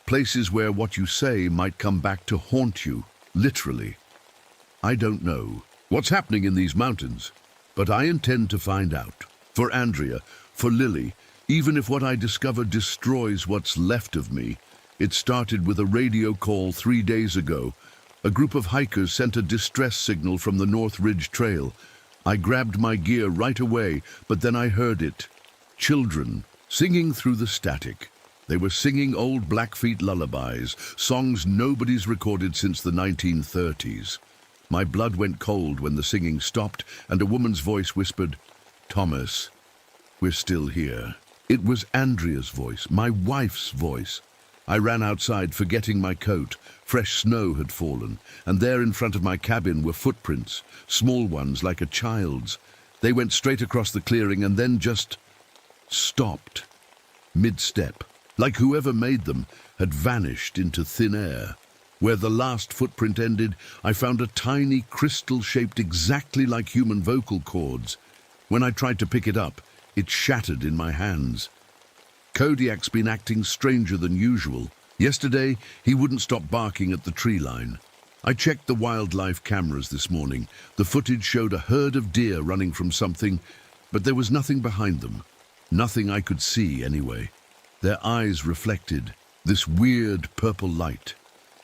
Places where what you say might come back to haunt you, literally. I don't know what's happening in these mountains, but I intend to find out. For Andrea, for Lily, even if what I discover destroys what's left of me. It started with a radio call 3 days ago. A group of hikers sent a distress signal from the North Ridge Trail. I grabbed my gear right away, but then I heard it. Children singing through the static. They were singing old Blackfeet lullabies, songs nobody's recorded since the 1930s. My blood went cold when the singing stopped and a woman's voice whispered, "Thomas, we're still here." It was Andrea's voice, my wife's voice. I ran outside, forgetting my coat. Fresh snow had fallen, and there in front of my cabin were footprints, small ones like a child's. They went straight across the clearing and then just stopped, mid-step, like whoever made them had vanished into thin air. Where the last footprint ended, I found a tiny crystal shaped exactly like human vocal cords. When I tried to pick it up, it shattered in my hands. Kodiak's been acting stranger than usual. Yesterday, he wouldn't stop barking at the tree line. I checked the wildlife cameras this morning. The footage showed a herd of deer running from something, but there was nothing behind them. Nothing I could see, anyway. Their eyes reflected this weird purple light,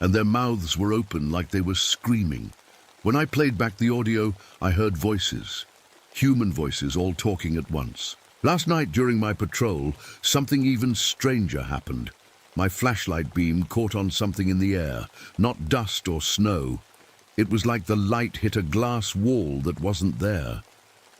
and their mouths were open like they were screaming. When I played back the audio, I heard voices. Human voices all talking at once. Last night during my patrol, something even stranger happened. My flashlight beam caught on something in the air, not dust or snow. It was like the light hit a glass wall that wasn't there.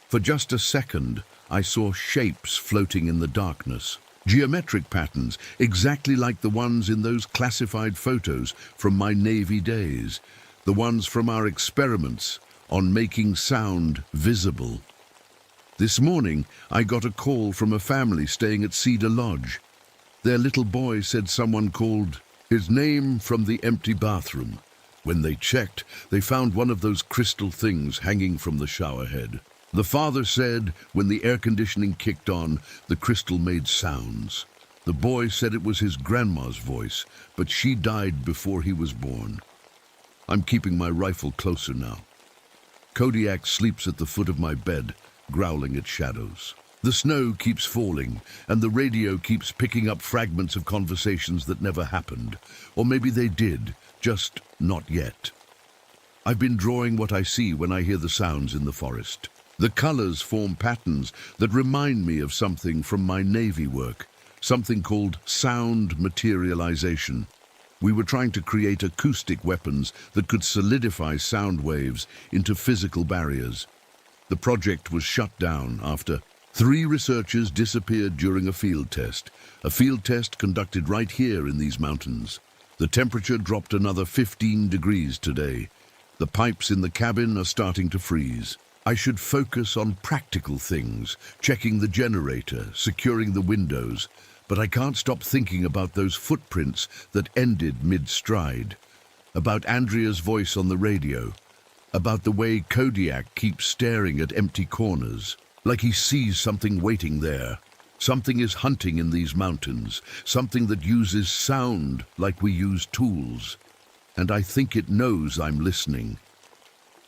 For just a second, I saw shapes floating in the darkness. Geometric patterns, exactly like the ones in those classified photos from my Navy days. The ones from our experiments on making sound visible. This morning, I got a call from a family staying at Cedar Lodge. Their little boy said someone called his name from the empty bathroom. When they checked, they found one of those crystal things hanging from the shower head. The father said when the air conditioning kicked on, the crystal made sounds. The boy said it was his grandma's voice, but she died before he was born. I'm keeping my rifle closer now. Kodiak sleeps at the foot of my bed, growling at shadows. The snow keeps falling, and the radio keeps picking up fragments of conversations that never happened. Or maybe they did, just not yet. I've been drawing what I see when I hear the sounds in the forest. The colors form patterns that remind me of something from my Navy work, something called sound materialization. We were trying to create acoustic weapons that could solidify sound waves into physical barriers. The project was shut down after 3 researchers disappeared during a field test conducted right here in these mountains. The temperature dropped another 15 degrees today. The pipes in the cabin are starting to freeze. I should focus on practical things, checking the generator, securing the windows, but I can't stop thinking about those footprints that ended mid-stride, about Andrea's voice on the radio, about the way Kodiak keeps staring at empty corners, like he sees something waiting there. Something is hunting in these mountains, something that uses sound like we use tools. And I think it knows I'm listening.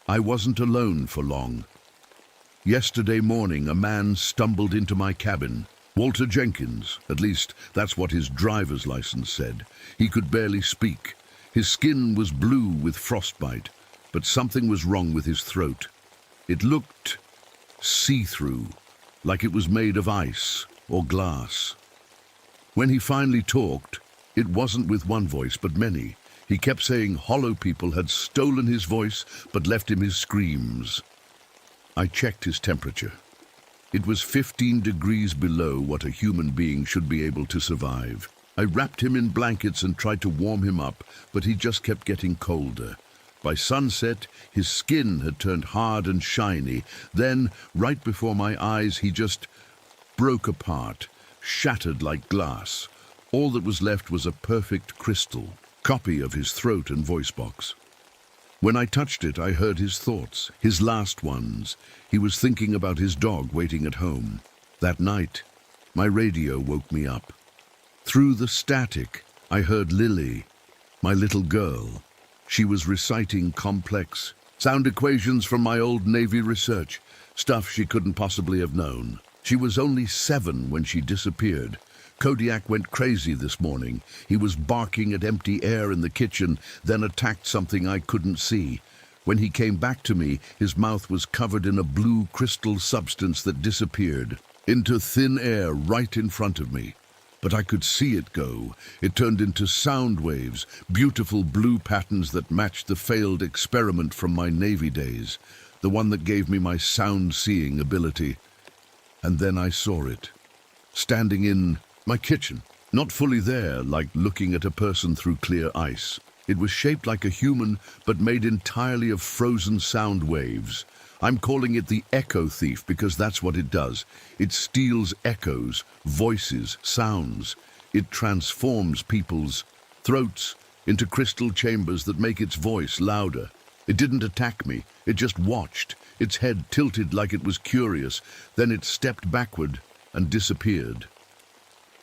I wasn't alone for long. Yesterday morning, a man stumbled into my cabin. Walter Jenkins, at least that's what his driver's license said. He could barely speak. His skin was blue with frostbite, but something was wrong with his throat. It looked see-through, like it was made of ice or glass. When he finally talked, it wasn't with one voice but many. He kept saying hollow people had stolen his voice but left him his screams. I checked his temperature. It was 15 degrees below what a human being should be able to survive. I wrapped him in blankets and tried to warm him up, but he just kept getting colder. By sunset, his skin had turned hard and shiny. Then, right before my eyes, he just broke apart, shattered like glass. All that was left was a perfect crystal, copy of his throat and voice box. When I touched it, I heard his thoughts, his last ones. He was thinking about his dog waiting at home. That night, my radio woke me up. Through the static, I heard Lily, my little girl. She was reciting complex sound equations from my old Navy research, stuff she couldn't possibly have known. She was only 7 when she disappeared. Kodiak went crazy this morning. He was barking at empty air in the kitchen, then attacked something I couldn't see. When he came back to me, his mouth was covered in a blue crystal substance that disappeared into thin air right in front of me. But I could see it go. It turned into sound waves, beautiful blue patterns that matched the failed experiment from my Navy days, the one that gave me my sound-seeing ability. And then I saw it, standing in my kitchen, not fully there, like looking at a person through clear ice. It was shaped like a human, but made entirely of frozen sound waves. I'm calling it the echo thief because that's what it does. It steals echoes, voices, sounds. It transforms people's throats into crystal chambers that make its voice louder. It didn't attack me, it just watched, its head tilted like it was curious. Then it stepped backward and disappeared.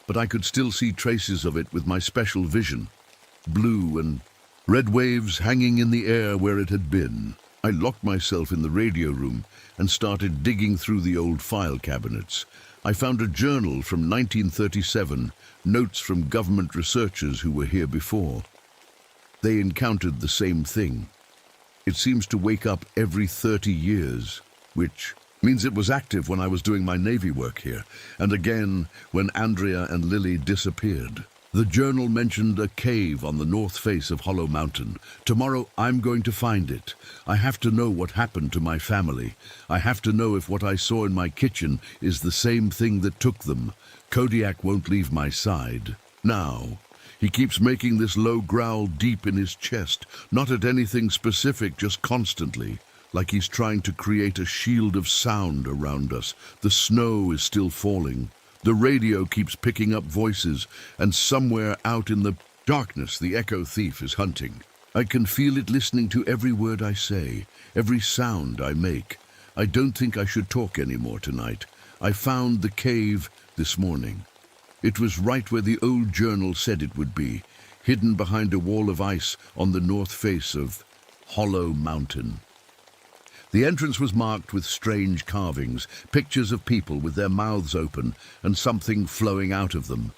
But I could still see traces of it with my special vision. Blue and red waves hanging in the air where it had been. I locked myself in the radio room and started digging through the old file cabinets. I found a journal from 1937, notes from government researchers who were here before. They encountered the same thing. It seems to wake up every 30 years, which means it was active when I was doing my Navy work here, and again when Andrea and Lily disappeared. The journal mentioned a cave on the north face of Hollow Mountain. Tomorrow I'm going to find it. I have to know what happened to my family. I have to know if what I saw in my kitchen is the same thing that took them. Kodiak won't leave my side. Now, he keeps making this low growl deep in his chest, not at anything specific, just constantly, like he's trying to create a shield of sound around us. The snow is still falling. The radio keeps picking up voices, and somewhere out in the darkness, the echo thief is hunting. I can feel it listening to every word I say, every sound I make. I don't think I should talk anymore tonight. I found the cave this morning. It was right where the old journal said it would be, hidden behind a wall of ice on the north face of Hollow Mountain. The entrance was marked with strange carvings, pictures of people with their mouths open and something flowing out of them.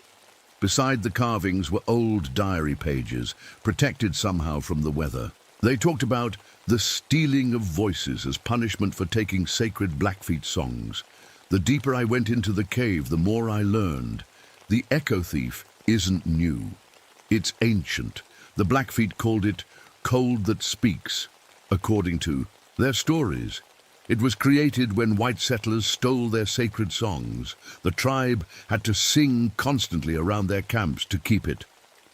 Beside the carvings were old diary pages, protected somehow from the weather. They talked about the stealing of voices as punishment for taking sacred Blackfeet songs. The deeper I went into the cave, the more I learned. The echo thief isn't new. It's ancient. The Blackfeet called it cold that speaks, according to their stories. It was created when white settlers stole their sacred songs. The tribe had to sing constantly around their camps to keep it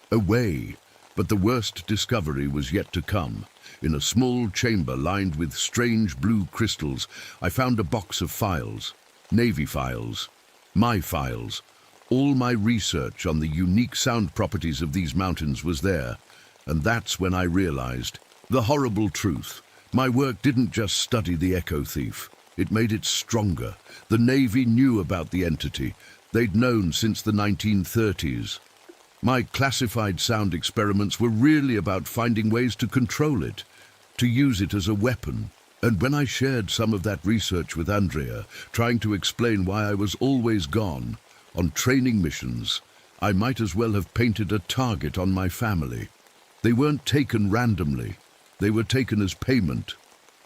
away. But the worst discovery was yet to come. In a small chamber lined with strange blue crystals, I found a box of files, Navy files, my files. All my research on the unique sound properties of these mountains was there, and that's when I realized the horrible truth. My work didn't just study the echo thief. It made it stronger. The Navy knew about the entity. They'd known since the 1930s. My classified sound experiments were really about finding ways to control it, to use it as a weapon. And when I shared some of that research with Andrea, trying to explain why I was always gone, on training missions, I might as well have painted a target on my family. They weren't taken randomly. They were taken as payment,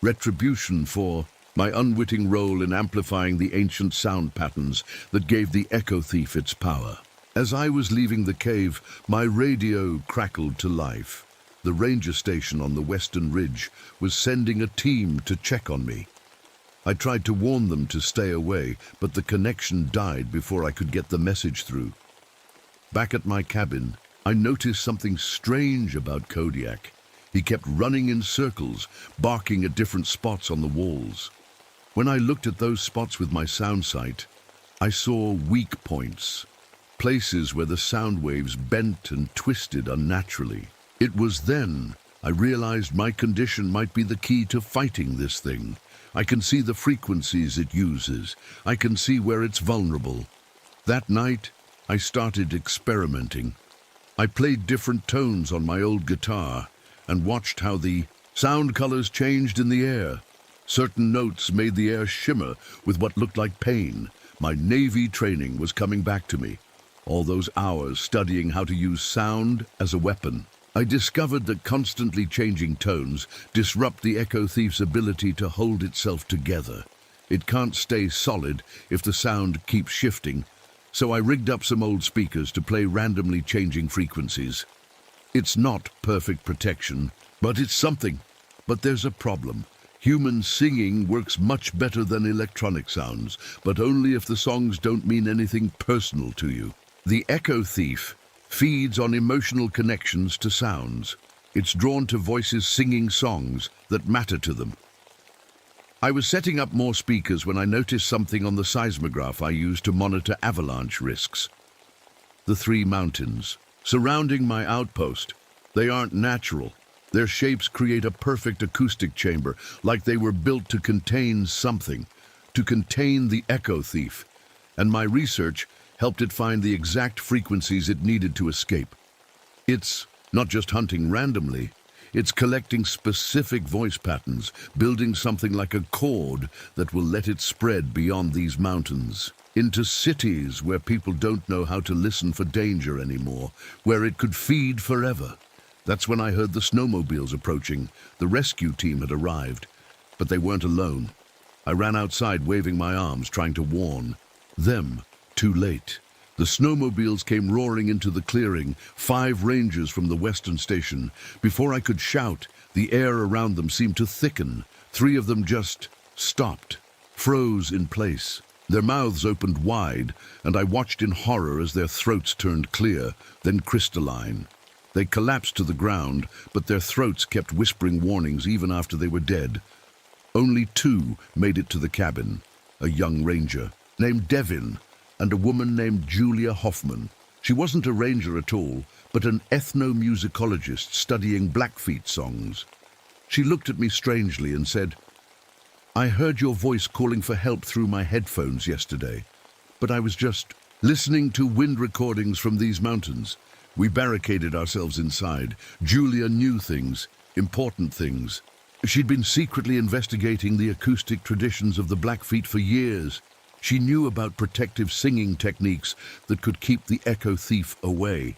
retribution for my unwitting role in amplifying the ancient sound patterns that gave the echo thief its power. As I was leaving the cave, my radio crackled to life. The ranger station on the western ridge was sending a team to check on me. I tried to warn them to stay away, but the connection died before I could get the message through. Back at my cabin, I noticed something strange about Kodiak. He kept running in circles, barking at different spots on the walls. When I looked at those spots with my sound sight, I saw weak points, places where the sound waves bent and twisted unnaturally. It was then I realized my condition might be the key to fighting this thing. I can see the frequencies it uses. I can see where it's vulnerable. That night, I started experimenting. I played different tones on my old guitar and watched how the sound colors changed in the air. Certain notes made the air shimmer with what looked like pain. My Navy training was coming back to me. All those hours studying how to use sound as a weapon. I discovered that constantly changing tones disrupt the echo thief's ability to hold itself together. It can't stay solid if the sound keeps shifting, so I rigged up some old speakers to play randomly changing frequencies. It's not perfect protection, but it's something. But there's a problem. Human singing works much better than electronic sounds, but only if the songs don't mean anything personal to you. The echo thief feeds on emotional connections to sounds. It's drawn to voices singing songs that matter to them. I was setting up more speakers when I noticed something on the seismograph I used to monitor avalanche risks. The 3 mountains surrounding my outpost. They aren't natural. Their shapes create a perfect acoustic chamber, like they were built to contain something, to contain the echo thief. And my research helped it find the exact frequencies it needed to escape. It's not just hunting randomly, it's collecting specific voice patterns, building something like a chord that will let it spread beyond these mountains, into cities where people don't know how to listen for danger anymore, where it could feed forever. That's when I heard the snowmobiles approaching. The rescue team had arrived, but they weren't alone. I ran outside waving my arms, trying to warn them. Too late. The snowmobiles came roaring into the clearing, 5 rangers from the western station. Before I could shout, the air around them seemed to thicken. 3 of them just stopped, froze in place. Their mouths opened wide, and I watched in horror as their throats turned clear, then crystalline. They collapsed to the ground, but their throats kept whispering warnings even after they were dead. Only 2 made it to the cabin, a young ranger named Devin, and a woman named Julia Hoffman. She wasn't a ranger at all, but an ethnomusicologist studying Blackfeet songs. She looked at me strangely and said, "I heard your voice calling for help through my headphones yesterday, but I was just listening to wind recordings from these mountains." We barricaded ourselves inside. Julia knew things, important things. She'd been secretly investigating the acoustic traditions of the Blackfeet for years. She knew about protective singing techniques that could keep the echo thief away.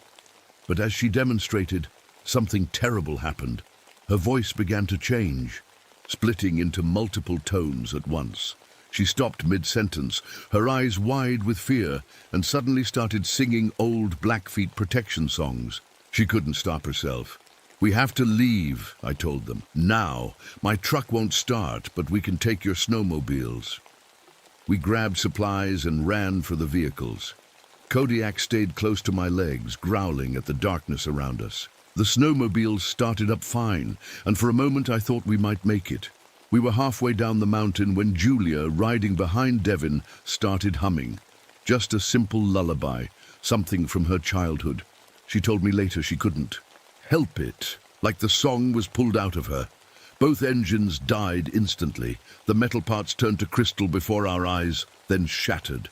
But as she demonstrated, something terrible happened. Her voice began to change, splitting into multiple tones at once. She stopped mid-sentence, her eyes wide with fear, and suddenly started singing old Blackfeet protection songs. She couldn't stop herself. "We have to leave," I told them. "Now. My truck won't start, but we can take your snowmobiles." We grabbed supplies and ran for the vehicles. Kodiak stayed close to my legs, growling at the darkness around us. The snowmobiles started up fine, and for a moment I thought we might make it. We were halfway down the mountain when Julia, riding behind Devin, started humming. Just a simple lullaby, something from her childhood. She told me later she couldn't help it, like the song was pulled out of her. Both engines died instantly. The metal parts turned to crystal before our eyes, then shattered.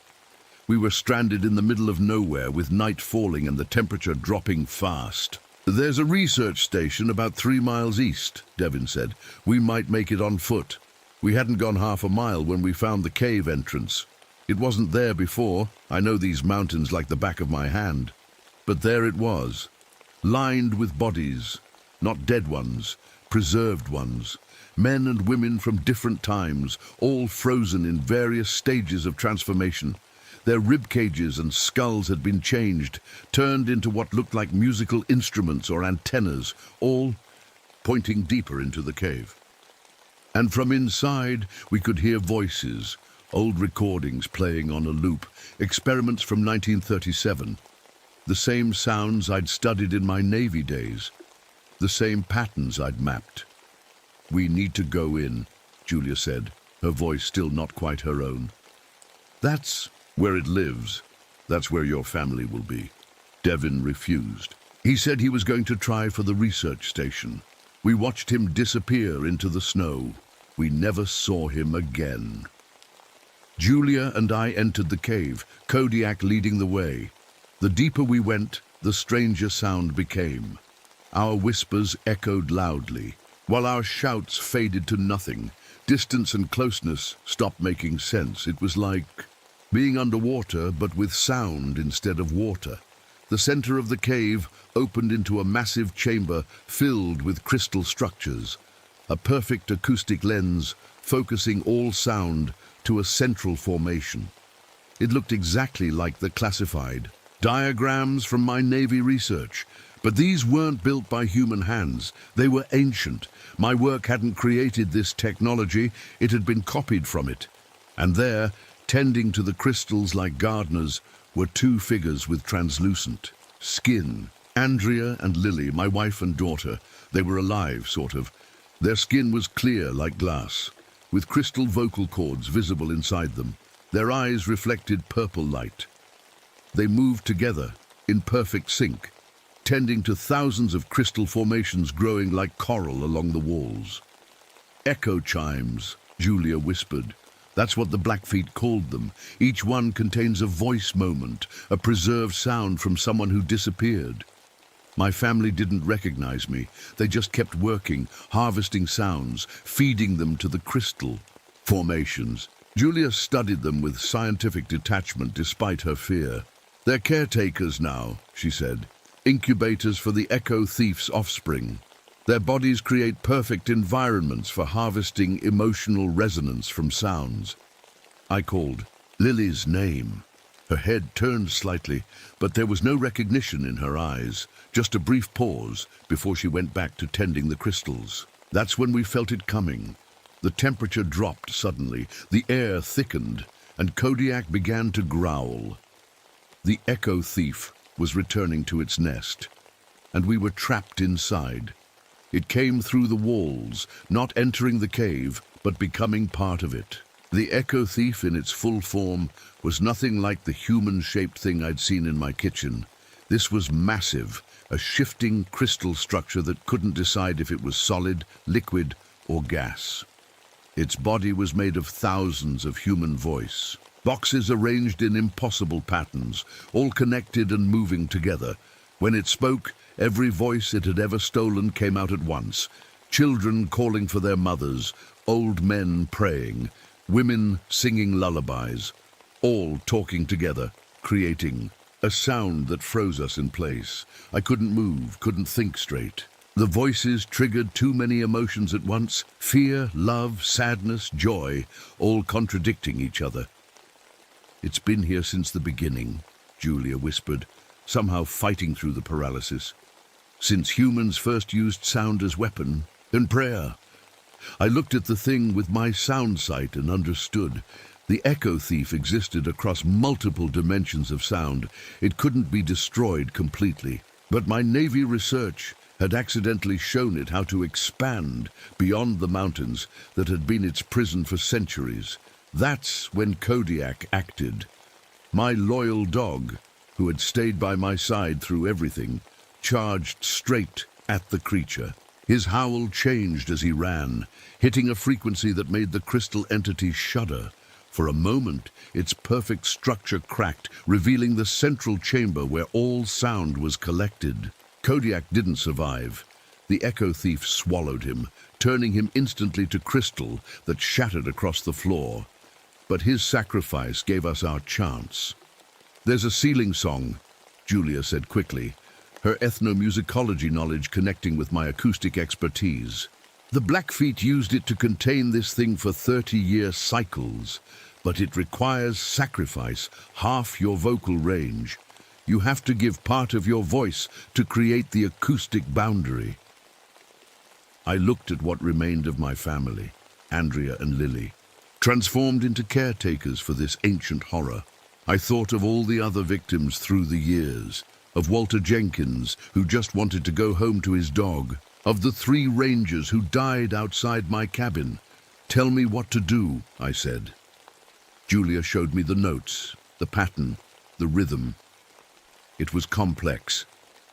We were stranded in the middle of nowhere with night falling and the temperature dropping fast. "There's a research station about 3 miles east," Devin said. "We might make it on foot." We hadn't gone half a mile when we found the cave entrance. It wasn't there before. I know these mountains like the back of my hand. But there it was, lined with bodies, not dead ones, preserved ones. Men and women from different times, all frozen in various stages of transformation. Their rib cages and skulls had been changed, turned into what looked like musical instruments or antennas, all pointing deeper into the cave. And from inside, we could hear voices, old recordings playing on a loop, experiments from 1937. The same sounds I'd studied in my Navy days, the same patterns I'd mapped. "We need to go in," Julia said, her voice still not quite her own. "That's where it lives. That's where your family will be." Devin refused. He said he was going to try for the research station. We watched him disappear into the snow. We never saw him again. Julia and I entered the cave, Kodiak leading the way. The deeper we went, the stranger sound became. Our whispers echoed loudly, while our shouts faded to nothing. Distance and closeness stopped making sense. It was like being underwater, but with sound instead of water. The center of the cave opened into a massive chamber filled with crystal structures, a perfect acoustic lens focusing all sound to a central formation. It looked exactly like the classified diagrams from my Navy research, but these weren't built by human hands. They were ancient. My work hadn't created this technology, it had been copied from it. And there, tending to the crystals like gardeners, were 2 figures with translucent skin. Andrea and Lily, my wife and daughter. They were alive, sort of. Their skin was clear like glass, with crystal vocal cords visible inside them. Their eyes reflected purple light. They moved together, in perfect sync, tending to thousands of crystal formations growing like coral along the walls. "Echo chimes," Julia whispered. "That's what the Blackfeet called them. Each one contains a voice moment, a preserved sound from someone who disappeared." My family didn't recognize me. They just kept working, harvesting sounds, feeding them to the crystal formations. Julia studied them with scientific detachment despite her fear. "They're caretakers now," she said. "Incubators for the echo thief's offspring. Their bodies create perfect environments for harvesting emotional resonance from sounds." I called Lily's name. Her head turned slightly, but there was no recognition in her eyes, just a brief pause before she went back to tending the crystals. That's when we felt it coming. The temperature dropped suddenly, the air thickened, and Kodiak began to growl. The echo thief was returning to its nest, and we were trapped inside. It came through the walls, not entering the cave, but becoming part of it. The echo thief in its full form was nothing like the human-shaped thing I'd seen in my kitchen. This was massive, a shifting crystal structure that couldn't decide if it was solid, liquid, or gas. Its body was made of thousands of human voice, boxes arranged in impossible patterns, all connected and moving together. When it spoke, every voice it had ever stolen came out at once. Children calling for their mothers, old men praying, women singing lullabies, all talking together, creating a sound that froze us in place. I couldn't move, couldn't think straight. The voices triggered too many emotions at once, fear, love, sadness, joy, all contradicting each other. "It's been here since the beginning," Julia whispered, somehow fighting through the paralysis. "Since humans first used sound as weapon, and prayer." I looked at the thing with my sound sight and understood. The echo thief existed across multiple dimensions of sound. It couldn't be destroyed completely. But my Navy research had accidentally shown it how to expand beyond the mountains that had been its prison for centuries. That's when Kodiak acted. My loyal dog, who had stayed by my side through everything, charged straight at the creature. His howl changed as he ran, hitting a frequency that made the crystal entity shudder. For a moment, its perfect structure cracked, revealing the central chamber where all sound was collected. Kodiak didn't survive. The echo thief swallowed him, turning him instantly to crystal that shattered across the floor. But his sacrifice gave us our chance. "There's a sealing song," Julia said quickly, her ethnomusicology knowledge connecting with my acoustic expertise. "The Blackfeet used it to contain this thing for 30-year cycles, but it requires sacrifice, half your vocal range. You have to give part of your voice to create the acoustic boundary." I looked at what remained of my family, Andrea and Lily, transformed into caretakers for this ancient horror. I thought of all the other victims through the years, of Walter Jenkins, who just wanted to go home to his dog, of the 3 rangers who died outside my cabin. "Tell me what to do," I said. Julia showed me the notes, the pattern, the rhythm. It was complex,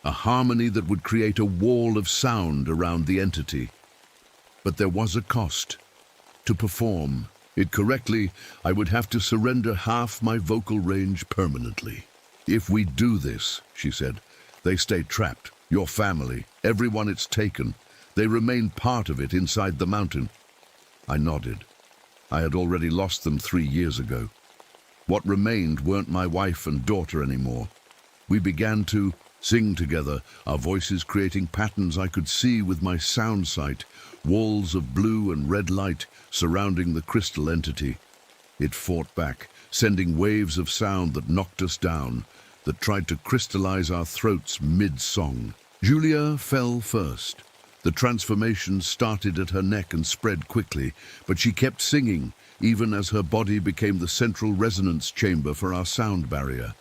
a harmony that would create a wall of sound around the entity. But there was a cost. To perform it correctly, I would have to surrender half my vocal range permanently. "If we do this," she said, "they stay trapped. Your family, everyone it's taken. They remain part of it inside the mountain." I nodded. I had already lost them 3 years ago. What remained weren't my wife and daughter anymore. We began to sing together, our voices creating patterns I could see with my sound sight, walls of blue and red light surrounding the crystal entity. It fought back, sending waves of sound that knocked us down, that tried to crystallize our throats mid-song. Julia fell first. The transformation started at her neck and spread quickly, but she kept singing, even as her body became the central resonance chamber for our sound barrier.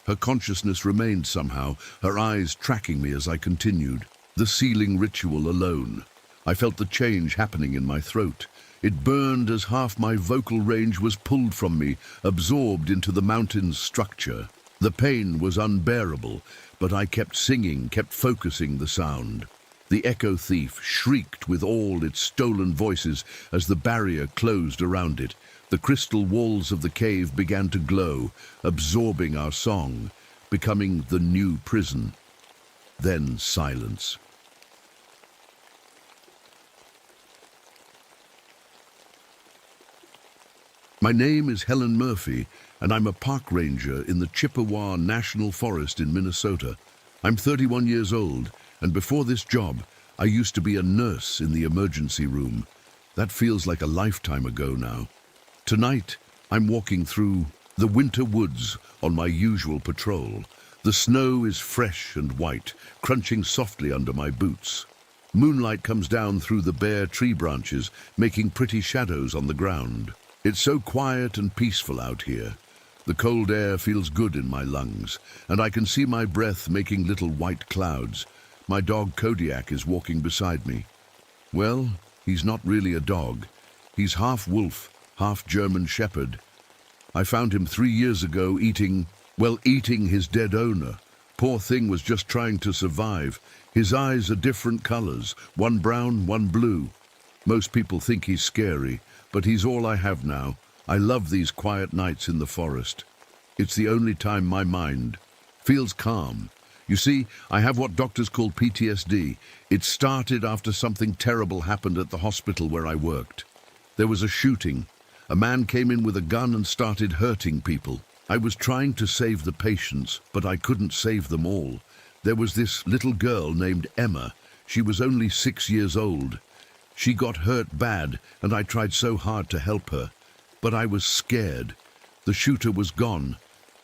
Her consciousness remained somehow, her eyes tracking me as I continued. The sealing ritual alone. I felt the change happening in my throat. It burned as half my vocal range was pulled from me, absorbed into the mountain's structure. The pain was unbearable, but I kept singing, kept focusing the sound. The echo thief shrieked with all its stolen voices as the barrier closed around it. The crystal walls of the cave began to glow, absorbing our song, becoming the new prison. Then silence. "My name is Helen Murphy, and I'm a park ranger in the Chippewa National Forest in Minnesota. I'm 31 years old, and before this job, I used to be a nurse in the emergency room. That feels like a lifetime ago now. Tonight, I'm walking through the winter woods on my usual patrol. The snow is fresh and white, crunching softly under my boots. Moonlight comes down through the bare tree branches, making pretty shadows on the ground. It's so quiet and peaceful out here. The cold air feels good in my lungs, and I can see my breath making little white clouds. My dog Kodiak is walking beside me. Well, he's not really a dog. He's half wolf, half German shepherd. I found him 3 years ago eating his dead owner. Poor thing was just trying to survive. His eyes are different colors, one brown, one blue. Most people think he's scary, but he's all I have now. I love these quiet nights in the forest. It's the only time my mind feels calm. You see, I have what doctors call PTSD. It started after something terrible happened at the hospital where I worked. There was a shooting. A man came in with a gun and started hurting people. I was trying to save the patients, but I couldn't save them all. There was this little girl named Emma. She was only 6 years old. She got hurt bad, and I tried so hard to help her. But I was scared. The shooter was gone,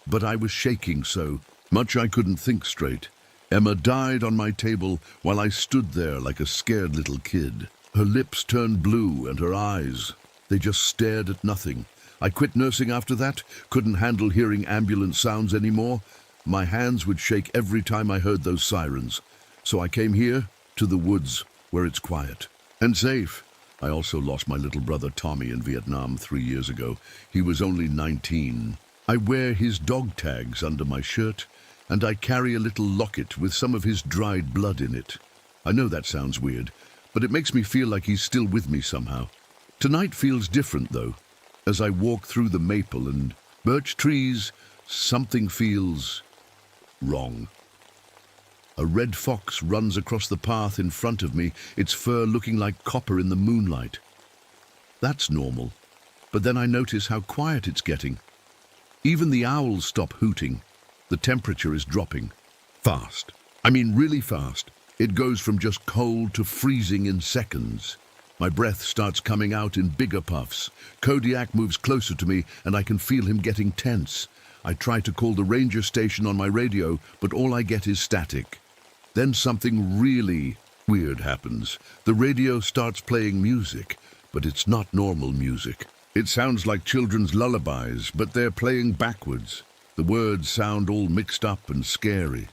but I was shaking so much I couldn't think straight. Emma died on my table while I stood there like a scared little kid. Her lips turned blue and her eyes, they just stared at nothing. I quit nursing after that, couldn't handle hearing ambulance sounds anymore. My hands would shake every time I heard those sirens. So I came here, to the woods, where it's quiet and safe. I also lost my little brother Tommy in Vietnam 3 years ago. He was only 19. I wear his dog tags under my shirt, and I carry a little locket with some of his dried blood in it. I know that sounds weird, but it makes me feel like he's still with me somehow. Tonight feels different, though. As I walk through the maple and birch trees, something feels wrong. A red fox runs across the path in front of me, its fur looking like copper in the moonlight. That's normal, but then I notice how quiet it's getting. Even the owls stop hooting. The temperature is dropping. Fast. I mean really fast. It goes from just cold to freezing in seconds. My breath starts coming out in bigger puffs. Kodiak moves closer to me and I can feel him getting tense. I try to call the ranger station on my radio, but all I get is static. Then something really weird happens. The radio starts playing music, but it's not normal music. It sounds like children's lullabies, but they're playing backwards. The words sound all mixed up and scary.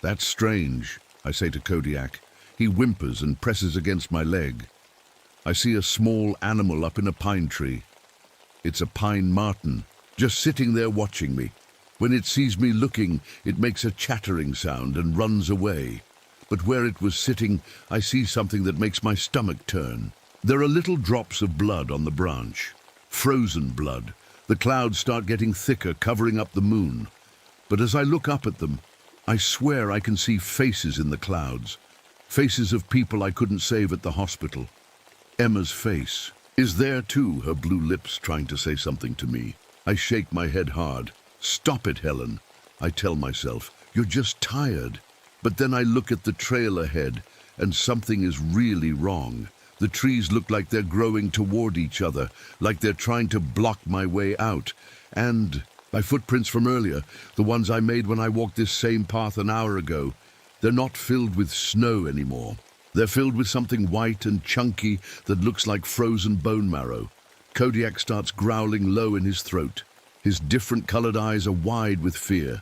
That's strange, I say to Kodiak. He whimpers and presses against my leg. I see a small animal up in a pine tree. It's a pine marten, just sitting there watching me. When it sees me looking, it makes a chattering sound and runs away. But where it was sitting, I see something that makes my stomach turn. There are little drops of blood on the branch. Frozen blood. The clouds start getting thicker, covering up the moon. But as I look up at them, I swear I can see faces in the clouds. Faces of people I couldn't save at the hospital. Emma's face is there too, her blue lips trying to say something to me. I shake my head hard. Stop it, Helen. I tell myself, you're just tired. But then I look at the trail ahead, and something is really wrong. The trees look like they're growing toward each other, like they're trying to block my way out. And my footprints from earlier, the ones I made when I walked this same path an hour ago, they're not filled with snow anymore. They're filled with something white and chunky that looks like frozen bone marrow. Kodiak starts growling low in his throat. His different-colored eyes are wide with fear.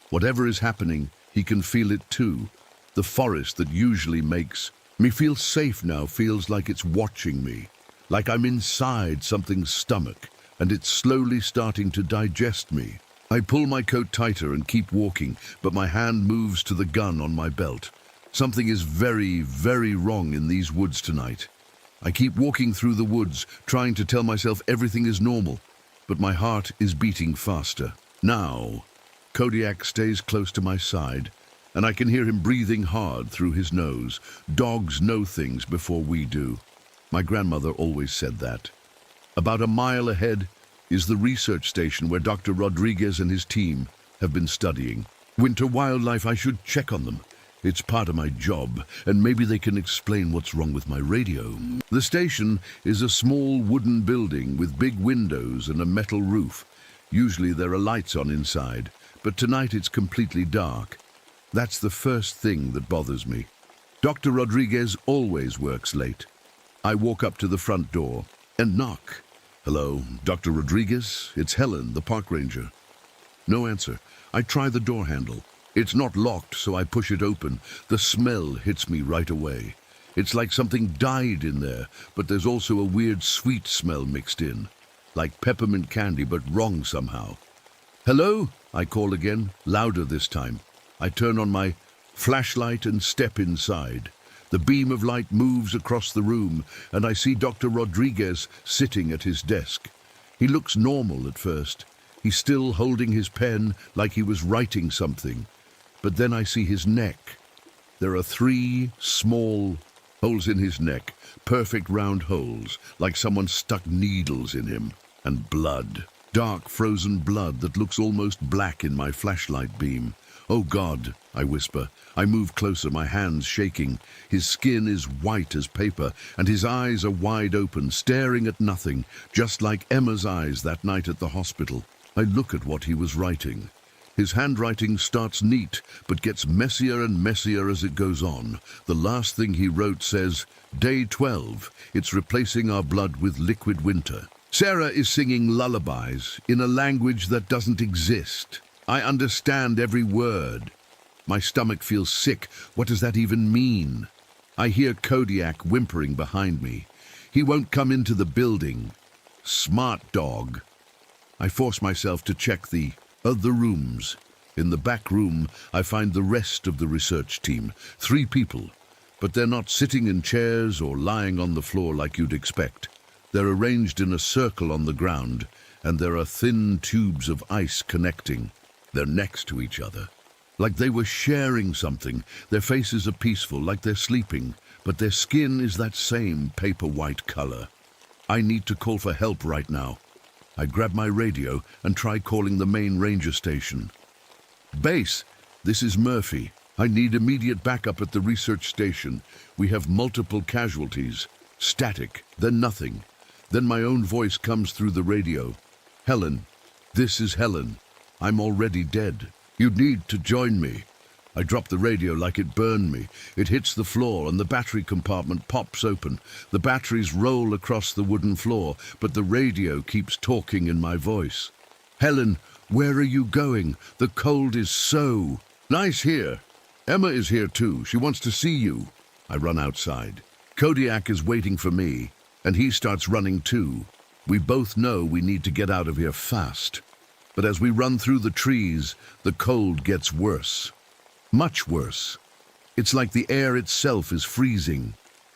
Whatever is happening, he can feel it too. The forest that usually makes me feel safe now feels like it's watching me, like I'm inside something's stomach, and it's slowly starting to digest me. I pull my coat tighter and keep walking, but my hand moves to the gun on my belt. Something is very, very wrong in these woods tonight. I keep walking through the woods, trying to tell myself everything is normal, but my heart is beating faster. Now, Kodiak stays close to my side, and I can hear him breathing hard through his nose. Dogs know things before we do. My grandmother always said that. About a mile ahead is the research station where Dr. Rodriguez and his team have been studying. Winter wildlife, I should check on them. It's part of my job, and maybe they can explain what's wrong with my radio. The station is a small wooden building with big windows and a metal roof. Usually there are lights on inside, but tonight it's completely dark. That's the first thing that bothers me. Dr. Rodriguez always works late. I walk up to the front door and knock. Hello, Dr. Rodriguez? It's Helen, the park ranger. No answer. I try the door handle. It's not locked, so I push it open. The smell hits me right away. It's like something died in there, but there's also a weird sweet smell mixed in. Like peppermint candy, but wrong somehow. Hello? I call again, louder this time. I turn on my flashlight and step inside. The beam of light moves across the room, and I see Dr. Rodriguez sitting at his desk. He looks normal at first. He's still holding his pen like he was writing something. But then I see his neck. There are 3 small holes in his neck, perfect round holes, like someone stuck needles in him. And blood. Dark frozen blood that looks almost black in my flashlight beam. Oh God, I whisper. I move closer, my hands shaking. His skin is white as paper, and his eyes are wide open, staring at nothing, just like Emma's eyes that night at the hospital. I look at what he was writing. His handwriting starts neat, but gets messier and messier as it goes on. The last thing he wrote says, Day 12. It's replacing our blood with liquid winter. Sarah is singing lullabies in a language that doesn't exist. I understand every word. My stomach feels sick. What does that even mean? I hear Kodiak whimpering behind me. He won't come into the building. Smart dog. I force myself to check the other rooms. In the back room, I find the rest of the research team. 3 people. But they're not sitting in chairs or lying on the floor like you'd expect. They're arranged in a circle on the ground, and there are thin tubes of ice connecting. They're next to each other, like they were sharing something. Their faces are peaceful, like they're sleeping, but their skin is that same paper white color. I need to call for help right now. I grab my radio and try calling the main ranger station. Base, this is Murphy. I need immediate backup at the research station. We have multiple casualties. Static, then nothing. Then my own voice comes through the radio. Helen, this is Helen. I'm already dead. You need to join me. I drop the radio like it burned me. It hits the floor and the battery compartment pops open. The batteries roll across the wooden floor, but the radio keeps talking in my voice. Helen, where are you going? The cold is so... Nice here. Emma is here too. She wants to see you. I run outside. Kodiak is waiting for me, and he starts running too. We both know we need to get out of here fast. But as we run through the trees, the cold gets worse. Much worse. It's like the air itself is freezing.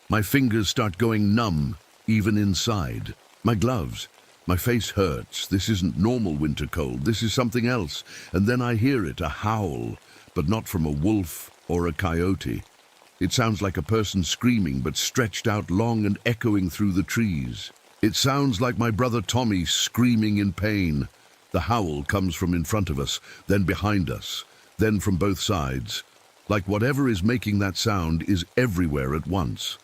My fingers start going numb, even inside. My gloves, my face hurts. This isn't normal winter cold. This is something else. And then I hear it, a howl, but not from a wolf or a coyote. It sounds like a person screaming, but stretched out long and echoing through the trees. It sounds like my brother Tommy screaming in pain. The howl comes from in front of us, then behind us, then from both sides. Like whatever is making that sound is everywhere at once.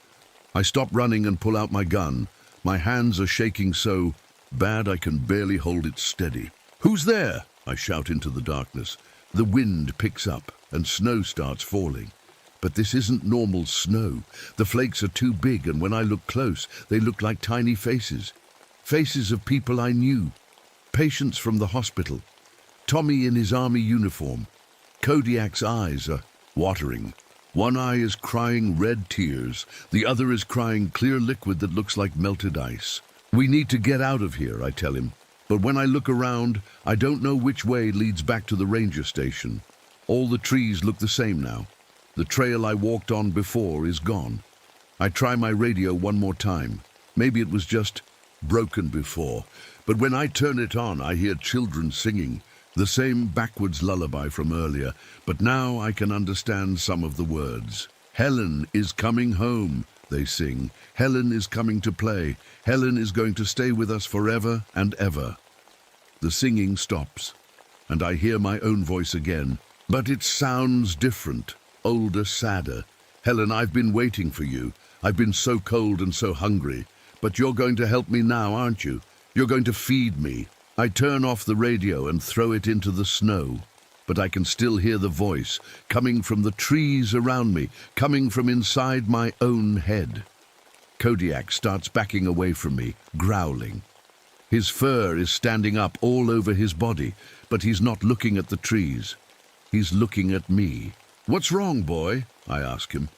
I stop running and pull out my gun. My hands are shaking so bad I can barely hold it steady. Who's there? I shout into the darkness. The wind picks up and snow starts falling. But this isn't normal snow. The flakes are too big, and when I look close, they look like tiny faces. Faces of people I knew. Patients from the hospital. Tommy in his army uniform. Kodiak's eyes are watering. One eye is crying red tears. The other is crying clear liquid that looks like melted ice. We need to get out of here, I tell him. But when I look around, I don't know which way leads back to the ranger station. All the trees look the same now. The trail I walked on before is gone. I try my radio one more time. Maybe it was just broken before. But when I turn it on, I hear children singing. The same backwards lullaby from earlier, but now I can understand some of the words. Helen is coming home, they sing. Helen is coming to play. Helen is going to stay with us forever and ever. The singing stops, and I hear my own voice again. But it sounds different, older, sadder. Helen, I've been waiting for you. I've been so cold and so hungry. But you're going to help me now, aren't you? You're going to feed me. I turn off the radio and throw it into the snow, but I can still hear the voice coming from the trees around me, coming from inside my own head. Kodiak starts backing away from me, growling. His fur is standing up all over his body, but he's not looking at the trees. He's looking at me. What's wrong, boy? I ask him.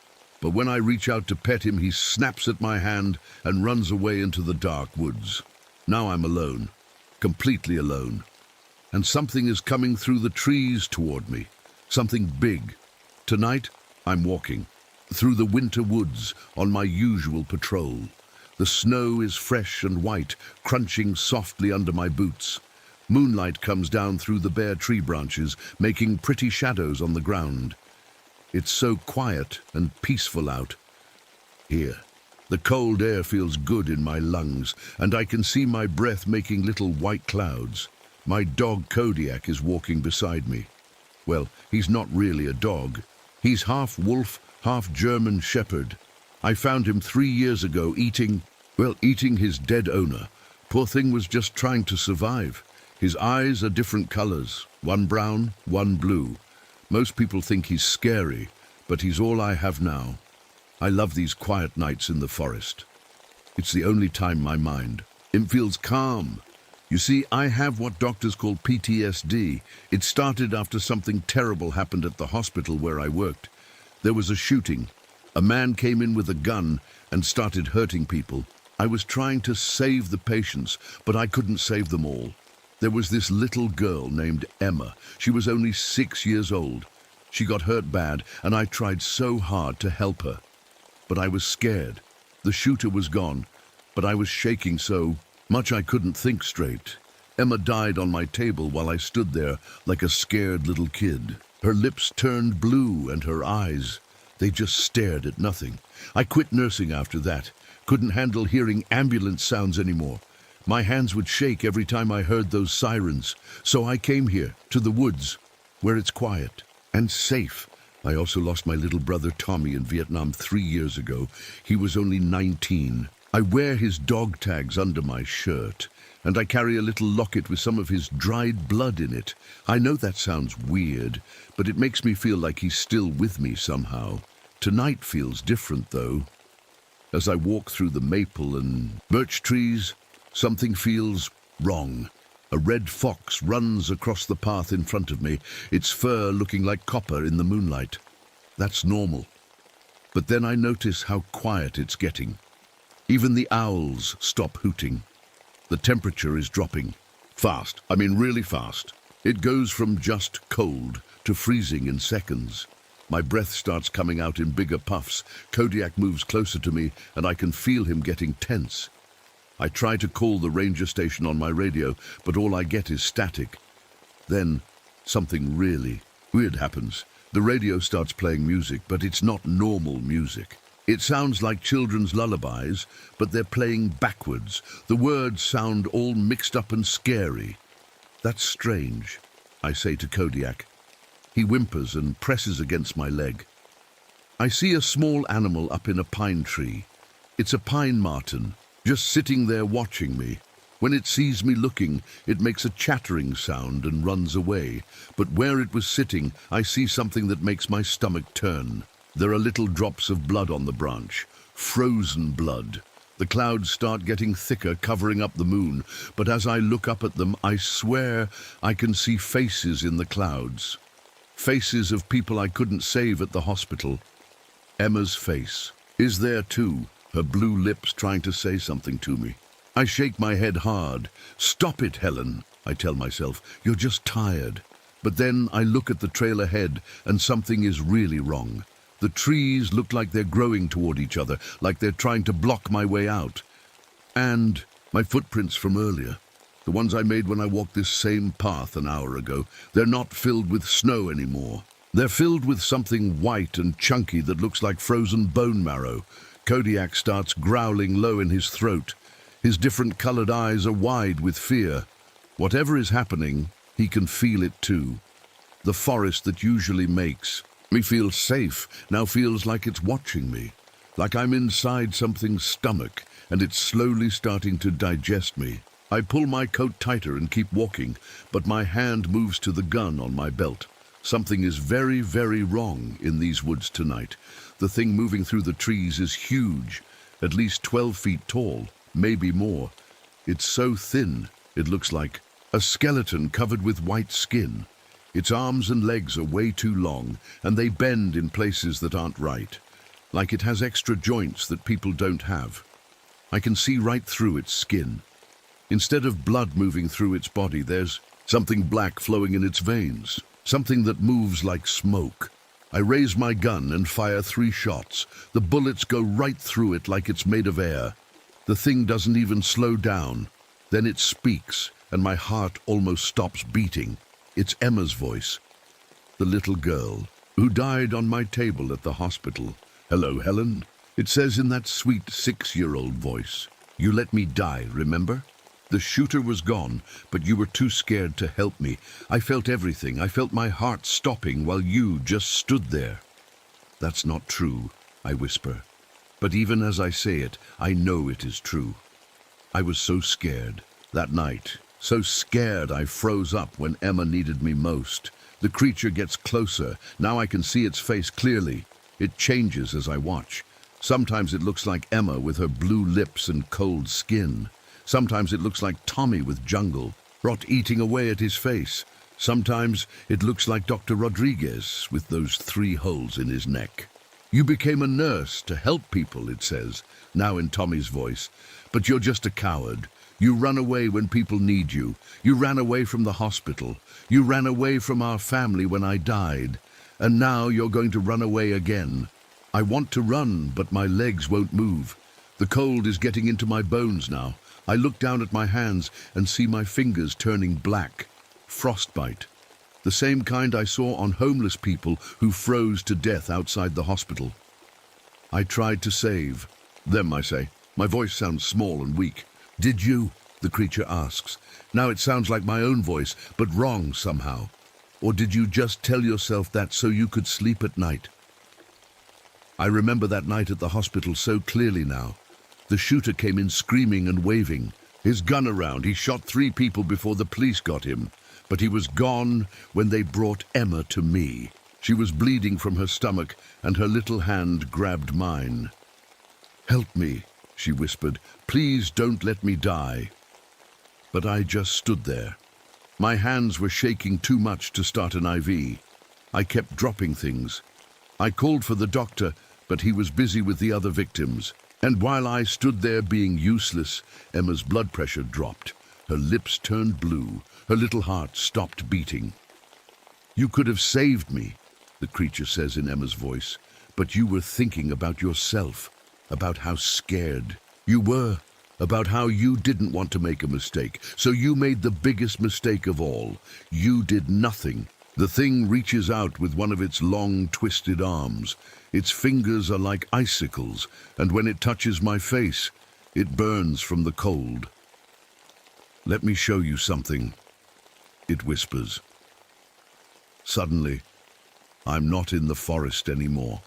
But when I reach out to pet him, he snaps at my hand and runs away into the dark woods. Now I'm alone. Completely alone. And something is coming through the trees toward me. Something big. Tonight, I'm walking through the winter woods on my usual patrol. The snow is fresh and white, crunching softly under my boots. Moonlight comes down through the bare tree branches, making pretty shadows on the ground. It's so quiet and peaceful out. Here. The cold air feels good in my lungs, and I can see my breath making little white clouds. My dog Kodiak is walking beside me. Well, he's not really a dog. He's half wolf, half German shepherd. I found him 3 years ago eating his dead owner. Poor thing was just trying to survive. His eyes are different colors, one brown, one blue. Most people think he's scary, but he's all I have now. I love these quiet nights in the forest. It's the only time my mind feels calm. You see, I have what doctors call PTSD. It started after something terrible happened at the hospital where I worked. There was a shooting. A man came in with a gun and started hurting people. I was trying to save the patients, but I couldn't save them all. There was this little girl named Emma. She was only 6 years old. She got hurt bad, and I tried so hard to help her. but I was scared. The shooter was gone, but I was shaking so much I couldn't think straight. Emma died on my table while I stood there like a scared little kid. Her lips turned blue and her eyes, they just stared at nothing. I quit nursing after that. Couldn't handle hearing ambulance sounds anymore. My hands would shake every time I heard those sirens. So I came here, to the woods, where it's quiet and safe. I also lost my little brother Tommy in Vietnam 3 years ago. He was only 19. I wear his dog tags under my shirt, and I carry a little locket with some of his dried blood in it. I know that sounds weird, but it makes me feel like he's still with me somehow. Tonight feels different, though. As I walk through the maple and birch trees, something feels wrong. A red fox runs across the path in front of me, its fur looking like copper in the moonlight. That's normal. But then I notice how quiet it's getting. Even the owls stop hooting. The temperature is dropping. Fast. I mean really fast. It goes from just cold to freezing in seconds. My breath starts coming out in bigger puffs. Kodiak moves closer to me, and I can feel him getting tense. I try to call the ranger station on my radio, but all I get is static. Then, something really weird happens. The radio starts playing music, but it's not normal music. It sounds like children's lullabies, but they're playing backwards. The words sound all mixed up and scary. That's strange, I say to Kodiak. He whimpers and presses against my leg. I see a small animal up in a pine tree. It's a pine marten, just sitting there watching me. When it sees me looking, it makes a chattering sound and runs away. But where it was sitting, I see something that makes my stomach turn. There are little drops of blood on the branch, frozen blood. The clouds start getting thicker, covering up the moon. But as I look up at them, I swear I can see faces in the clouds. Faces of people I couldn't save at the hospital. Emma's face is there too, her blue lips trying to say something to me. I shake my head hard. Stop it, Helen, I tell myself. You're just tired. But then I look at the trail ahead and something is really wrong. The trees look like they're growing toward each other, like they're trying to block my way out. And my footprints from earlier, the ones I made when I walked this same path an hour ago, they're not filled with snow anymore. They're filled with something white and chunky that looks like frozen bone marrow. Kodiak starts growling low in his throat. His different colored eyes are wide with fear. Whatever is happening, he can feel it too. The forest that usually makes me feel safe now feels like it's watching me, like I'm inside something's stomach and it's slowly starting to digest me. I pull my coat tighter and keep walking, but my hand moves to the gun on my belt. Something is very, very wrong in these woods tonight. The thing moving through the trees is huge, at least 12 feet tall, maybe more. It's so thin, it looks like a skeleton covered with white skin. Its arms and legs are way too long, and they bend in places that aren't right, like it has extra joints that people don't have. I can see right through its skin. Instead of blood moving through its body, there's something black flowing in its veins, something that moves like smoke. I raise my gun and fire 3 shots. The bullets go right through it like it's made of air. The thing doesn't even slow down. Then it speaks, and my heart almost stops beating. It's Emma's voice, the little girl who died on my table at the hospital. "Hello, Helen," it says in that sweet 6-year-old voice. "You let me die, remember? The shooter was gone, but you were too scared to help me. I felt everything. I felt my heart stopping while you just stood there." "That's not true," I whisper. But even as I say it, I know it is true. I was so scared that night. So scared I froze up when Emma needed me most. The creature gets closer. Now I can see its face clearly. It changes as I watch. Sometimes it looks like Emma with her blue lips and cold skin. Sometimes it looks like Tommy with jungle rot eating away at his face. Sometimes it looks like Dr. Rodriguez with those 3 holes in his neck. "You became a nurse to help people," it says, now in Tommy's voice. "But you're just a coward. You run away when people need you. You ran away from the hospital. You ran away from our family when I died. And now you're going to run away again. I want to run, but my legs won't move. The cold is getting into my bones now. I look down at my hands and see my fingers turning black. Frostbite. The same kind I saw on homeless people who froze to death outside the hospital. I tried to save them, I say. My voice sounds small and weak. Did you? The creature asks. Now it sounds like my own voice, but wrong somehow. Or did you just tell yourself that so you could sleep at night? I remember that night at the hospital so clearly now. The shooter came in screaming and waving, his gun around. He shot 3 people before the police got him, but he was gone when they brought Emma to me. She was bleeding from her stomach, and her little hand grabbed mine. "Help me," she whispered. "Please don't let me die." But I just stood there. My hands were shaking too much to start an IV. I kept dropping things. I called for the doctor, but he was busy with the other victims. And while I stood there being useless, Emma's blood pressure dropped. Her lips turned blue. Her little heart stopped beating. "You could have saved me," the creature says in Emma's voice, "but you were thinking about yourself, about how scared you were, about how you didn't want to make a mistake. So you made the biggest mistake of all. You did nothing." The thing reaches out with one of its long, twisted arms. Its fingers are like icicles, and when it touches my face, it burns from the cold. "Let me show you something," it whispers. Suddenly, I'm not in the forest anymore.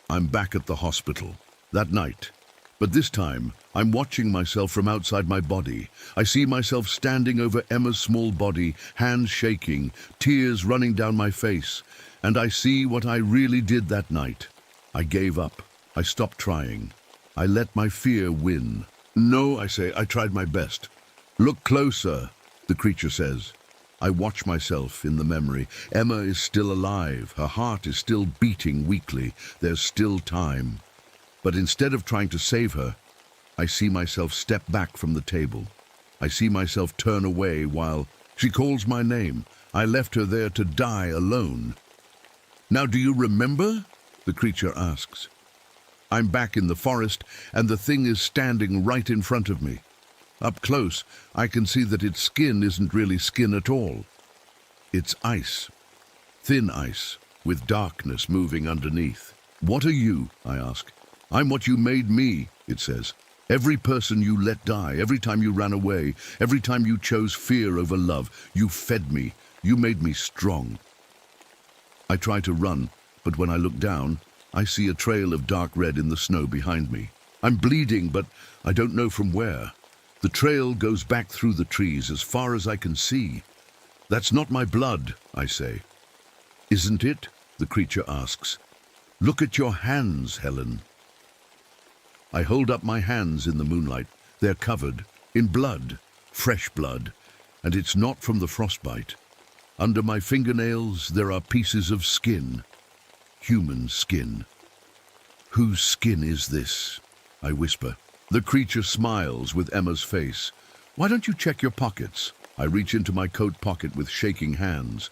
I'm back at the hospital, that night. But this time, I'm watching myself from outside my body. I see myself standing over Emma's small body, hands shaking, tears running down my face. And I see what I really did that night. I gave up. I stopped trying. I let my fear win. "No," I say, "I tried my best." "Look closer," the creature says. I watch myself in the memory. Emma is still alive. Her heart is still beating weakly. There's still time. But instead of trying to save her, I see myself step back from the table. I see myself turn away while she calls my name. I left her there to die alone. "Now do you remember?" the creature asks. I'm back in the forest, and the thing is standing right in front of me. Up close, I can see that its skin isn't really skin at all. It's ice. Thin ice, with darkness moving underneath. "What are you?" I ask. "I'm what you made me," it says. "Every person you let die, every time you ran away, every time you chose fear over love, you fed me. You made me strong." I try to run, but when I look down, I see a trail of dark red in the snow behind me. I'm bleeding, but I don't know from where. The trail goes back through the trees as far as I can see. "That's not my blood," I say. "Isn't it?" the creature asks. "Look at your hands, Helen." I hold up my hands in the moonlight. They're covered in blood, fresh blood, and it's not from the frostbite. Under my fingernails there are pieces of skin, human skin. "Whose skin is this?" I whisper. The creature smiles with Emma's face. "Why don't you check your pockets?" I reach into my coat pocket with shaking hands.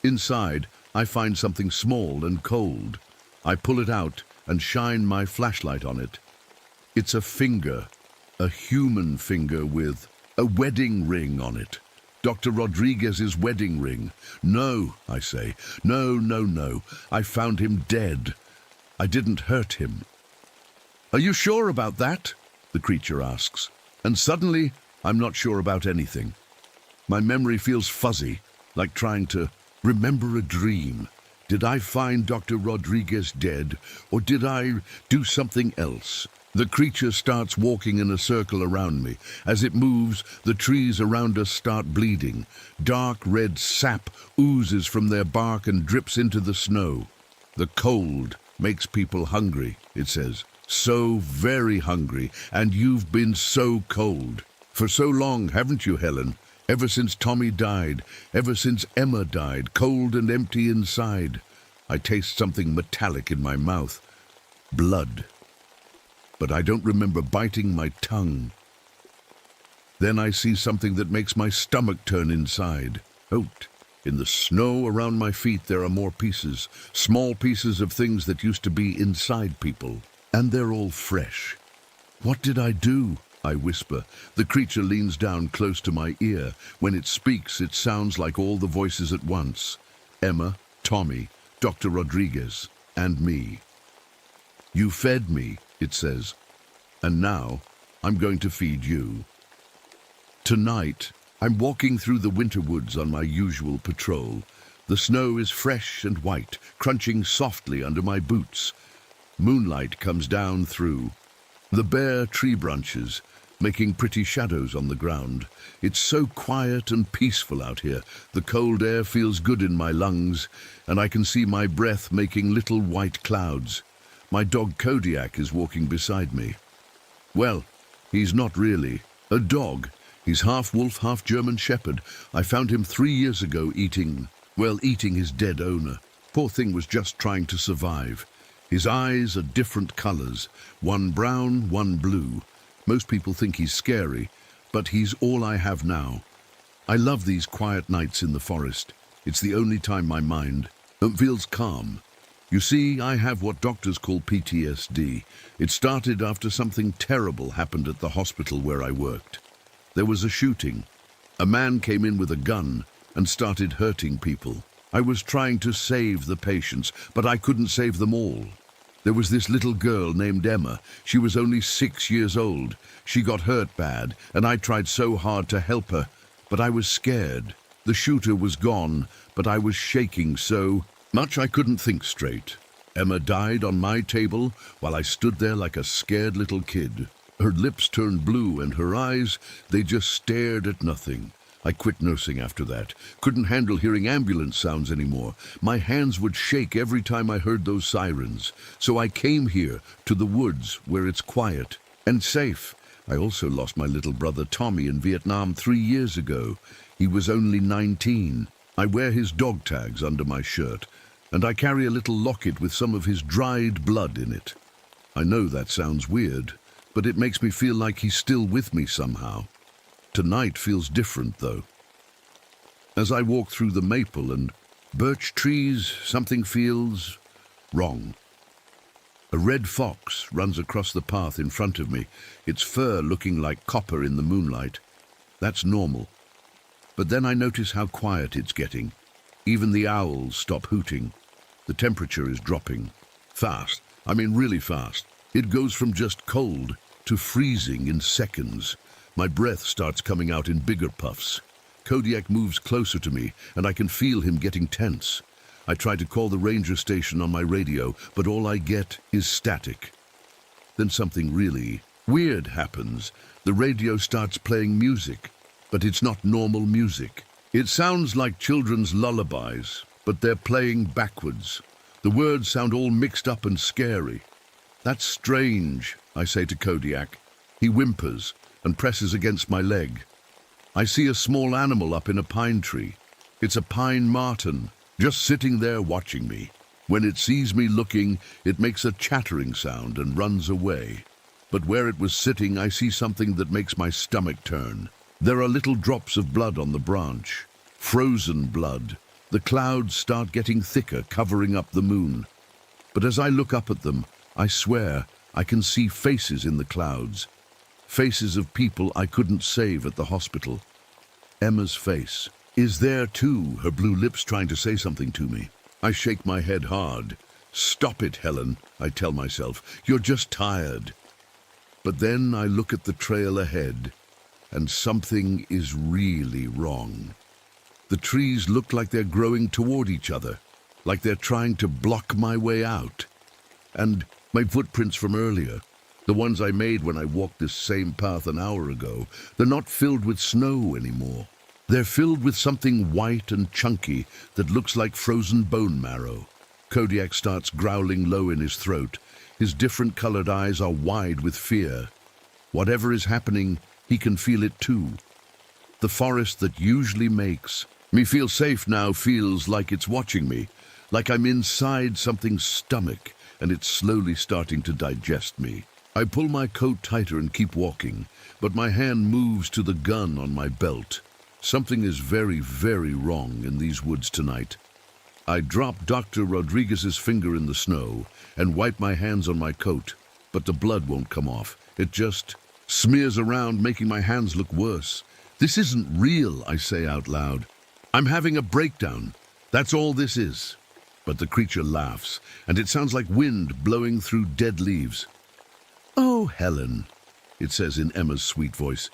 Inside, I find something small and cold. I pull it out and shine my flashlight on it. It's a finger, a human finger with a wedding ring on it. Dr. Rodriguez's wedding ring. "No," I say. No. I found him dead. I didn't hurt him." "Are you sure about that?" the creature asks. And suddenly, I'm not sure about anything. My memory feels fuzzy, like trying to remember a dream. Did I find Dr. Rodriguez dead, or did I do something else? The creature starts walking in a circle around me. As it moves, the trees around us start bleeding. Dark red sap oozes from their bark and drips into the snow. "The cold makes people hungry," it says. "So very hungry, and you've been so cold. For so long, haven't you, Helen? Ever since Tommy died, ever since Emma died, cold and empty inside." I taste something metallic in my mouth. Blood. But I don't remember biting my tongue. Then I see something that makes my stomach turn inside. In the snow around my feet there are more pieces, small pieces of things that used to be inside people, and they're all fresh. What did I do? I whisper. The creature leans down close to my ear. When it speaks, it sounds like all the voices at once. Emma, Tommy, Dr. Rodriguez, and me. You fed me, it says, and now I'm going to feed you. Tonight, I'm walking through the winter woods on my usual patrol. The snow is fresh and white, crunching softly under my boots. Moonlight comes down through the bare tree branches, making pretty shadows on the ground. It's so quiet and peaceful out here. The cold air feels good in my lungs, and I can see my breath making little white clouds. My dog Kodiak is walking beside me. Well, he's not really a dog. He's half wolf, half German shepherd. I found him 3 years ago eating his dead owner. Poor thing was just trying to survive. His eyes are different colors, one brown, one blue. Most people think he's scary, but he's all I have now. I love these quiet nights in the forest. It's the only time my mind feels calm. You see, I have what doctors call PTSD. It started after something terrible happened at the hospital where I worked. There was a shooting. A man came in with a gun and started hurting people. I was trying to save the patients, but I couldn't save them all. There was this little girl named Emma. She was only 6 years old. She got hurt bad, and I tried so hard to help her, but I was scared. The shooter was gone, but I was shaking so much I couldn't think straight. Emma died on my table while I stood there like a scared little kid. Her lips turned blue and her eyes, they just stared at nothing. I quit nursing after that. Couldn't handle hearing ambulance sounds anymore. My hands would shake every time I heard those sirens. So I came here to the woods where it's quiet and safe. I also lost my little brother Tommy in Vietnam 3 years ago. He was only 19. I wear his dog tags under my shirt, and I carry a little locket with some of his dried blood in it. I know that sounds weird, but it makes me feel like he's still with me somehow. Tonight feels different, though. As I walk through the maple and birch trees, something feels wrong. A red fox runs across the path in front of me, its fur looking like copper in the moonlight. That's normal. But then I notice how quiet it's getting. Even the owls stop hooting. The temperature is dropping. Fast. I mean really fast. It goes from just cold to freezing in seconds. My breath starts coming out in bigger puffs. Kodiak moves closer to me, and I can feel him getting tense. I try to call the ranger station on my radio, but all I get is static. Then something really weird happens. The radio starts playing music, but it's not normal music. It sounds like children's lullabies, but they're playing backwards. The words sound all mixed up and scary. That's strange, I say to Kodiak. He whimpers and presses against my leg. I see a small animal up in a pine tree. It's a pine marten, just sitting there watching me. When it sees me looking, it makes a chattering sound and runs away. But where it was sitting, I see something that makes my stomach turn. There are little drops of blood on the branch. Frozen blood. The clouds start getting thicker, covering up the moon. But as I look up at them, I swear I can see faces in the clouds. Faces of people I couldn't save at the hospital. Emma's face is there too, her blue lips trying to say something to me. I shake my head hard. Stop it, Helen, I tell myself. You're just tired. But then I look at the trail ahead, and something is really wrong. The trees look like they're growing toward each other, like they're trying to block my way out. And my footprints from earlier, the ones I made when I walked this same path an hour ago, they're not filled with snow anymore. They're filled with something white and chunky that looks like frozen bone marrow. Kodiak starts growling low in his throat. His different colored eyes are wide with fear. Whatever is happening, he can feel it too. The forest that usually makes me feel safe now feels like it's watching me, like I'm inside something's stomach and it's slowly starting to digest me. I pull my coat tighter and keep walking, but my hand moves to the gun on my belt. Something is very, very wrong in these woods tonight. I drop Dr. Rodriguez's finger in the snow and wipe my hands on my coat, but the blood won't come off. It just smears around, making my hands look worse. This isn't real, I say out loud. I'm having a breakdown. That's all this is. But the creature laughs, and it sounds like wind blowing through dead leaves. "Oh, Helen," it says in Emma's sweet voice.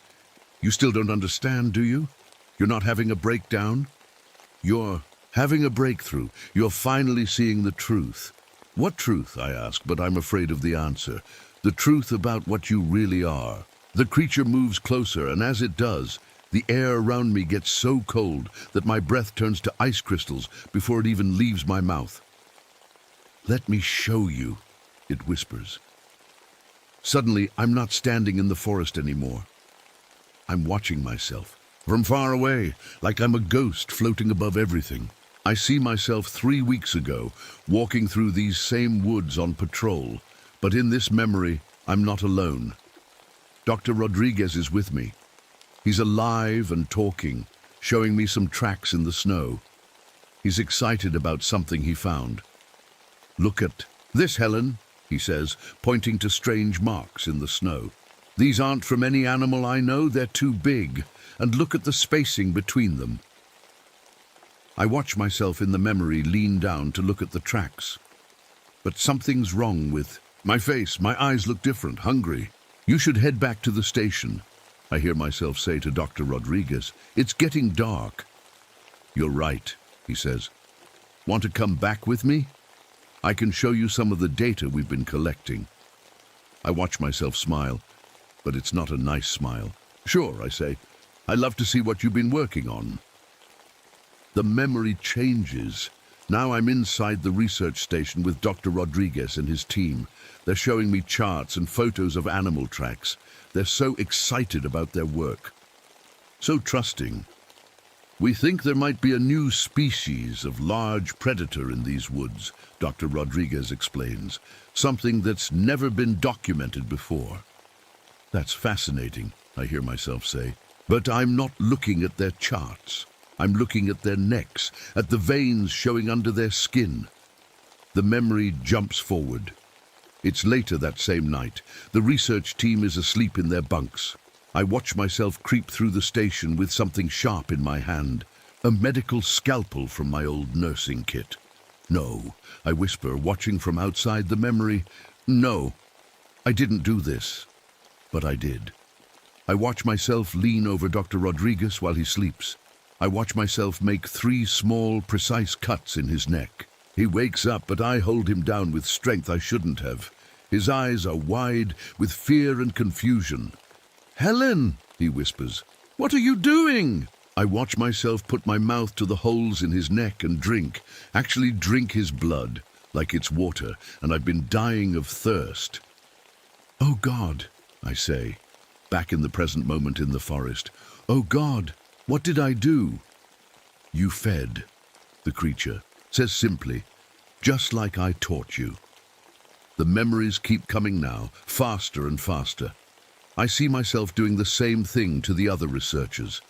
"You still don't understand, do you? You're not having a breakdown? You're having a breakthrough. You're finally seeing the truth." "What truth?" I ask, but I'm afraid of the answer. The truth about what you really are. The creature moves closer, and as it does, the air around me gets so cold that my breath turns to ice crystals before it even leaves my mouth. "Let me show you," it whispers. Suddenly, I'm not standing in the forest anymore. I'm watching myself from far away, like I'm a ghost floating above everything. I see myself 3 weeks ago, walking through these same woods on patrol, but in this memory, I'm not alone. Dr. Rodriguez is with me. He's alive and talking, showing me some tracks in the snow. He's excited about something he found. "Look at this, Helen," he says, pointing to strange marks in the snow. "These aren't from any animal I know, they're too big, and look at the spacing between them." I watch myself in the memory lean down to look at the tracks. But something's wrong with my face. My eyes look different, hungry. "You should head back to the station," I hear myself say to Dr. Rodriguez. "It's getting dark." "You're right," he says. "Want to come back with me? I can show you some of the data we've been collecting." I watch myself smile, but it's not a nice smile. "Sure," I say. "I love to see what you've been working on." The memory changes. Now I'm inside the research station with Dr. Rodriguez and his team. They're showing me charts and photos of animal tracks. They're so excited about their work, so trusting. "We think there might be a new species of large predator in these woods," Dr. Rodriguez explains. "Something that's never been documented before." "That's fascinating," I hear myself say. But I'm not looking at their charts. I'm looking at their necks, at the veins showing under their skin. The memory jumps forward. It's later that same night. The research team is asleep in their bunks. I watch myself creep through the station with something sharp in my hand, a medical scalpel from my old nursing kit. "No," I whisper, watching from outside the memory. "No, I didn't do this." But I did. I watch myself lean over Dr. Rodriguez while he sleeps. I watch myself make 3 small, precise cuts in his neck. He wakes up, but I hold him down with strength I shouldn't have. His eyes are wide with fear and confusion. "Helen," he whispers, "what are you doing?" I watch myself put my mouth to the holes in his neck and actually drink his blood, like it's water, and I've been dying of thirst. "Oh God," I say, back in the present moment in the forest. "Oh God, what did I do?" "You fed," the creature says simply, "just like I taught you." The memories keep coming now, faster and faster. I see myself doing the same thing to the other researchers.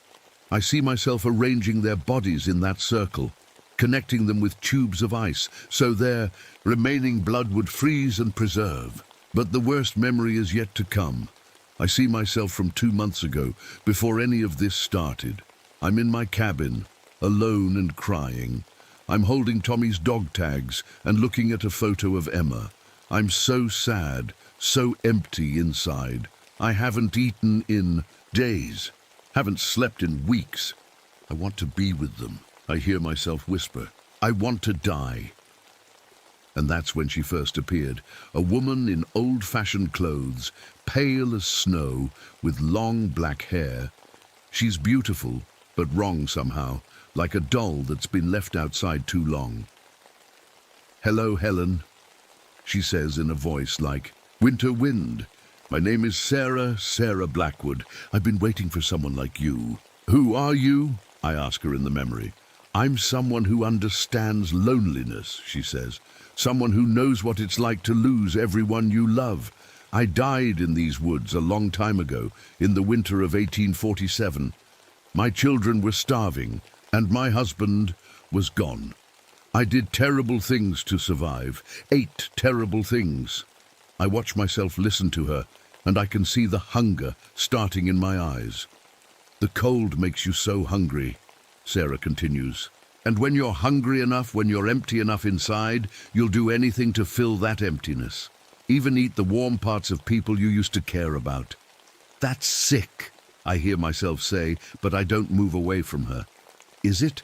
I see myself arranging their bodies in that circle, connecting them with tubes of ice, so their remaining blood would freeze and preserve. But the worst memory is yet to come. I see myself from 2 months ago, before any of this started. I'm in my cabin, alone and crying. I'm holding Tommy's dog tags and looking at a photo of Emma. I'm so sad, so empty inside. I haven't eaten in days, haven't slept in weeks. I want to be with them. I hear myself whisper, "I want to die." And that's when she first appeared, a woman in old-fashioned clothes, pale as snow, with long black hair. She's beautiful, but wrong somehow, like a doll that's been left outside too long. "Hello, Helen," she says in a voice like winter wind. "My name is Sarah Blackwood. I've been waiting for someone like you." "Who are you?" I ask her in the memory. "I'm someone who understands loneliness," she says. "Someone who knows what it's like to lose everyone you love. I died in these woods a long time ago, in the winter of 1847. My children were starving, and my husband was gone. I did terrible things to survive, 8 terrible things. I watch myself listen to her, and I can see the hunger starting in my eyes. The cold makes you so hungry, Sarah continues. And when you're hungry enough, when you're empty enough inside, you'll do anything to fill that emptiness. Even eat the warm parts of people you used to care about. That's sick, I hear myself say, but I don't move away from her. Is it?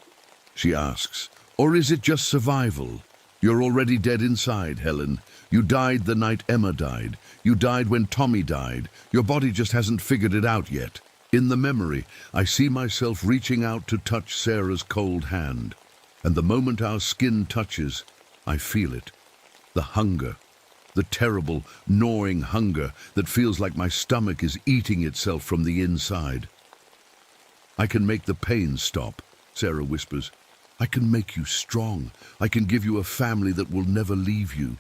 She asks. Or is it just survival? You're already dead inside, Helen. You died the night Emma died. You died when Tommy died. Your body just hasn't figured it out yet. In the memory, I see myself reaching out to touch Sarah's cold hand. And the moment our skin touches, I feel it. The hunger. The terrible, gnawing hunger that feels like my stomach is eating itself from the inside. I can make the pain stop, Sarah whispers. I can make you strong. I can give you a family that will never leave you.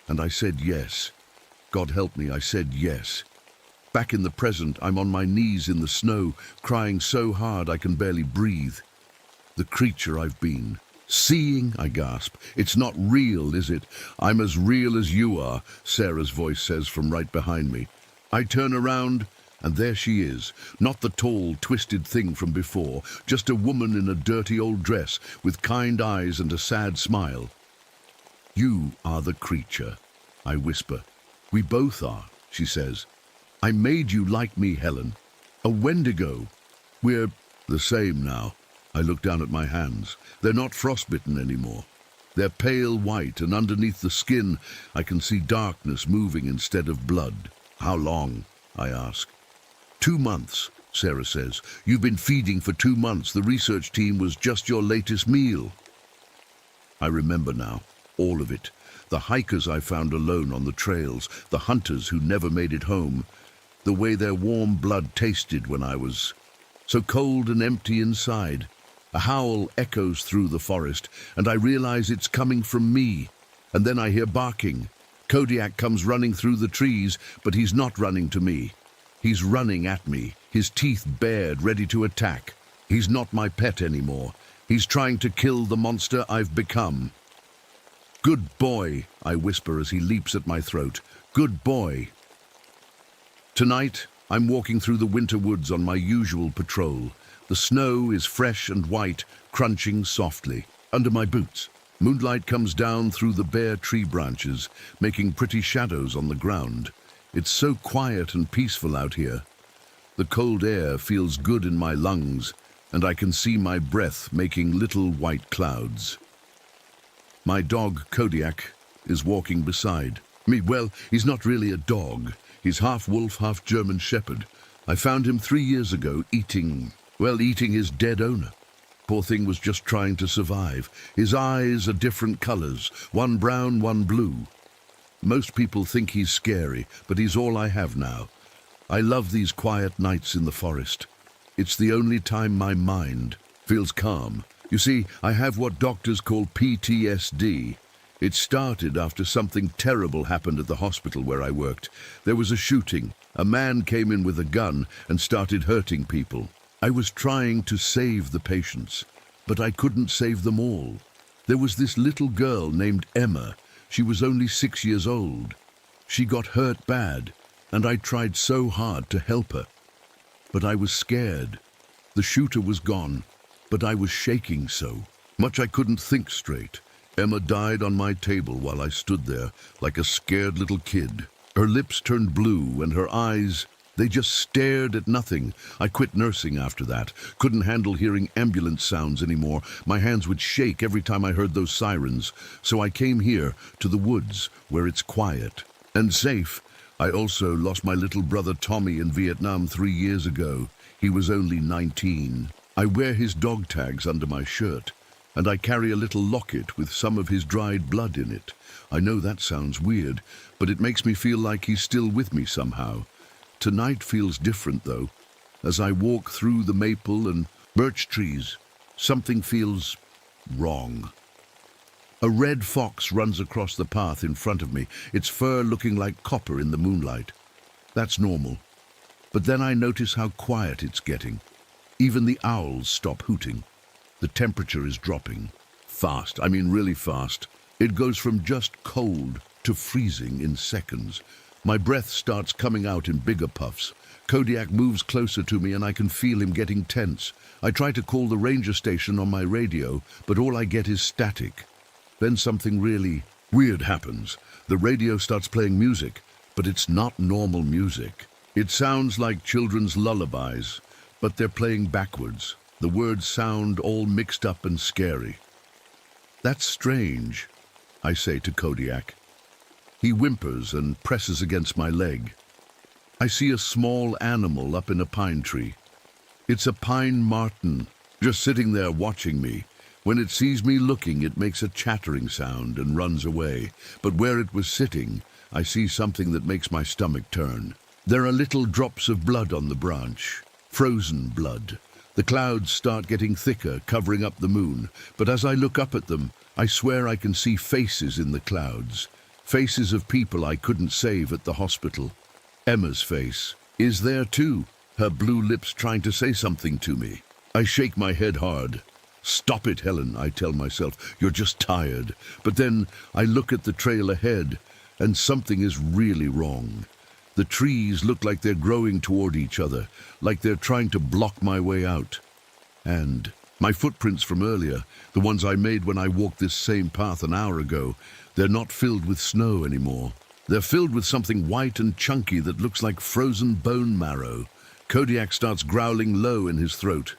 And I said yes. God help me, I said yes. Back in the present, I'm on my knees in the snow, crying so hard I can barely breathe. The creature I've been. Seeing, I gasp. It's not real, is it? I'm as real as you are, Sarah's voice says from right behind me. I turn around, and there she is. Not the tall, twisted thing from before, just a woman in a dirty old dress, with kind eyes and a sad smile. You are the creature, I whisper. We both are, she says. I made you like me, Helen. A Wendigo. We're the same now. I look down at my hands. They're not frostbitten anymore. They're pale white, and underneath the skin, I can see darkness moving instead of blood. How long? I ask. 2 months, Sarah says. You've been feeding for 2 months. The research team was just your latest meal. I remember now, all of it. The hikers I found alone on the trails, the hunters who never made it home, the way their warm blood tasted when I was so cold and empty inside. A howl echoes through the forest, and I realize it's coming from me. And then I hear barking. Kodiak comes running through the trees, but he's not running to me. He's running at me, his teeth bared, ready to attack. He's not my pet anymore. He's trying to kill the monster I've become. Good boy, I whisper as he leaps at my throat. Good boy. Tonight, I'm walking through the winter woods on my usual patrol. The snow is fresh and white, crunching softly under my boots. Moonlight comes down through the bare tree branches, making pretty shadows on the ground. It's so quiet and peaceful out here. The cold air feels good in my lungs, and I can see my breath making little white clouds. My dog, Kodiak, is walking beside me. Well, he's not really a dog. He's half wolf, half German shepherd. I found him 3 years ago eating his dead owner. Poor thing was just trying to survive. His eyes are different colors, one brown, one blue. Most people think he's scary, but he's all I have now. I love these quiet nights in the forest. It's the only time my mind feels calm. You see, I have what doctors call PTSD. It started after something terrible happened at the hospital where I worked. There was a shooting. A man came in with a gun and started hurting people. I was trying to save the patients, but I couldn't save them all. There was this little girl named Emma. She was only 6 years old. She got hurt bad, and I tried so hard to help her. But I was scared. The shooter was gone, but I was shaking so much I couldn't think straight. Emma died on my table while I stood there like a scared little kid. Her lips turned blue and her eyes, they just stared at nothing. I quit nursing after that. Couldn't handle hearing ambulance sounds anymore. My hands would shake every time I heard those sirens. So I came here to the woods where it's quiet and safe. I also lost my little brother Tommy in Vietnam 3 years ago. He was only 19. I wear his dog tags under my shirt, and I carry a little locket with some of his dried blood in it. I know that sounds weird, but it makes me feel like he's still with me somehow. Tonight feels different, though. As I walk through the maple and birch trees, something feels wrong. A red fox runs across the path in front of me, its fur looking like copper in the moonlight. That's normal. But then I notice how quiet it's getting. Even the owls stop hooting. The temperature is dropping. Fast, I mean really fast. It goes from just cold to freezing in seconds. My breath starts coming out in bigger puffs. Kodiak moves closer to me and I can feel him getting tense. I try to call the ranger station on my radio, but all I get is static. Then something really weird happens. The radio starts playing music, but it's not normal music. It sounds like children's lullabies, but they're playing backwards. The words sound all mixed up and scary. That's strange, I say to Kodiak. He whimpers and presses against my leg. I see a small animal up in a pine tree. It's a pine marten, just sitting there watching me. When it sees me looking, it makes a chattering sound and runs away. But where it was sitting, I see something that makes my stomach turn. There are little drops of blood on the branch, frozen blood. The clouds start getting thicker, covering up the moon. But as I look up at them, I swear I can see faces in the clouds. Faces of people I couldn't save at the hospital. Emma's face is there too, her blue lips trying to say something to me. I shake my head hard. Stop it, Helen, I tell myself. You're just tired. But then I look at the trail ahead, and something is really wrong. The trees look like they're growing toward each other, like they're trying to block my way out. And my footprints from earlier, the ones I made when I walked this same path an hour ago, they're not filled with snow anymore. They're filled with something white and chunky that looks like frozen bone marrow. Kodiak starts growling low in his throat.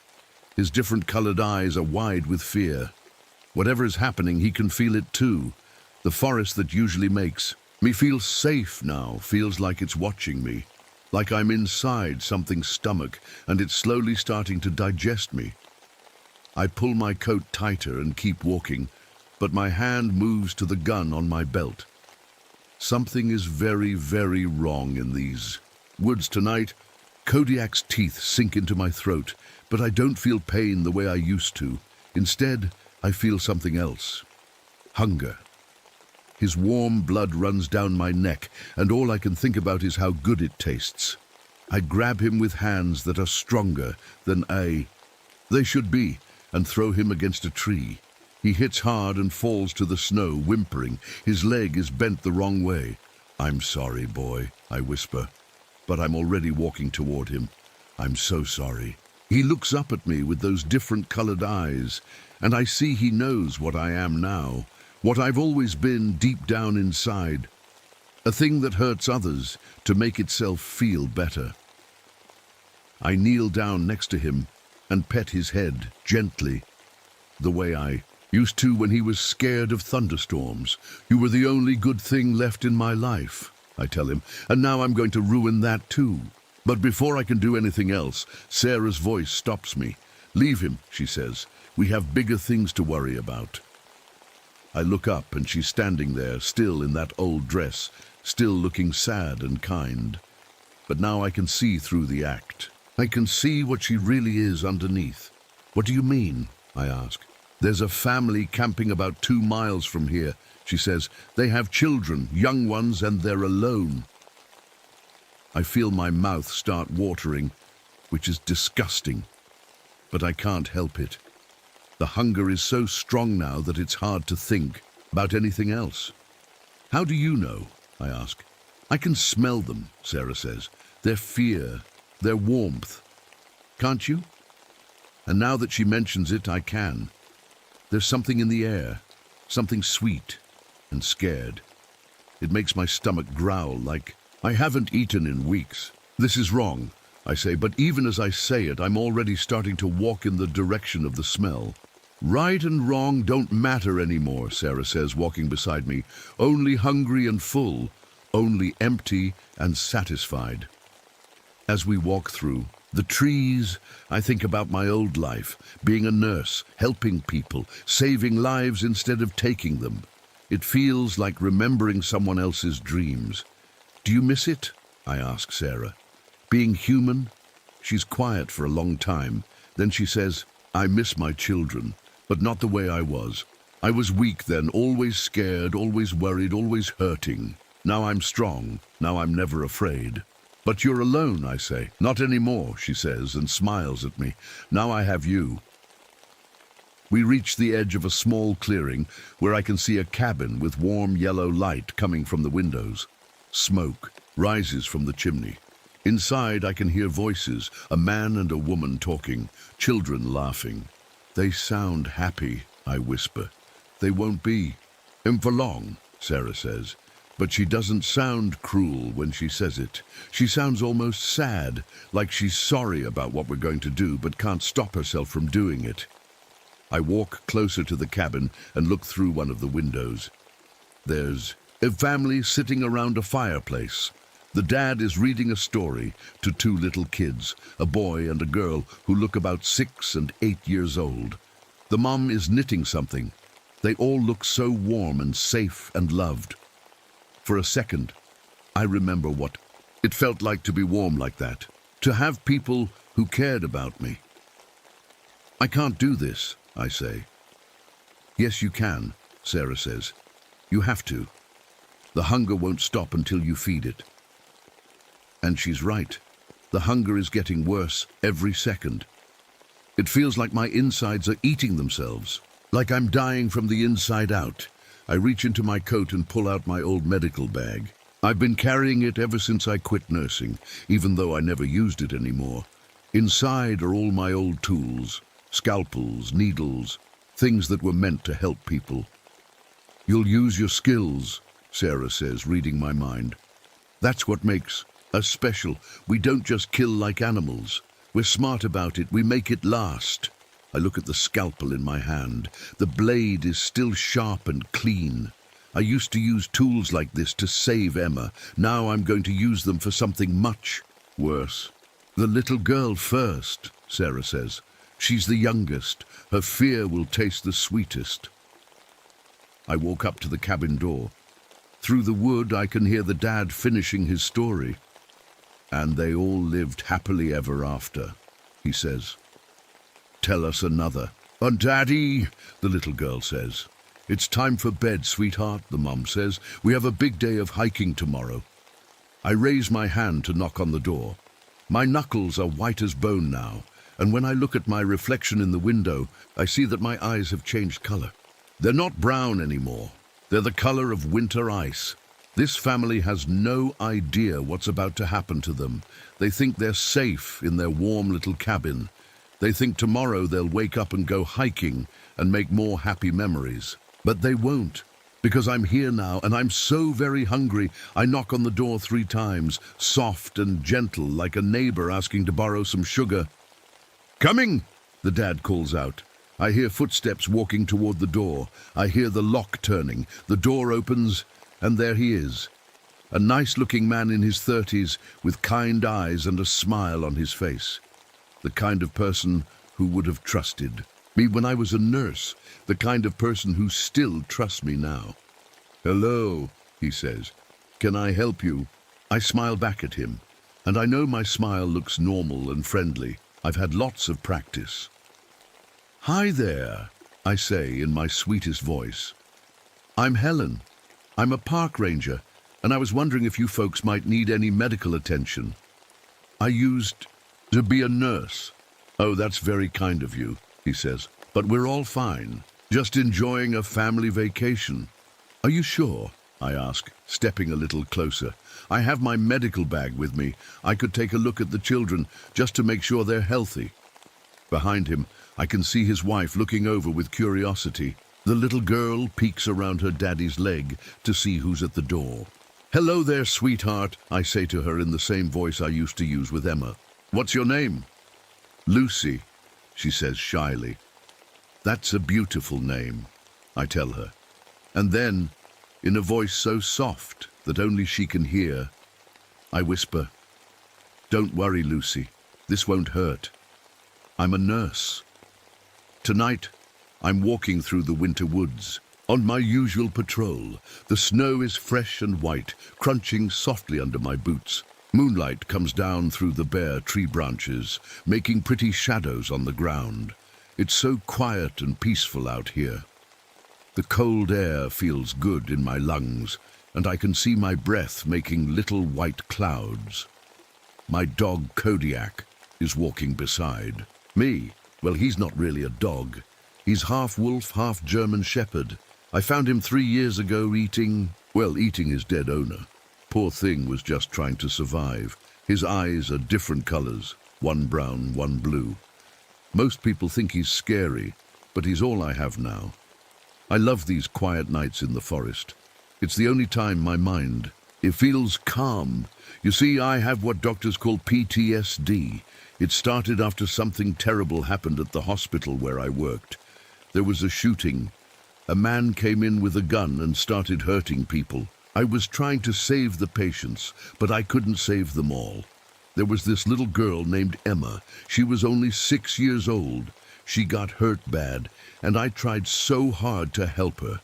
His different-colored eyes are wide with fear. Whatever is happening, he can feel it too. The forest that usually makes me feel safe now feels like it's watching me, like I'm inside something's stomach and it's slowly starting to digest me. I pull my coat tighter and keep walking, but my hand moves to the gun on my belt. Something is very, very wrong in these woods tonight. Kodiak's teeth sink into my throat, but I don't feel pain the way I used to. Instead, I feel something else. Hunger. His warm blood runs down my neck, and all I can think about is how good it tastes. I grab him with hands that are stronger than they should be, and throw him against a tree. He hits hard and falls to the snow, whimpering. His leg is bent the wrong way. I'm sorry, boy, I whisper, but I'm already walking toward him. I'm so sorry. He looks up at me with those different-colored eyes, and I see he knows what I am now, what I've always been deep down inside, a thing that hurts others to make itself feel better. I kneel down next to him and pet his head gently, the way I used to when he was scared of thunderstorms. You were the only good thing left in my life, I tell him, and now I'm going to ruin that too. But before I can do anything else, Sarah's voice stops me. Leave him, she says. We have bigger things to worry about. I look up and she's standing there, still in that old dress, still looking sad and kind. But now I can see through the act. I can see what she really is underneath. What do you mean? I ask. There's a family camping about 2 miles from here, she says. They have children, young ones, and they're alone. I feel my mouth start watering, which is disgusting, but I can't help it. The hunger is so strong now that it's hard to think about anything else. How do you know? I ask. I can smell them, Sarah says. Their fear, their warmth. Can't you? And now that she mentions it, I can. There's something in the air, something sweet and scared. It makes my stomach growl like I haven't eaten in weeks. This is wrong, I say, but even as I say it, I'm already starting to walk in the direction of the smell. Right and wrong don't matter anymore, Sarah says, walking beside me. Only hungry and full, only empty and satisfied. As we walk through the trees, I think about my old life, being a nurse, helping people, saving lives instead of taking them. It feels like remembering someone else's dreams. Do you miss it? I ask Sarah. Being human? She's quiet for a long time. Then she says, I miss my children, but not the way I was. I was weak then, always scared, always worried, always hurting. Now I'm strong. Now I'm never afraid. But you're alone, I say. Not anymore, she says, and smiles at me. Now I have you. We reach the edge of a small clearing where I can see a cabin with warm yellow light coming from the windows. Smoke rises from the chimney. Inside I can hear voices, a man and a woman talking, children laughing. They sound happy, I whisper. They won't be. For long, Sarah says. But she doesn't sound cruel when she says it. She sounds almost sad, like she's sorry about what we're going to do, but can't stop herself from doing it. I walk closer to the cabin and look through one of the windows. There's a family sitting around a fireplace. The dad is reading a story to two little kids, a boy and a girl who look about 6 and 8 years old. The mom is knitting something. They all look so warm and safe and loved. For a second, I remember what it felt like to be warm like that, to have people who cared about me. I can't do this, I say. Yes, you can, Sarah says. You have to. The hunger won't stop until you feed it. And she's right. The hunger is getting worse every second. It feels like my insides are eating themselves, like I'm dying from the inside out. I reach into my coat and pull out my old medical bag. I've been carrying it ever since I quit nursing, even though I never used it anymore. Inside are all my old tools, scalpels, needles, things that were meant to help people. You'll use your skills, Sarah says, reading my mind. That's what makes us special. We don't just kill like animals. We're smart about it. We make it last. I look at the scalpel in my hand. The blade is still sharp and clean. I used to use tools like this to save Emma. Now I'm going to use them for something much worse. The little girl first, Sarah says. She's the youngest. Her fear will taste the sweetest. I walk up to the cabin door. Through the wood, I can hear the dad finishing his story. And they all lived happily ever after, he says. Tell us another. Oh, Daddy, the little girl says. It's time for bed, sweetheart, the mum says. We have a big day of hiking tomorrow. I raise my hand to knock on the door. My knuckles are white as bone now, and when I look at my reflection in the window, I see that my eyes have changed color. They're not brown anymore. They're the color of winter ice. This family has no idea what's about to happen to them. They think they're safe in their warm little cabin. They think tomorrow they'll wake up and go hiking and make more happy memories. But they won't, because I'm here now and I'm so very hungry. I knock on the door 3 times, soft and gentle, like a neighbor asking to borrow some sugar. Coming, the dad calls out. I hear footsteps walking toward the door. I hear the lock turning. The door opens, and there he is. A nice-looking man in his 30s with kind eyes and a smile on his face. The kind of person who would have trusted me when I was a nurse. The kind of person who still trusts me now. Hello, he says. Can I help you? I smile back at him, and I know my smile looks normal and friendly. I've had lots of practice. Hi there, I say in my sweetest voice. I'm Helen. I'm a park ranger, and I was wondering if you folks might need any medical attention. I used to be a nurse. Oh, that's very kind of you, he says. But we're all fine, just enjoying a family vacation. Are you sure? I ask, stepping a little closer. I have my medical bag with me. I could take a look at the children just to make sure they're healthy. Behind him, I can see his wife looking over with curiosity. The little girl peeks around her daddy's leg to see who's at the door. Hello there, sweetheart, I say to her in the same voice I used to use with Emma. What's your name? Lucy, she says shyly. That's a beautiful name, I tell her. And then, in a voice so soft that only she can hear, I whisper, Don't worry, Lucy. This won't hurt. I'm a nurse. Tonight, I'm walking through the winter woods. On my usual patrol, the snow is fresh and white, crunching softly under my boots. Moonlight comes down through the bare tree branches, making pretty shadows on the ground. It's so quiet and peaceful out here. The cold air feels good in my lungs, and I can see my breath making little white clouds. My dog Kodiak is walking beside me. Well, he's not really a dog. He's half wolf, half German shepherd. I found him 3 years ago eating his dead owner. Poor thing was just trying to survive. His eyes are different colors, one brown, one blue. Most people think he's scary, but he's all I have now. I love these quiet nights in the forest. It's the only time my mind, it feels calm. You see, I have what doctors call PTSD. It started after something terrible happened at the hospital where I worked. There was a shooting. A man came in with a gun and started hurting people. I was trying to save the patients, but I couldn't save them all. There was this little girl named Emma. She was only 6 years old. She got hurt bad, and I tried so hard to help her.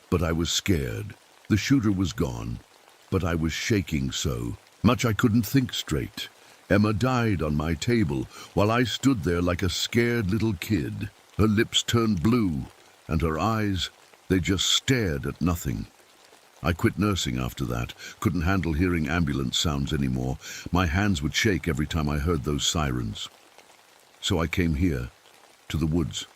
But I was scared. The shooter was gone, but I was shaking so much I couldn't think straight. Emma died on my table while I stood there like a scared little kid. Her lips turned blue, and her eyes, they just stared at nothing. I quit nursing after that, couldn't handle hearing ambulance sounds anymore. My hands would shake every time I heard those sirens. So I came here, to the woods,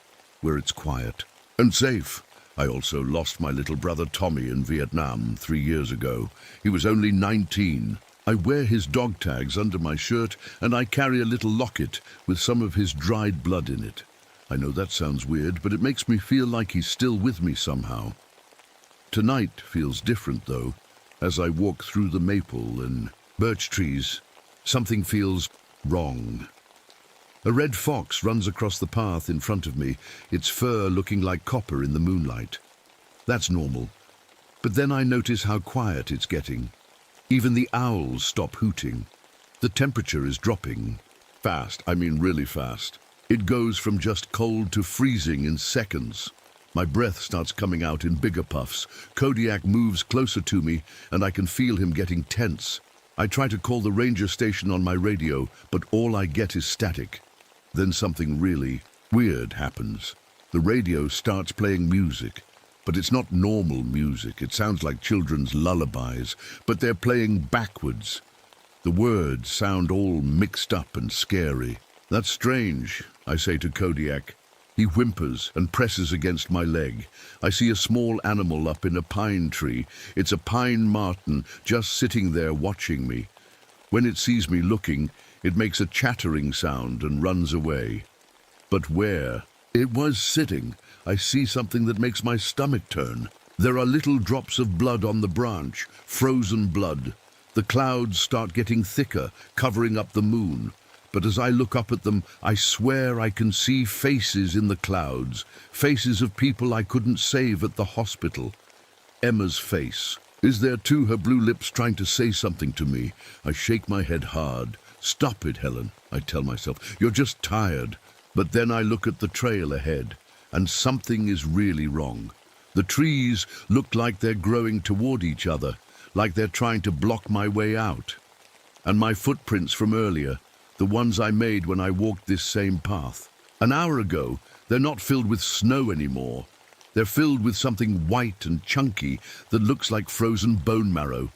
where it's quiet and safe. I also lost my little brother Tommy in Vietnam 3 years ago. He was only 19. I wear his dog tags under my shirt, and I carry a little locket with some of his dried blood in it. I know that sounds weird, but it makes me feel like he's still with me somehow. Tonight feels different, though. As I walk through the maple and birch trees, something feels wrong. A red fox runs across the path in front of me, its fur looking like copper in the moonlight. That's normal. But then I notice how quiet it's getting. Even the owls stop hooting. The temperature is dropping. Fast, I mean really fast. It goes from just cold to freezing in seconds. My breath starts coming out in bigger puffs. Kodiak moves closer to me, and I can feel him getting tense. I try to call the ranger station on my radio, but all I get is static. Then something really weird happens. The radio starts playing music, but it's not normal music. It sounds like children's lullabies, but they're playing backwards. The words sound all mixed up and scary. That's strange, I say to Kodiak. He whimpers and presses against my leg. I see a small animal up in a pine tree. It's a pine marten just sitting there watching me. When it sees me looking, it makes a chattering sound and runs away. But where it was sitting, I see something that makes my stomach turn. There are little drops of blood on the branch, frozen blood. The clouds start getting thicker, covering up the moon. But as I look up at them, I swear I can see faces in the clouds, faces of people I couldn't save at the hospital. Emma's face is there too, her blue lips trying to say something to me. I shake my head hard. Stop it, Helen, I tell myself. You're just tired. But then I look at the trail ahead, and something is really wrong. The trees look like they're growing toward each other, like they're trying to block my way out. And my footprints from earlier, the ones I made when I walked this same path. An hour ago, they're not filled with snow anymore. They're filled with something white and chunky that looks like frozen bone marrow.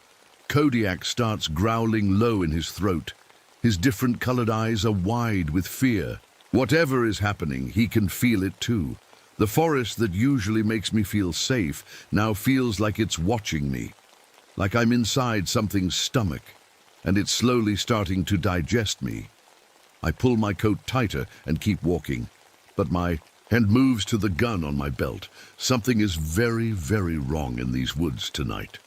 Kodiak starts growling low in his throat. His different colored eyes are wide with fear. Whatever is happening, he can feel it too. The forest that usually makes me feel safe now feels like it's watching me, like I'm inside something's stomach, and it's slowly starting to digest me. I pull my coat tighter and keep walking, but my hand moves to the gun on my belt. Something is very, very wrong in these woods tonight.